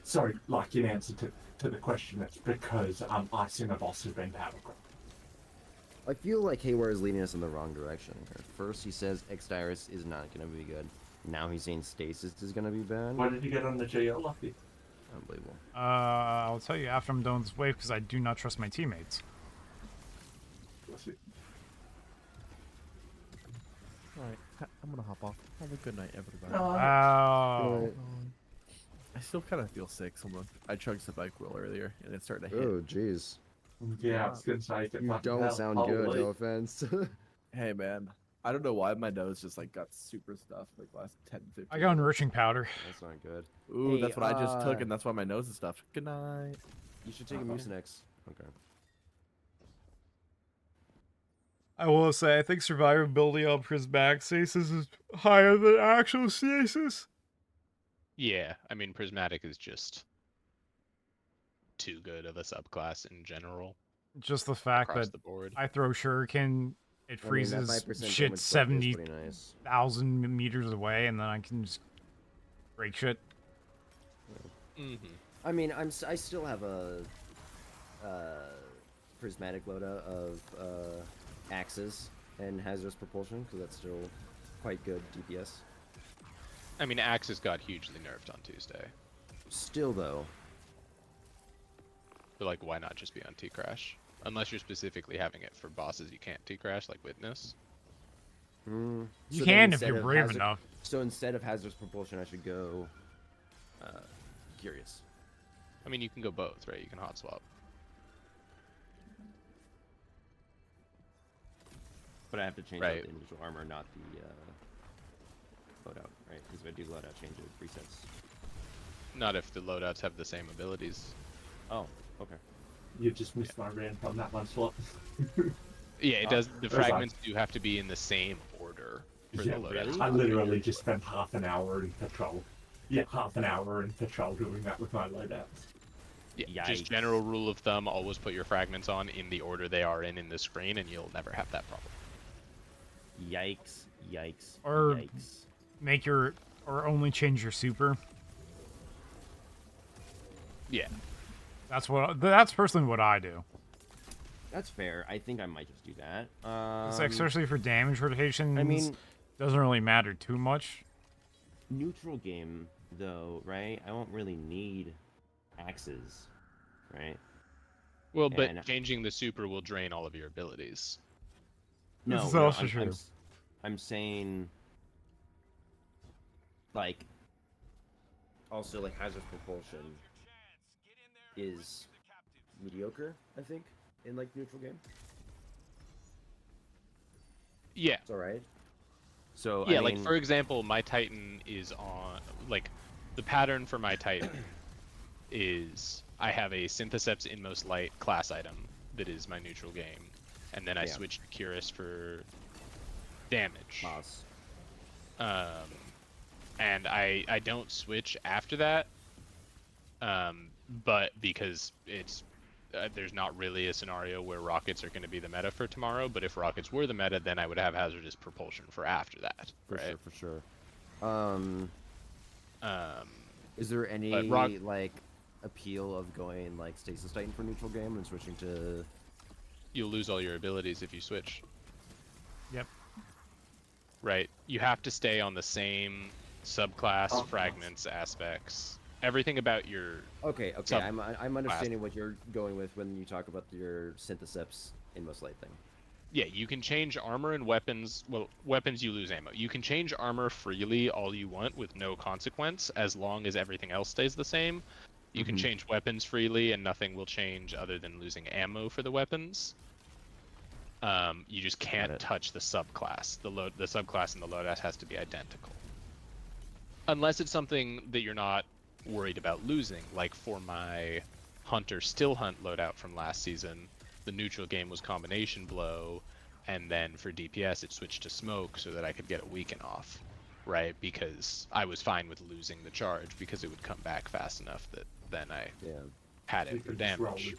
Sorry, like in answer to the question, it's because icing a boss has been power grab. I feel like Haywire is leading us in the wrong direction. At first he says Exdyrus is not going to be good. Now he's saying Stasis is going to be bad. Why did you get on the GL, Lucky? Unbelievable. I'll tell you after I'm done with this wave because I do not trust my teammates. Bless you. Alright, I'm gonna hop off. Have a good night, everybody. Wow. I still kind of feel sick. I chugged some NyQuil earlier, and it's starting to hit. Oh, jeez. Yeah, I was gonna say it. You don't sound good, no offense. Hey, man. I don't know why my nose just like got super stuffed like last 10, 15 I got minutes. enriching powder. That's not good. Ooh, Hey, that's what I just took, and that's why my nose is stuffed. Good night. You should take a Mucinex. Okay. I will say, I think survivability on prismatic stasis is higher than actual stasis. Yeah, I mean Prismatic is just too good of a subclass in general. Just the fact across that the board. I throw shuriken, it I mean, that freezes 5% shit damage buffer is pretty 70,000 nice. meters away, and then I can just break shit. I mean, I still have a prismatic loadout of axes and hazardous propulsion because that's still quite good DPS. I mean, Axis got hugely nerfed on Tuesday. Still though. But like, why not just be on T-Crash? Unless you're specifically having it for bosses you can't T-Crash, like Witness. You So then can if instead you're of brave enough. So instead of hazardous propulsion, I should go Curious. I mean, you can go both, right? You can hot swap. But I have to change out the individual armor, not the loadout, right? Because if I do loadout change, it resets. Not if the loadouts have the same abilities. Oh, okay. You just missed my rant on that one slot. Yeah, it does. The That's fine. fragments do have to be in the same order for Yeah, the loadouts. I literally just spent half an hour in patrol. Yeah, half an hour in patrol doing that with my loadouts. Yeah, just general rule of thumb, always put your fragments on in the order they are in the screen, and you'll never have that problem. Yikes! Yikes! Or yikes! make your, or only change your super. Yeah. That's personally what I do. That's fair. I think I might just do that. It's like, especially for damage rotations. I mean, doesn't really matter too much. Neutral game though, right? I won't really need axes, right? Well, but changing the super will drain all of your abilities. No, This is no, also true. I'm saying, like, also like hazard propulsion is mediocre, I think, in like neutral game. Yeah. It's alright. So Yeah, I like mean, for example, my Titan is on like the pattern for my Titan is I have a Syntheseps Inmost Light class item that is my neutral game, and then I Yeah. switch to Curus for damage. boss. And I don't switch after that, but because it's there's not really a scenario where rockets are going to be the meta for tomorrow. But if rockets were the meta, then I would have hazardous propulsion for after that, For right? sure, for sure. Is there any but rock like appeal of going like Stasis Titan for neutral game and switching to? you'll lose all your abilities if you switch. Yep. Right. You have to stay on the same subclass, fragments, aspects. Everything about your Okay, I'm understanding class. what you're going with when you talk about your Syntheseps Inmost Light thing. Yeah, you can change armor and weapons. Well, weapons you lose ammo. You can change armor freely all you want with no consequence as long as everything else stays the same. You can change weapons freely and nothing will change other than losing ammo for the weapons. You just can't touch the subclass. The subclass and the loadout has to be identical. Unless it's something that you're not worried about losing, like for my Hunter Still Hunt loadout from last season, the neutral game was combination blow, and then for DPS it switched to smoke so that I could get a weaken off, right? Because I was fine with losing the charge because it would come back fast enough that then I had it for damage.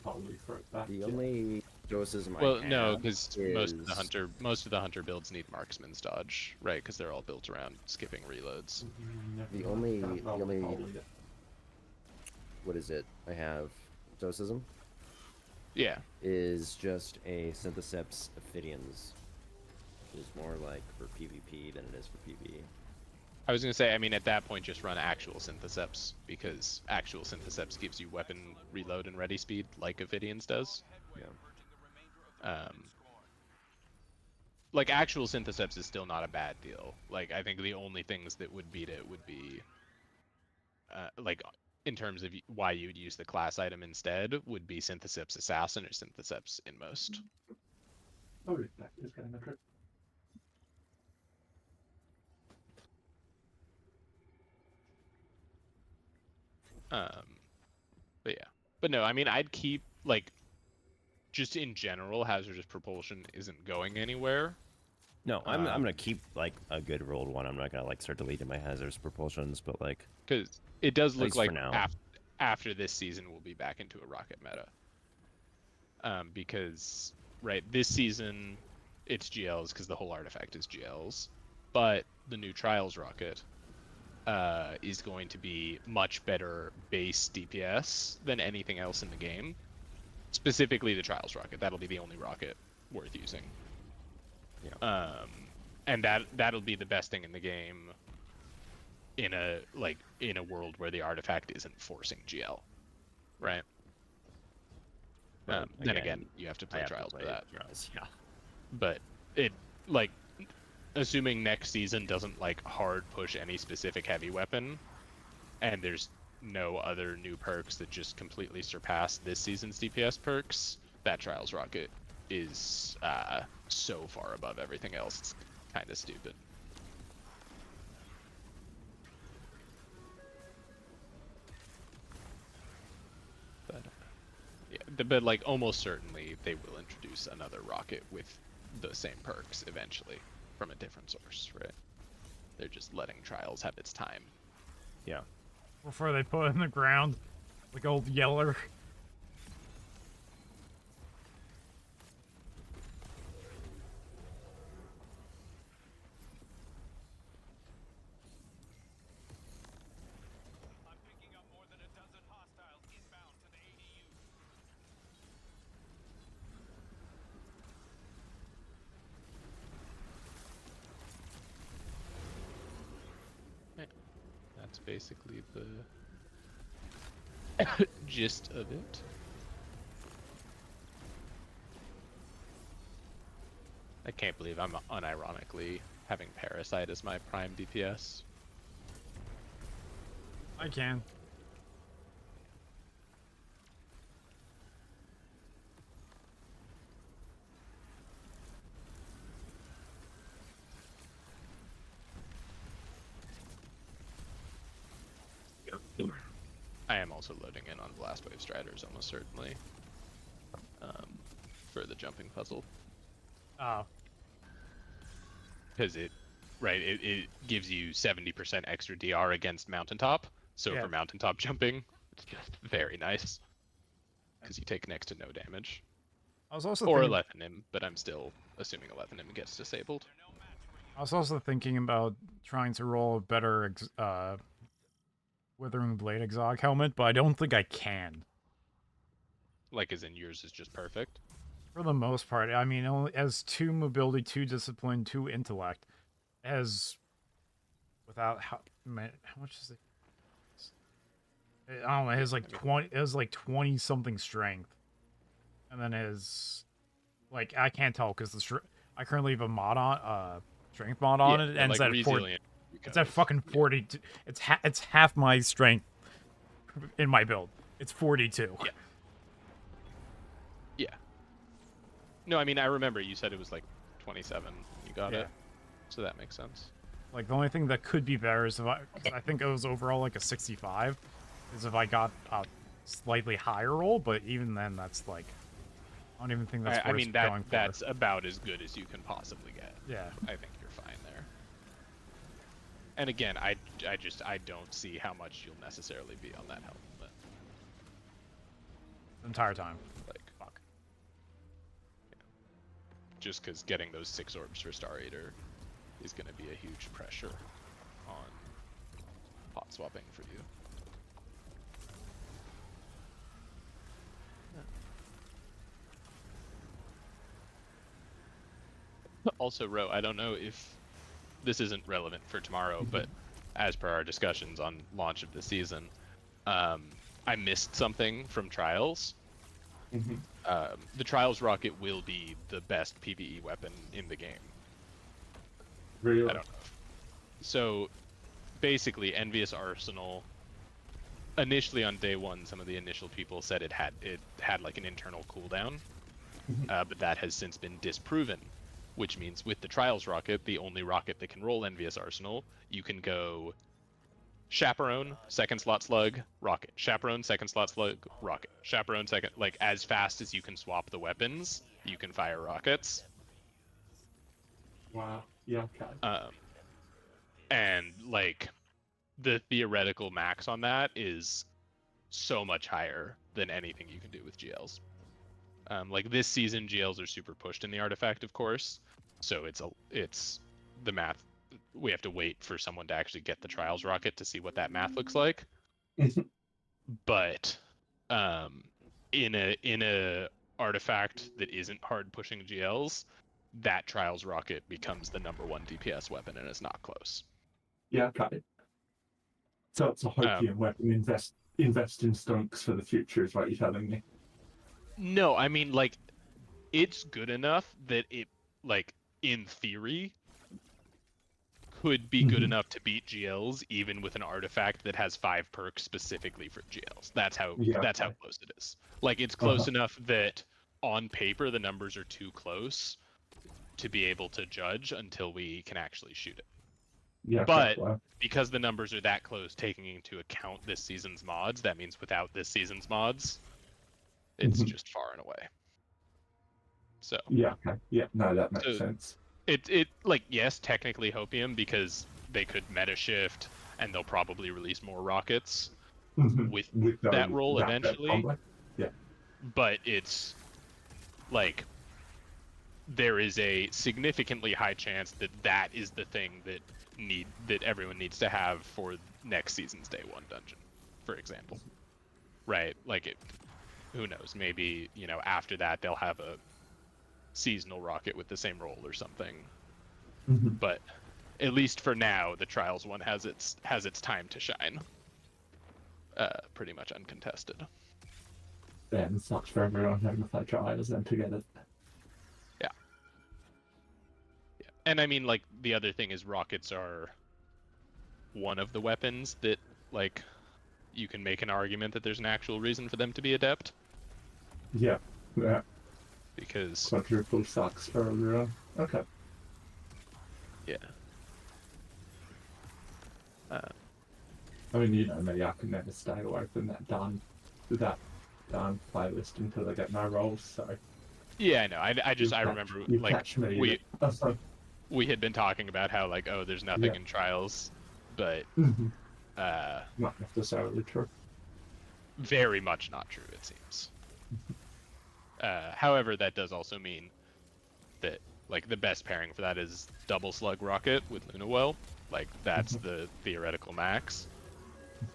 The only stoicism I Well, have no, because is... most of the hunter builds need marksman's dodge, right? Because they're all built around skipping reloads. The only what is it? I have stoicism. Yeah. Is just a Syntheseps Ophidians, which is more like for PvP than it is for PvE. I was gonna say, I mean, at that point, just run actual Syntheseps, because actual Syntheseps gives you weapon reload and ready speed, like Ophidians does. Yeah. Like, actual Syntheseps is still not a bad deal. Like, I think the only things that would beat it would be, like, in terms of why you would use the class item instead, would be Syntheseps Assassin or Syntheseps Inmost. Oh, that is getting a trip. But yeah. But no, I mean, I'd keep, like, just in general, hazardous propulsion isn't going anywhere. No, I'm gonna keep like a good rolled one. I'm not gonna like start deleting my hazardous propulsions, but like because it does look like now. After this season we'll be back into a rocket meta. Because right, this season it's GLs because the whole artifact is GLs, but the new Trials rocket is going to be much better base DPS than anything else in the game. Specifically the Trials rocket. That'll be the only rocket worth using. Yeah. And that'll be the best thing in the game in a world where the artifact isn't forcing GL. Right? Then again, you have to play Trials for that. Yeah. But it, like, assuming next season doesn't like hard push any specific heavy weapon, and there's no other new perks that just completely surpass this season's DPS perks, that Trials rocket is so far above everything else. It's kind of stupid. But yeah, but like almost certainly they will introduce another rocket with the same perks eventually from a different source, right? They're just letting Trials have its time. Yeah. Before they put it in the ground, like old Yeller. That's basically the gist of it. I can't believe I'm unironically having Parasite as my prime DPS. I can. I am also loading in on Blast Wave Striders almost certainly. For the jumping puzzle. Oh. Because it gives you 70% extra DR against mountaintop. So Yeah. for mountaintop jumping, it's just very nice. Because you take next to no damage. I was also Or thinking, Alethanim, but I'm still assuming Alethanim gets disabled. I was also thinking about trying to roll a better Withering Blade Exog helmet, but I don't think I can. Like, as in yours is just perfect? For the most part, I mean, only as 2 mobility, 2 discipline, 2 intellect. As without how much is it? I don't know. It has like 20. It has like 20 something strength, and then his like I can't tell because I currently have a mod on strength mod on it, and like it's at fucking 42. It's half my strength in my build. It's 42. Yeah. Yeah. No, I mean, I remember you said it was like 27 when you got it. So that makes sense. Like, the only thing that could be better is if I think it was overall like a 65, is if I got a slightly higher roll, but even then, that's like, I don't even think that's I worth mean, going for. that's about as good as you can possibly get. Yeah. I think you're fine there. And again, I don't see how much you'll necessarily be on that helmet. The entire time. Like, fuck. Yeah. Just because getting those 6 orbs for Star Eater is going to be a huge pressure on pot swapping for you. Also, Ro, I don't know if this isn't relevant for tomorrow, but as per our discussions on launch of the season, I missed something from Trials. The Trials rocket will be the best PvE weapon in the game. Really? I don't know. So, basically, Envious Arsenal. Initially on day 1, some of the initial people said it had like an internal cooldown, but that has since been disproven. Which means with the Trials rocket, the only rocket that can roll Envious Arsenal, you can go Chaperone, second slot slug, rocket. Chaperone, second slot slug, rocket. Chaperone, second, like as fast as you can swap the weapons, you can fire rockets. Wow. Yeah, okay. And like the theoretical max on that is so much higher than anything you can do with GLs. Like this season, GLs are super pushed in the artifact, of course. So it's the math. We have to wait for someone to actually get the Trials rocket to see what that math looks like. But in a artifact that isn't hard pushing GLs, that Trials rocket becomes the #1 DPS weapon, and it's not close. Yeah, okay. So it's a Hopium weapon. Invest in stunks for the future, is what you're telling me. No, I mean, like, it's good enough that it, like, in theory, could be good enough to beat GLs, even with an artifact that has 5 perks specifically for GLs. That's how how close it is. Like, it's close enough that on paper the numbers are too close to be able to judge until we can actually shoot it. Yeah, but because the numbers are that close, taking into account this season's mods, that means without this season's mods, it's just far and away. So yeah, okay. Yeah, no, that makes sense. It like, yes, technically Hopium, because they could meta shift and they'll probably release more rockets with that role eventually. Yeah. But it's like there is a significantly high chance that that is the thing that everyone needs to have for next season's day 1 dungeon, for example. Right? Like, who knows? Maybe, you know, after that they'll have a seasonal rocket with the same role or something. But at least for now, the Trials one has its time to shine. Pretty much uncontested. Then sucks for everyone having to play Trials then together. Yeah. And I mean, like, the other thing is rockets are one of the weapons that, like, you can make an argument that there's an actual reason for them to be adept. Yeah. Yeah. Because quadruple sucks for everyone. Okay. Yeah. I mean, you know me, I can never stay away from that darn playlist until I get my rolls. So Yeah, I know. I remember you like catch me. we had been talking about how like, oh, there's nothing in trials, but not necessarily true. very much not true, it seems. However, that does also mean that like the best pairing for that is double slug rocket with Luna Well. Like that's the theoretical max,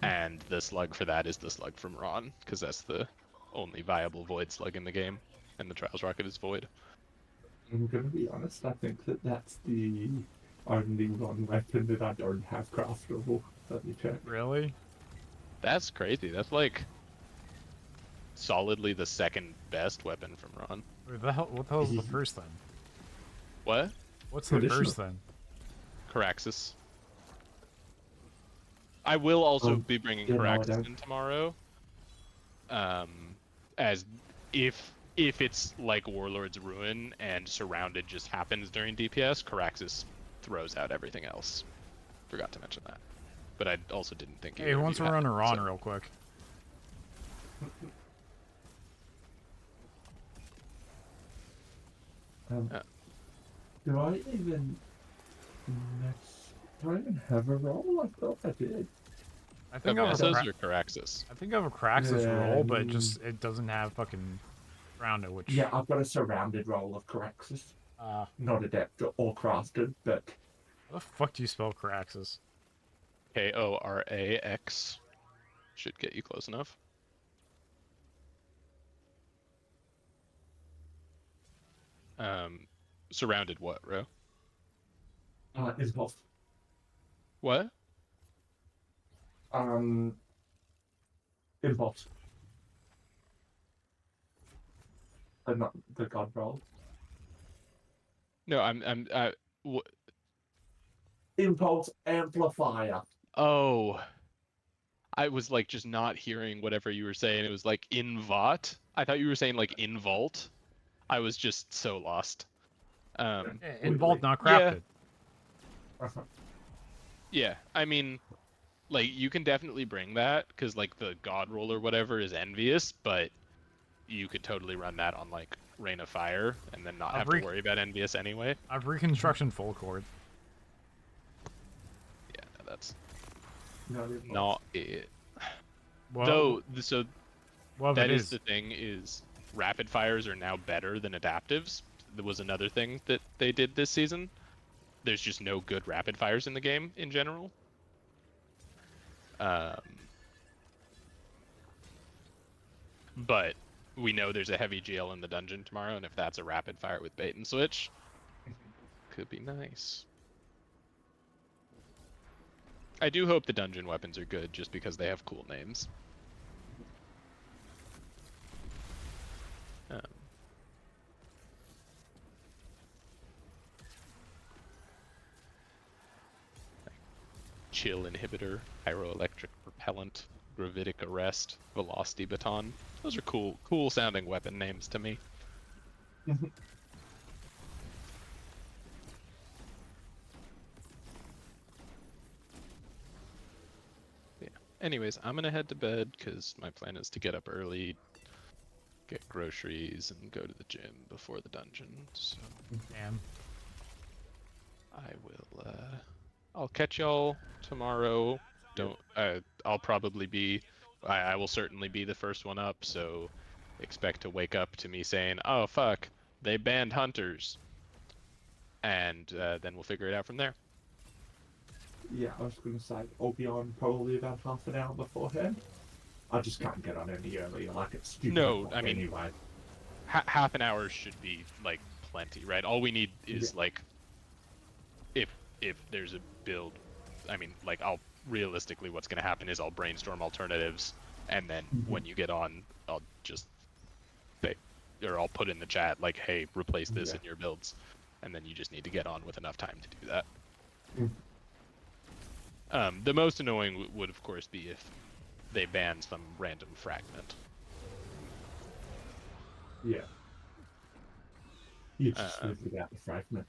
and the slug for that is the slug from Ron, because that's the only viable void slug in the game, and the trials rocket is void. I'm gonna be honest. I think that's the only one weapon that I don't have craftable. Let me check. Really? That's crazy. That's like solidly the second best weapon from Ron. What the hell is the first then? What? What's the first then? Caraxes. I will also be bringing Caraxes in tomorrow. As if it's like Warlord's Ruin and Surrounded just happens during DPS, Caraxes throws out everything else. Forgot to mention that. But I also didn't think. Hey, who wants to run a Ron real quick? Do I even have a roll? I thought I did. I think I have a Caraxes. I think I have a Caraxes roll, but it doesn't have fucking Surrounded, which... Yeah, I've got a surrounded roll of Caraxes. Not adept or crafted, but... How the fuck do you spell Caraxes? Korax. Should get you close enough. Surrounded what, Ro? Involved. What? Involved. But not the god roll. No, Impulse amplifier. Oh. I was like just not hearing whatever you were saying. It was like invot. I thought you were saying like involt. I was just so lost. Involt not crafted. Yeah, I mean, like you can definitely bring that because like the god roll or whatever is envious, but you could totally run that on like Rain of Fire and then not have to worry about envious anyway. I've reconstruction full cord. Yeah, that's not it. Well, so that is the thing is rapid fires are now better than adaptives. There was another thing that they did this season. There's just no good rapid fires in the game in general. But we know there's a heavy GL in the dungeon tomorrow, and if that's a rapid fire with bait and switch, could be nice. I do hope the dungeon weapons are good just because they have cool names. Chill inhibitor, pyroelectric repellent, gravitic arrest, velocity baton. Those are cool sounding weapon names to me. Yeah. Anyways, I'm gonna head to bed because my plan is to get up early, get groceries, and go to the gym before the dungeon. So, damn. I will. I'll catch y'all tomorrow. I'll probably be. I will certainly be the first one up. So, expect to wake up to me saying, "Oh fuck, they banned hunters," and then we'll figure it out from there. Yeah, I was going to say I'll be on probably about half an hour beforehand. I just can't get on any earlier. Like it's stupid. No, I mean, anyway, half an hour should be like plenty, right? All we need is like, if there's a build, I mean, like realistically, what's going to happen is I'll brainstorm alternatives, and then when you get on, I'll just I'll put in the chat like, hey, replace this in your builds, and then you just need to get on with enough time to do that. The most annoying would of course be if they ban some random fragment. Yeah. You just live without the fragment.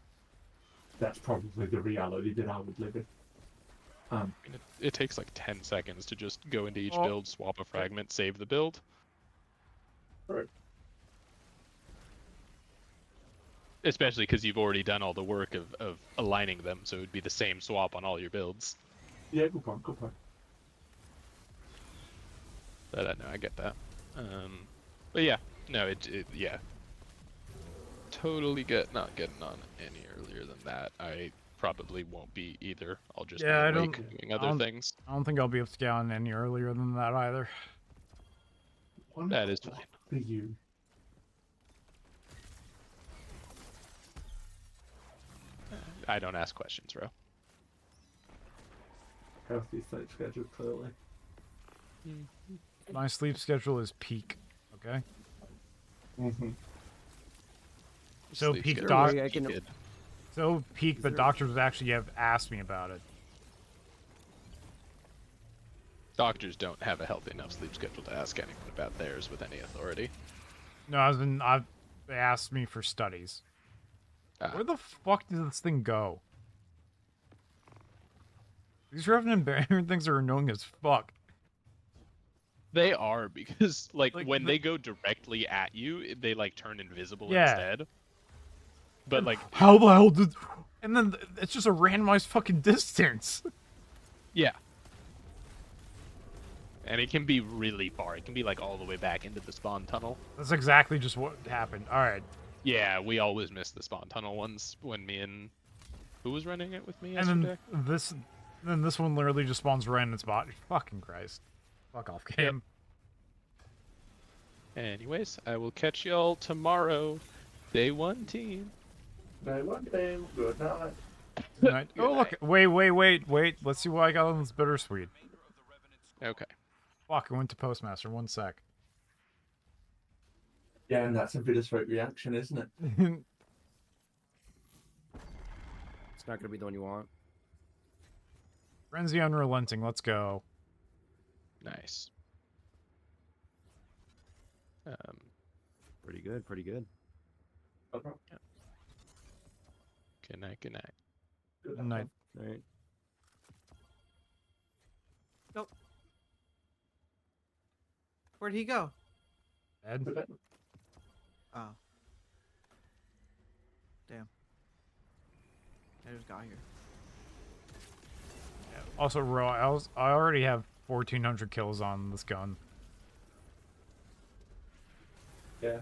That's probably the reality that I would live in. I mean, it takes like 10 seconds to just go into each Oh. build, swap a fragment, save the build. Right. Especially because you've already done all the work of aligning them, so it would be the same swap on all your builds. Yeah, good point, good point. But no, I get that. But yeah, no, yeah. Totally get not getting on any earlier than that. I probably won't be either. I'll just Yeah, I be awake don't. doing other things. I don't think I'll be able to get on any earlier than that either. That is fine. For you. I don't ask questions, bro. Healthy sleep schedule, clearly. My sleep schedule is peak. Okay. Mm-hmm. So Sleep peak schedule doc. is peak. So peak, but doctors actually have asked me about it. Doctors don't have a healthy enough sleep schedule to ask anyone about theirs with any authority. No, they asked me for studies. Where the fuck did this thing go? These Revenant Baron things are annoying as fuck. They are, because like when they go directly at you, they like turn invisible Yeah. instead. But like, how the hell did? And then it's just a randomized fucking distance. yeah. And it can be really far. It can be like all the way back into the spawn tunnel. That's exactly just what happened. All right. Yeah, we always miss the spawn tunnel ones when me and who was running it with me And yesterday? then this one literally just spawns right in its body. Fucking Christ. Fuck off, game. Anyways, I will catch y'all tomorrow. Day 1 team. Day 1 team. Good night. Good night. Oh look! Wait! Let's see what I got on this bittersweet. Okay. Fuck! I went to Postmaster. 1 sec. Yeah, and that's a bittersweet reaction, isn't it? It's not gonna be the one you want. Frenzy Unrelenting. Let's go. Nice. Pretty good, pretty good. Okay. Good night, good night. Good night. All right. Nope. Where'd he go? Ed? Oh. Damn. I just got here. Also, Ro, I already have 1,400 kills on this gun. Yeah.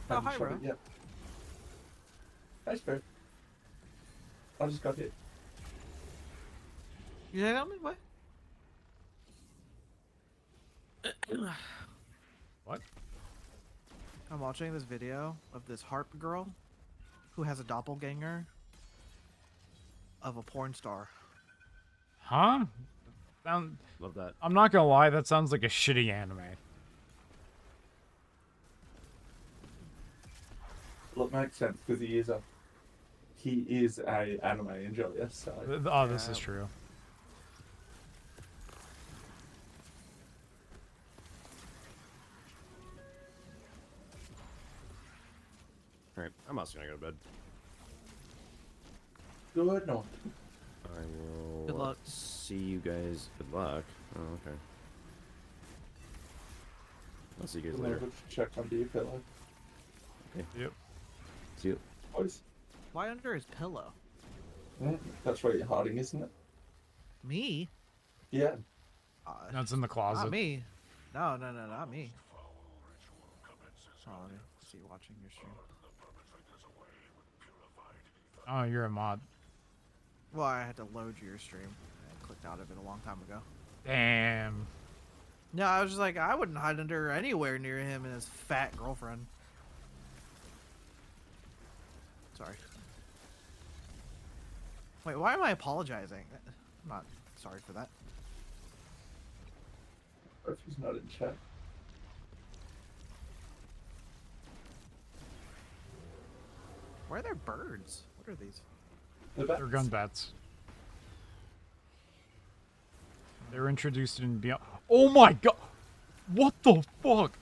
Oh, hi, bro. Yep. Hey, Spirit. I just got hit. You didn't tell me what? What? I'm watching this video of this harp girl who has a doppelganger of a porn star. Huh? Love that. I'm not gonna lie, that sounds like a shitty anime. Look, makes sense because he is a anime enjoyer. So. Oh, this is true. Alright, I'm also gonna go to bed. Good night. I will Good luck. see you guys. Good luck. Oh, okay. I'll see you guys later. Check under your pillow. Okay. Yep. See you. Boys. Why under his pillow? That's where you're hiding, isn't it? Me? Yeah. That's in the closet. Not me. No, not me. Oh, let me see watching your stream. Oh, you're a mod. Well, I had to load your stream. I clicked out of it a long time ago. Damn. No, I was just like, I wouldn't hide under anywhere near him and his fat girlfriend. Sorry. Wait, why am I apologizing? I'm not sorry for that. If he's not in chat. Why are there birds? What are these? They're gun bats. They're introduced in Beyond. Oh my god! What the fuck?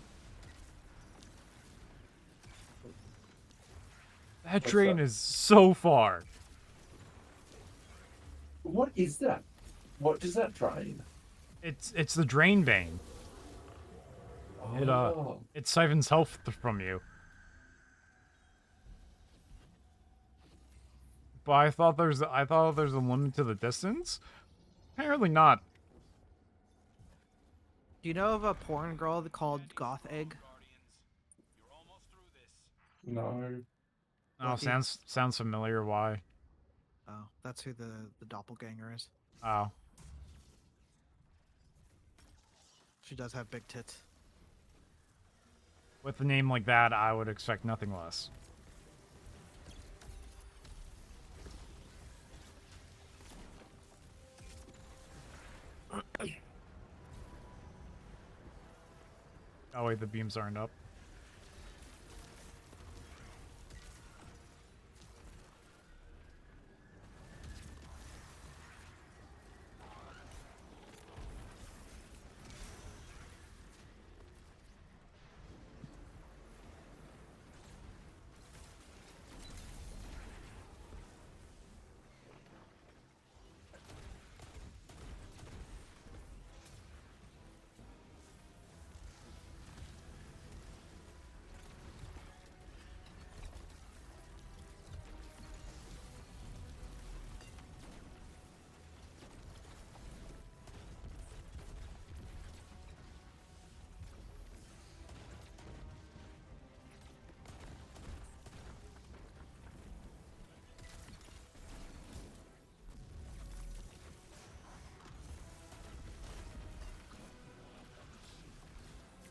That train is so far. What is that? What does that drain? It's the Drain Bane. Oh. It siphons health from you. But I thought there's a limit to the distance. Apparently not. Do you know of a porn girl called Goth Egg? No. Oh, Lucky. sounds familiar. Why? Oh, that's who the doppelganger is. Oh. She does have big tits. With a name like that, I would expect nothing less. Oh wait, the beams aren't up.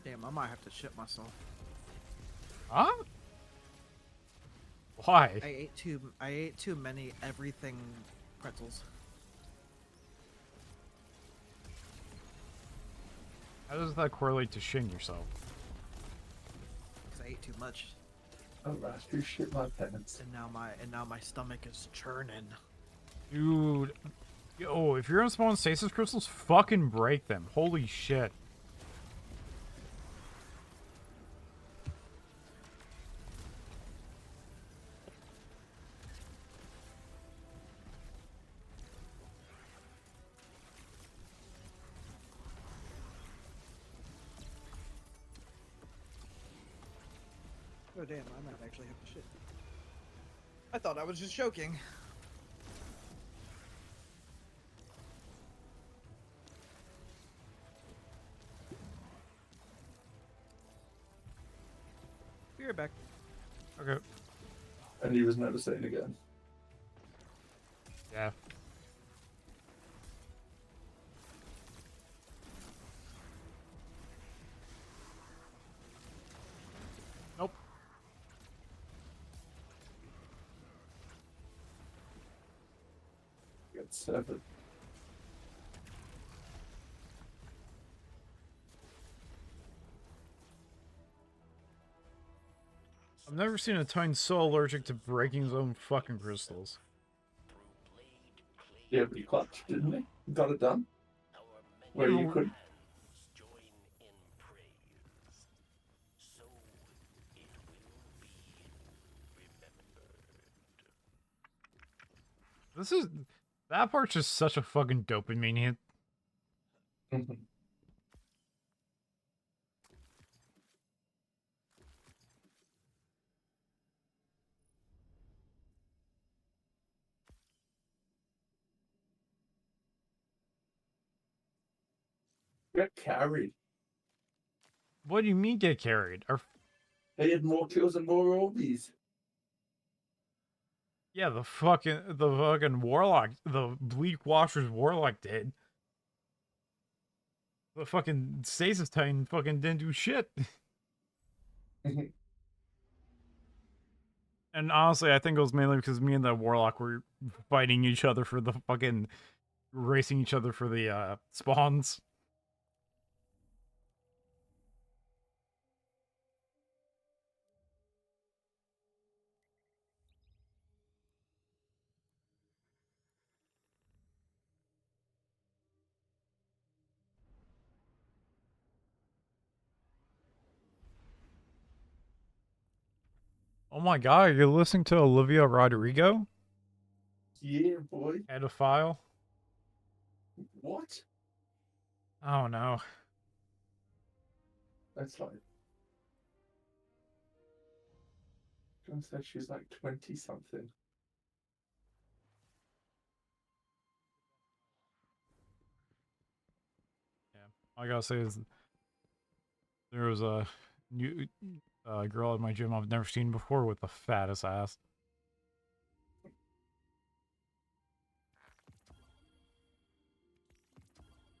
Damn, I might have to shit myself. Huh? Why? I ate too many everything pretzels. How does that correlate to shitting yourself? Because I ate too much. Oh, Raspberry shit my pants. And now my stomach is churning. Dude. Yo, if you're gonna spawn stasis crystals, fucking break them. Holy shit. Oh damn, I might actually have to shit. I thought I was just joking. Be right back. Okay. And he was never seen again. Yeah. Nope. Get 7. I've never seen a Titan so allergic to breaking his own fucking crystals. Yeah, but he clutched, didn't he? Got it done. Where you could. That part's just such a fucking dopamine hit. Mhm. Get carried. What do you mean get carried? He had more kills and more Orbeez. Yeah, the fucking warlock, the Bleak Washer's warlock did. The fucking stasis titan fucking didn't do shit. And honestly, I think it was mainly because me and the warlock were fighting each other for the fucking racing each other for the spawns. Oh my god, you're listening to Olivia Rodrigo? Yeah, boy. Pedophile? What? Oh no. That's like. John said she's like 20 something. Yeah. All I gotta say is there was a new girl at my gym I've never seen before with the fattest ass.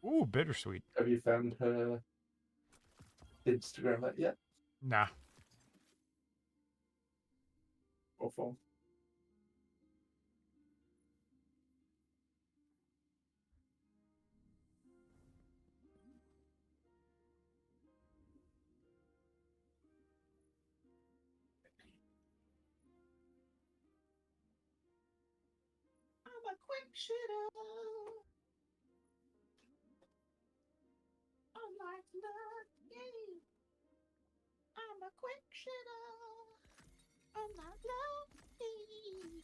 Ooh, bittersweet. Have you found her Instagram yet? Nah. Or phone? I'm a quick shitter. I'm like not game. I'm a quick shitter. I'm not lucky.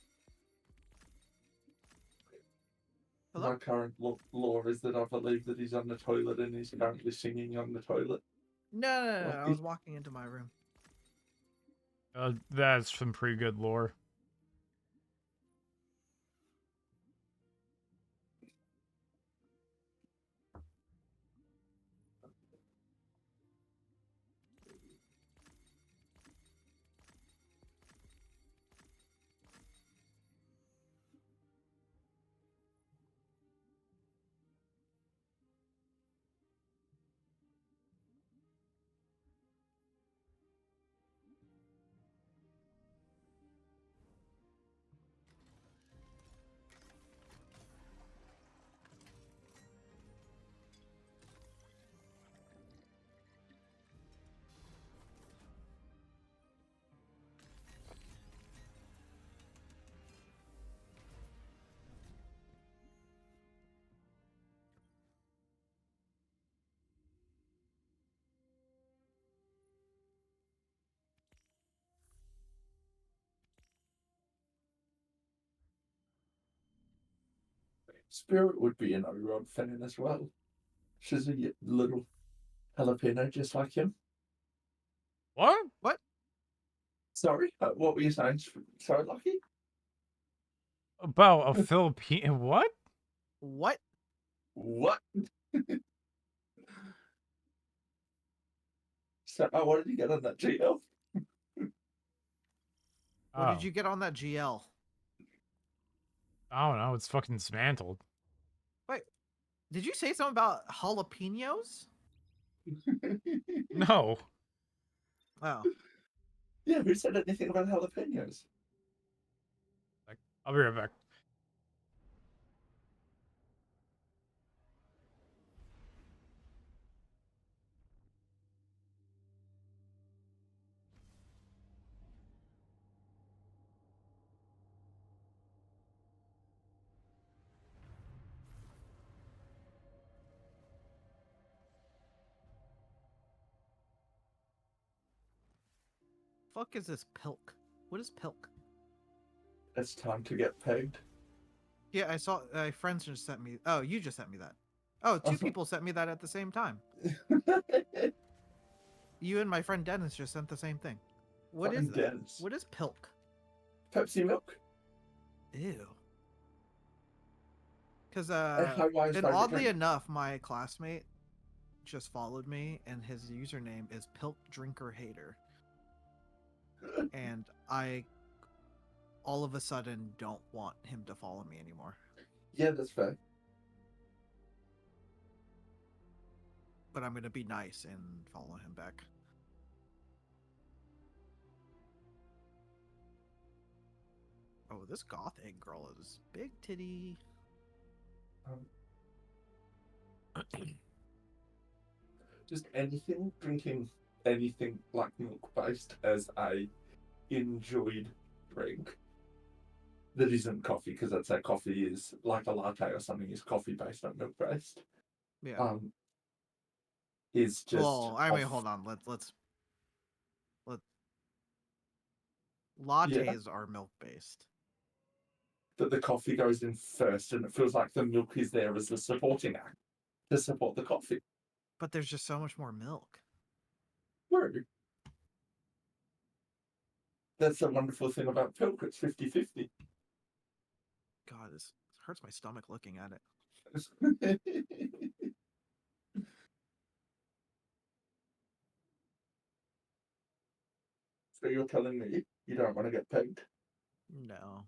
Hello? My current law is that I believe that he's on the toilet and he's currently singing on the toilet. No. I was walking into my room. That's some pretty good lore. Spirit would be an O-Rod fan as well. She's a little jalapeno just like him. What? What? Sorry, what were you saying? Sorry, Lucky? About a Philippine what? What? What? So, what did you get on that GL? What did you get on that GL? I don't know. It's fucking dismantled. Wait, did you say something about jalapenos? No. Oh. Yeah, who said anything about jalapenos? I'll be right back. Fuck is this pilk? What is pilk? It's time to get pegged. Yeah, I saw my friends just sent me. Oh, you just sent me that. Oh, two people sent me that at the same time. You and my friend Dennis just sent the same thing. What is that? Dennis. What is pilk? Pepsi milk. Ew. Because High-rise and favorite oddly drink. enough, my classmate just followed me, and his username is pilk drinker hater. And I all of a sudden don't want him to follow me anymore. Yeah, that's fair. But I'm gonna be nice and follow him back. Oh, this goth egg girl is big titty. Just anything, drinking anything like milk based as a enjoyed drink that isn't coffee, because I'd say coffee is like a latte or something is coffee based, not milk based. Yeah. Is just Well, I mean, hold on. Let's lattes are milk based. that the coffee goes in first, and it feels like the milk is there as the supporting act to support the coffee. But there's just so much more milk. True. That's the wonderful thing about milk. It's 50-50. God, this hurts my stomach looking at it. So you're telling me you don't want to get pegged? No.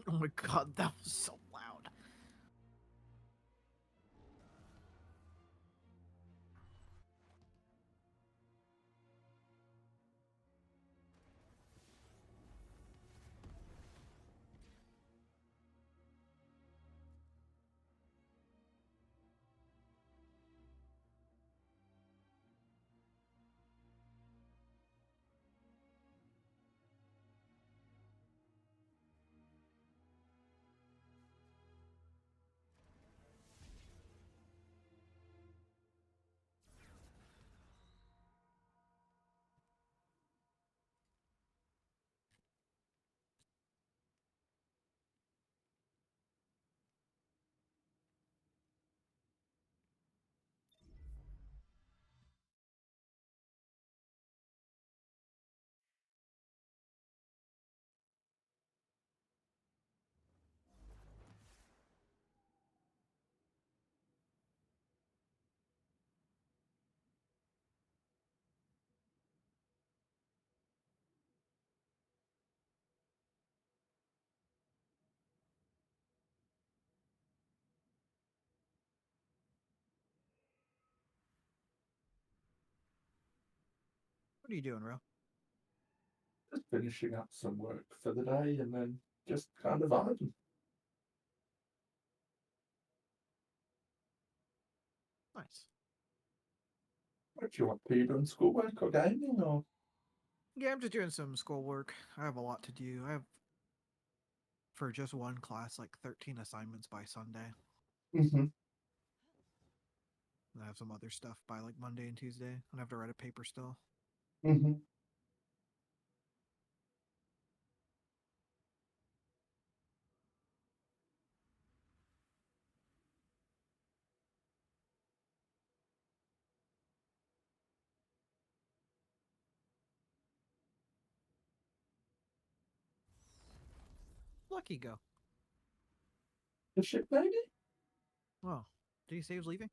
Oh my god, that was so loud. What are you doing, Ro? Just finishing up some work for the day and then just kind of vibing. Nice. What do you want? Are you doing schoolwork or gaming or? Yeah, I'm just doing some schoolwork. I have a lot to do. I have, for just one class, like 13 assignments by Sunday. Mm-hmm. And I have some other stuff by like Monday and Tuesday. And I have to write a paper still. Mm-hmm. Lucky go. The ship maybe? Oh, did he say he was leaving?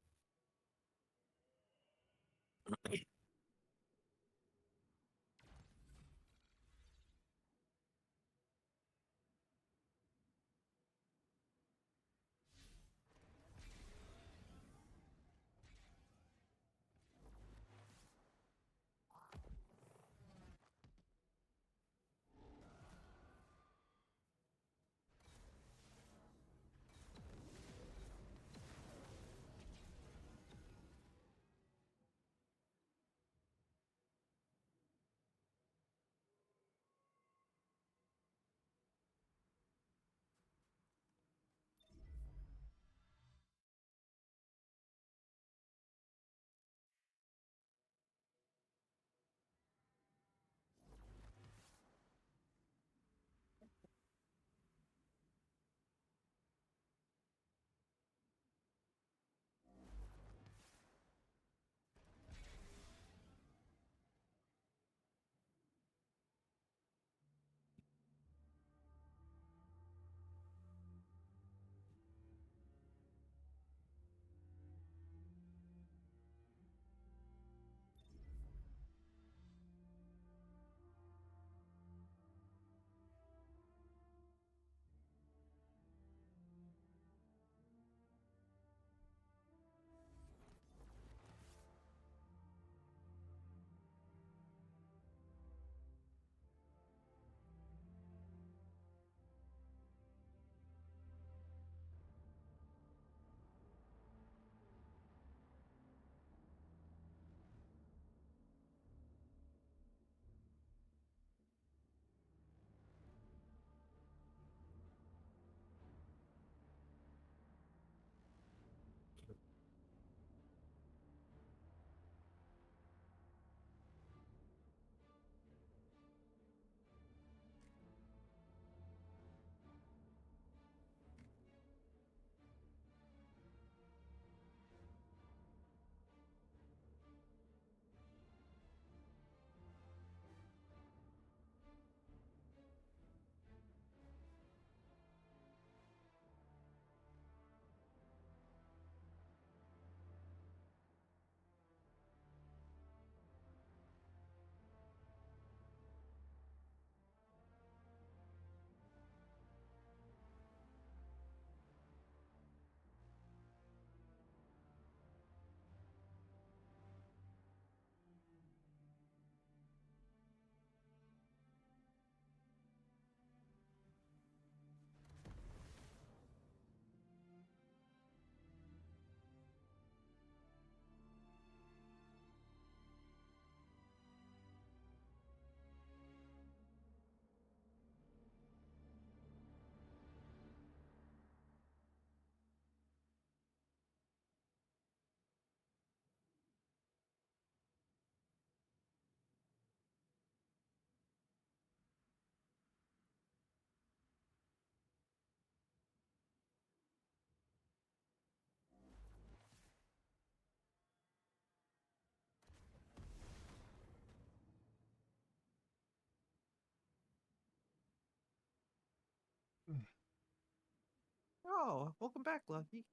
Oh, welcome back, Lucky.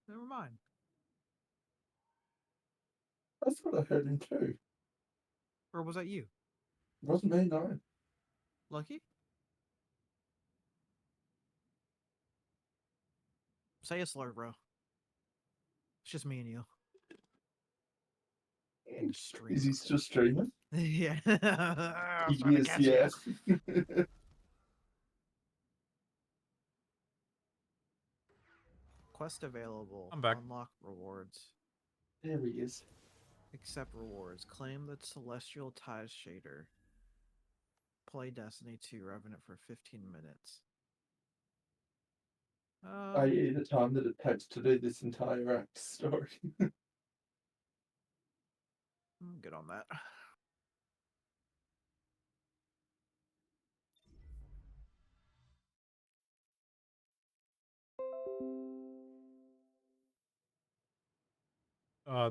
Never mind. That's what I heard him too. Or was that you? It wasn't me, no. Lucky? Say a slur, bro. It's just me and you. In the stream. Is he still streaming? Yeah. I was He trying to is, catch yeah. you. Quest available. I'm back. Unlock rewards. There he is. Accept rewards. Claim the Celestial Ties shader. Play Destiny 2 Revenant for 15 minutes. I.e. the time that it takes to do this entire act story. I'm good on that.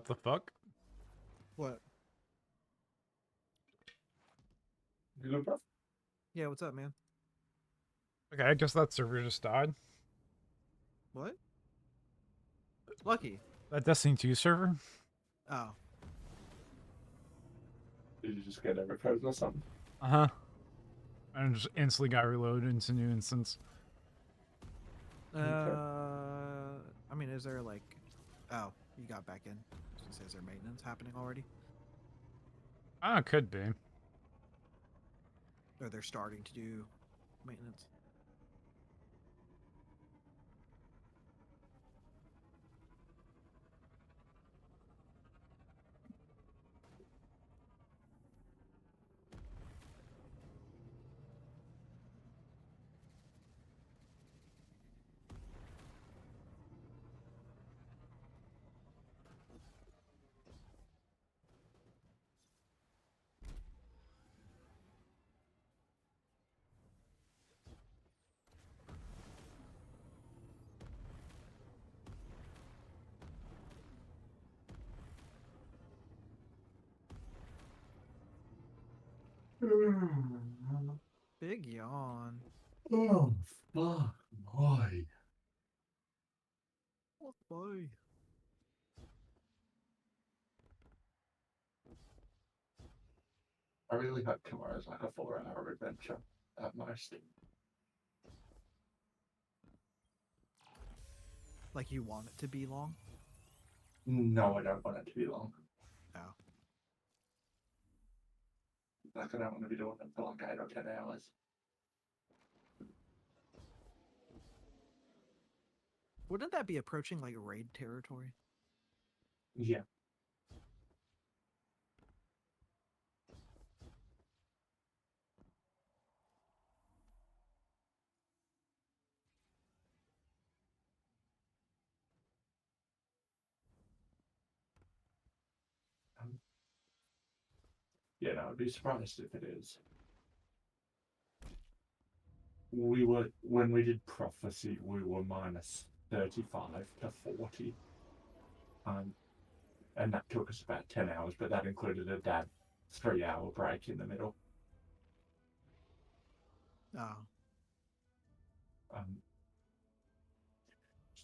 The fuck? What? You good, bro? Yeah, what's up, man? Okay, I guess that server just died. What? Lucky. That Destiny 2 server? Oh. Did you just get overcode or something? Uh-huh. And just instantly got reloaded into new instance. I mean, is there like... Oh, you got back in. Is there maintenance happening already? Ah, could be. Or they're starting to do maintenance? Big yawn. Oh, fuck my. What boy? I really hope tomorrow's like a 4-hour adventure at most. Like you want it to be long? No, I don't want it to be long. Oh. Like, I don't want to be doing it for like 8 or 10 hours. Wouldn't that be approaching like raid territory? Yeah. Yeah, no, I'd be surprised if it is. We were, when we did prophecy, we were minus 35 to 40. And that took us about 10 hours, but that included a dad 3-hour break in the middle. Oh.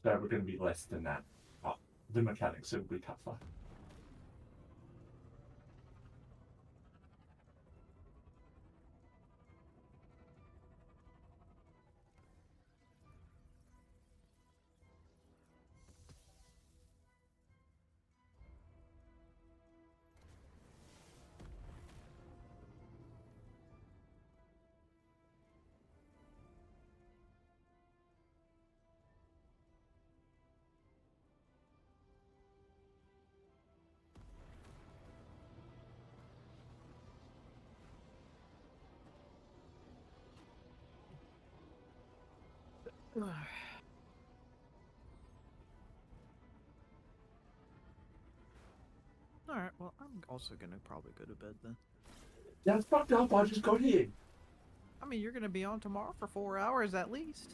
So we're going to be less than that. Oh, the mechanics will be tougher. Alright, well, I'm also gonna probably go to bed then. That's fucked up. I just got here. I mean, you're gonna be on tomorrow for 4 hours at least.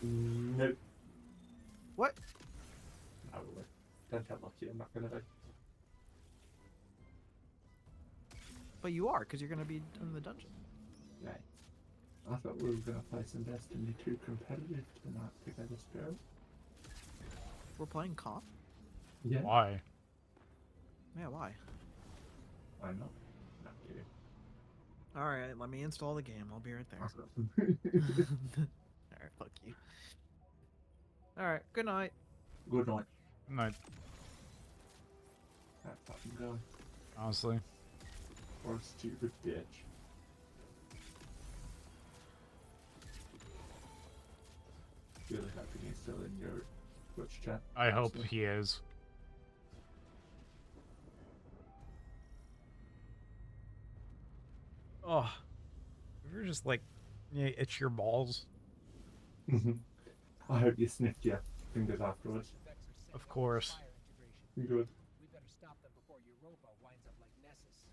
Nope. What? No, don't tell Lucky I'm not going to be. But you are, because you're gonna be in the dungeon. Yeah. I thought we were going to play some Destiny 2 competitive tonight together, Spirit. We're playing comp? Yeah. Why? Yeah, why? Why not? Not kidding. Alright, let me install the game. I'll be right there. Alright, fuck you. Alright, good night. Good night. Night. That fucking guy. Honestly. Or a stupid bitch. Really hoping he's still in your Twitch chat. I hope he is. Oh, if you're just like, yeah, itch your balls. I hope you sniffed your fingers afterwards. Of course. Good. We better stop them before Europa winds up like Nessus.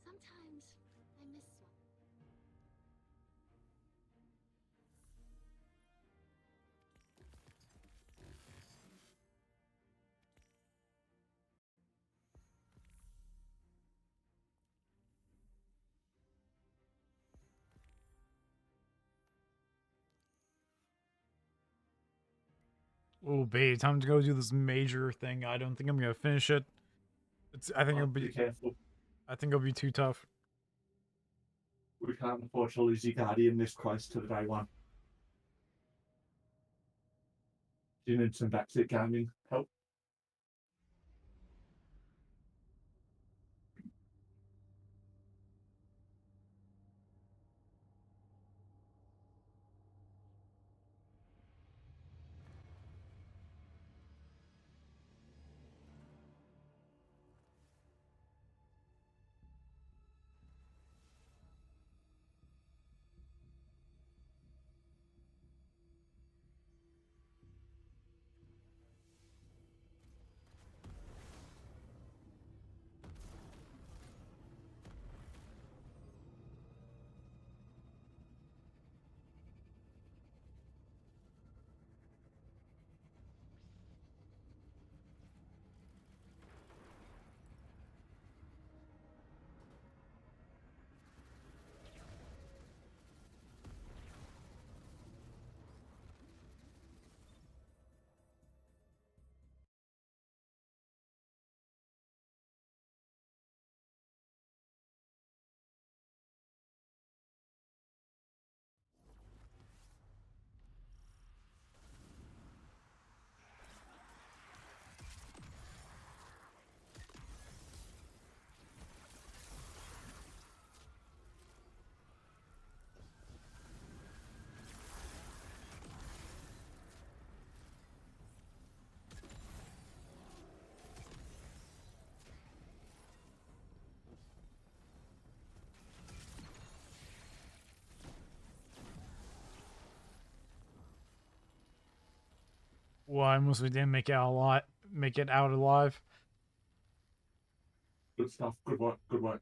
Sometimes I miss Swap. Oh, babe, time to go do this major thing. I don't think I'm gonna finish it. I think it'll Be be. careful. I think it'll be too tough. We can't afford to lose your guardian this close to the day one. Do you need some backseat gaming help? Why almost we didn't make it out alive. Make it out alive. Good stuff. Good work. Good work.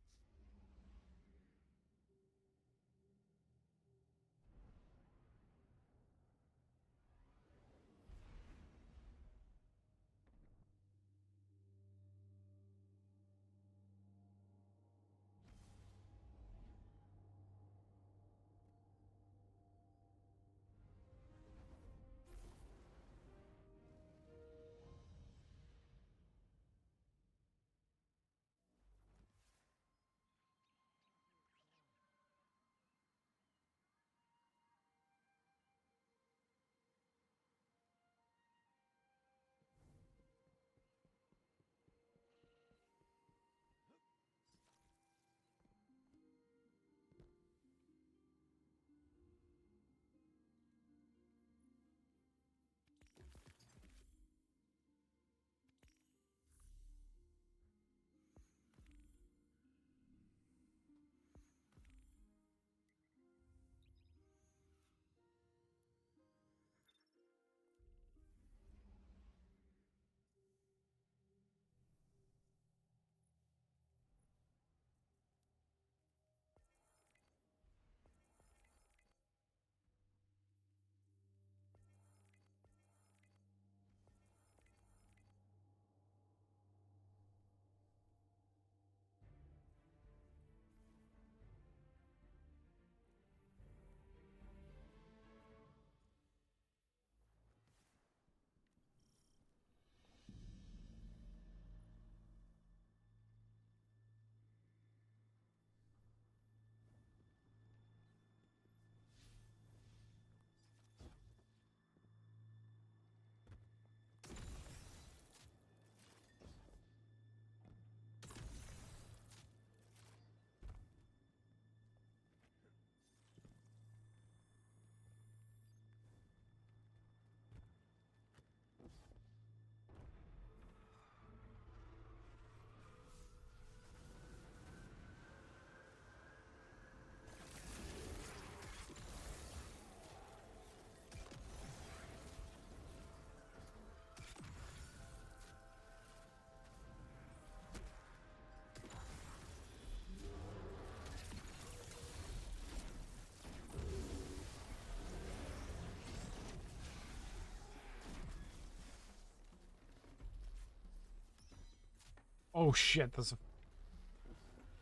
Oh shit, there's a...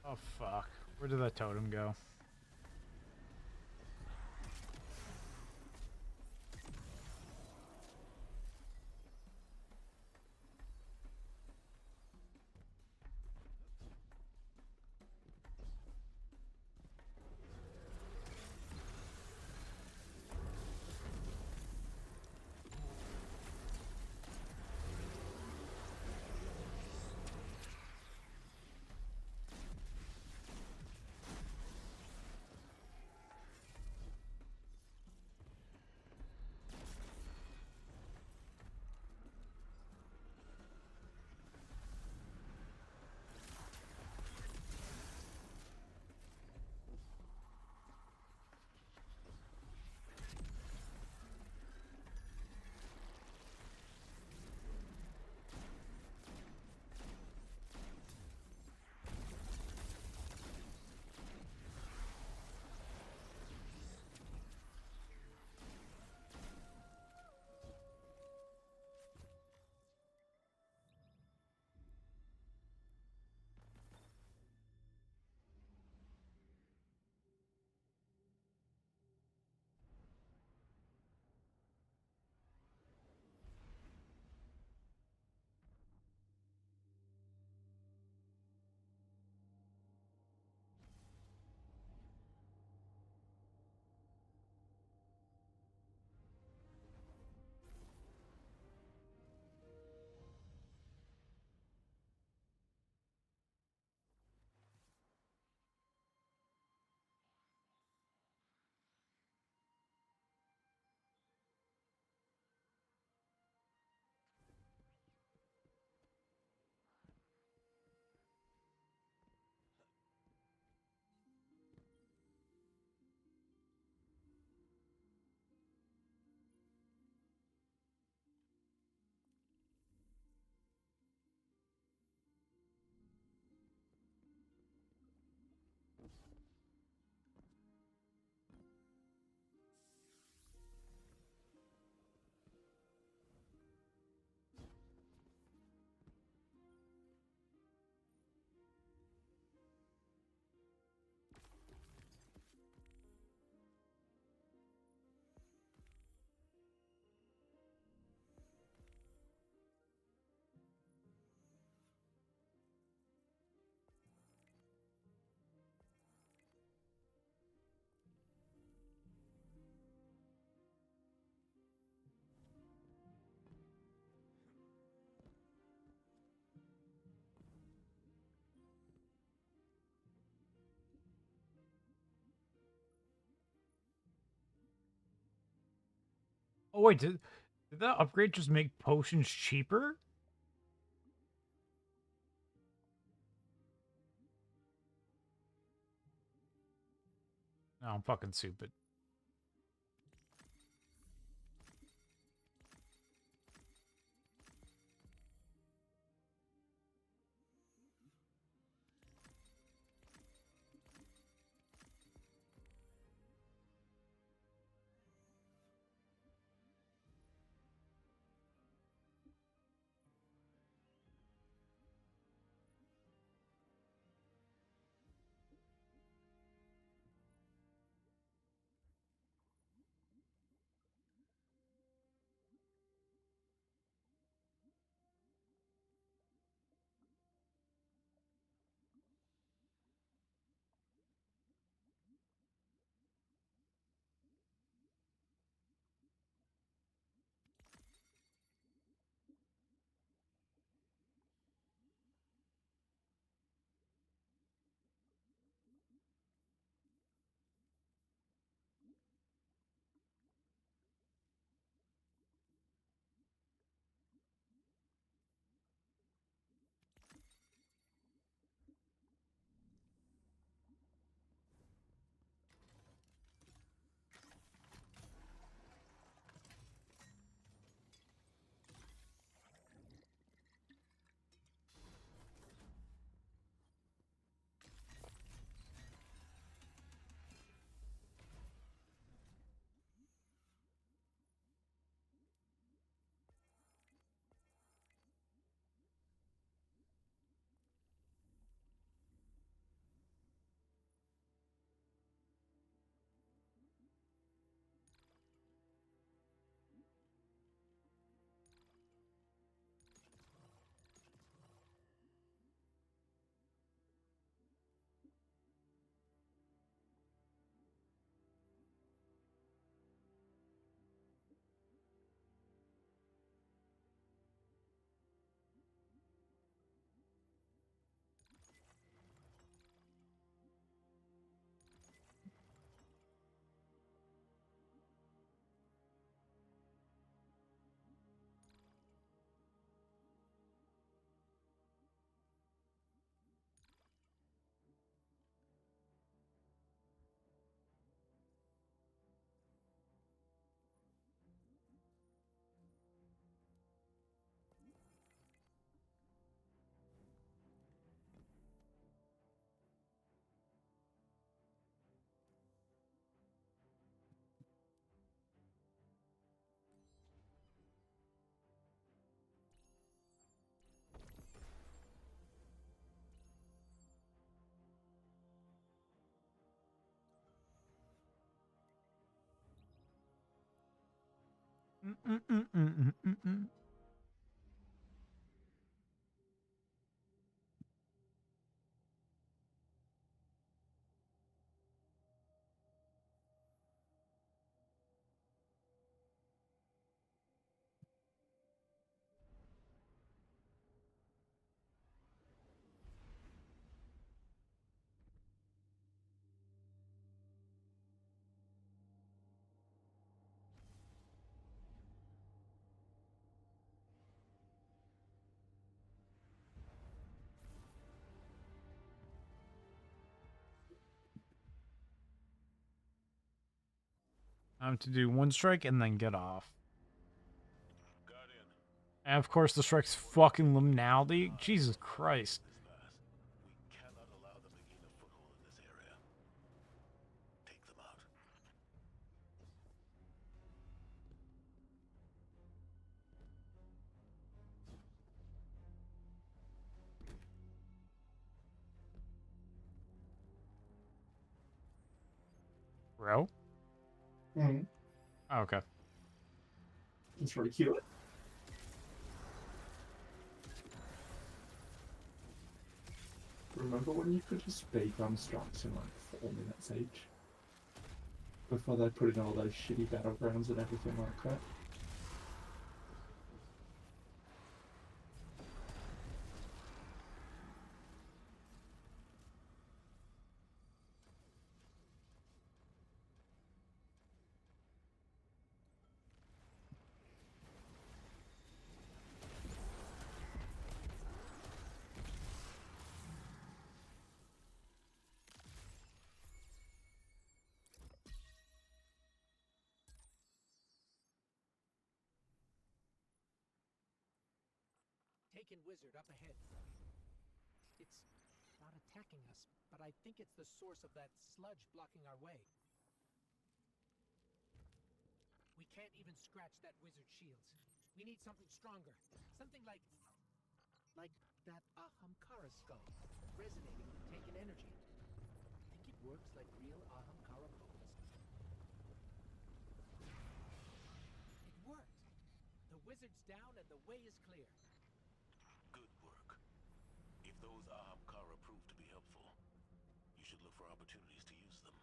Oh fuck. Where did that totem go? Oh wait, did that upgrade just make potions cheaper? No, I'm fucking stupid. Mm-mm-mm-mm-mm-mm. I'm to do one strike and then get off. And of course the strike's fucking liminality. Jesus Christ. Bro? Mm. Oh, okay. It's very cute. Remember when you could just speed run strikes in like 4 minutes each? Before they put in all those shitty battlegrounds and everything like that? forsaken wizard up ahead. It's not attacking us, but I think it's the source of that sludge blocking our way. We can't even scratch that wizard's shields. We need something stronger. Something like that Ahamkara skull, resonating with taken energy. I think it works like real Ahamkara bones. It worked! The wizard's down and the way is clear. Good work. If those Ahamkara prove to be helpful, you should look for opportunities to use them.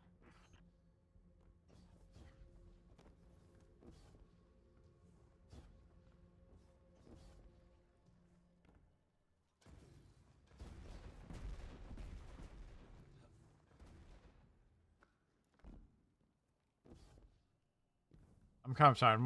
I'm kind of tired.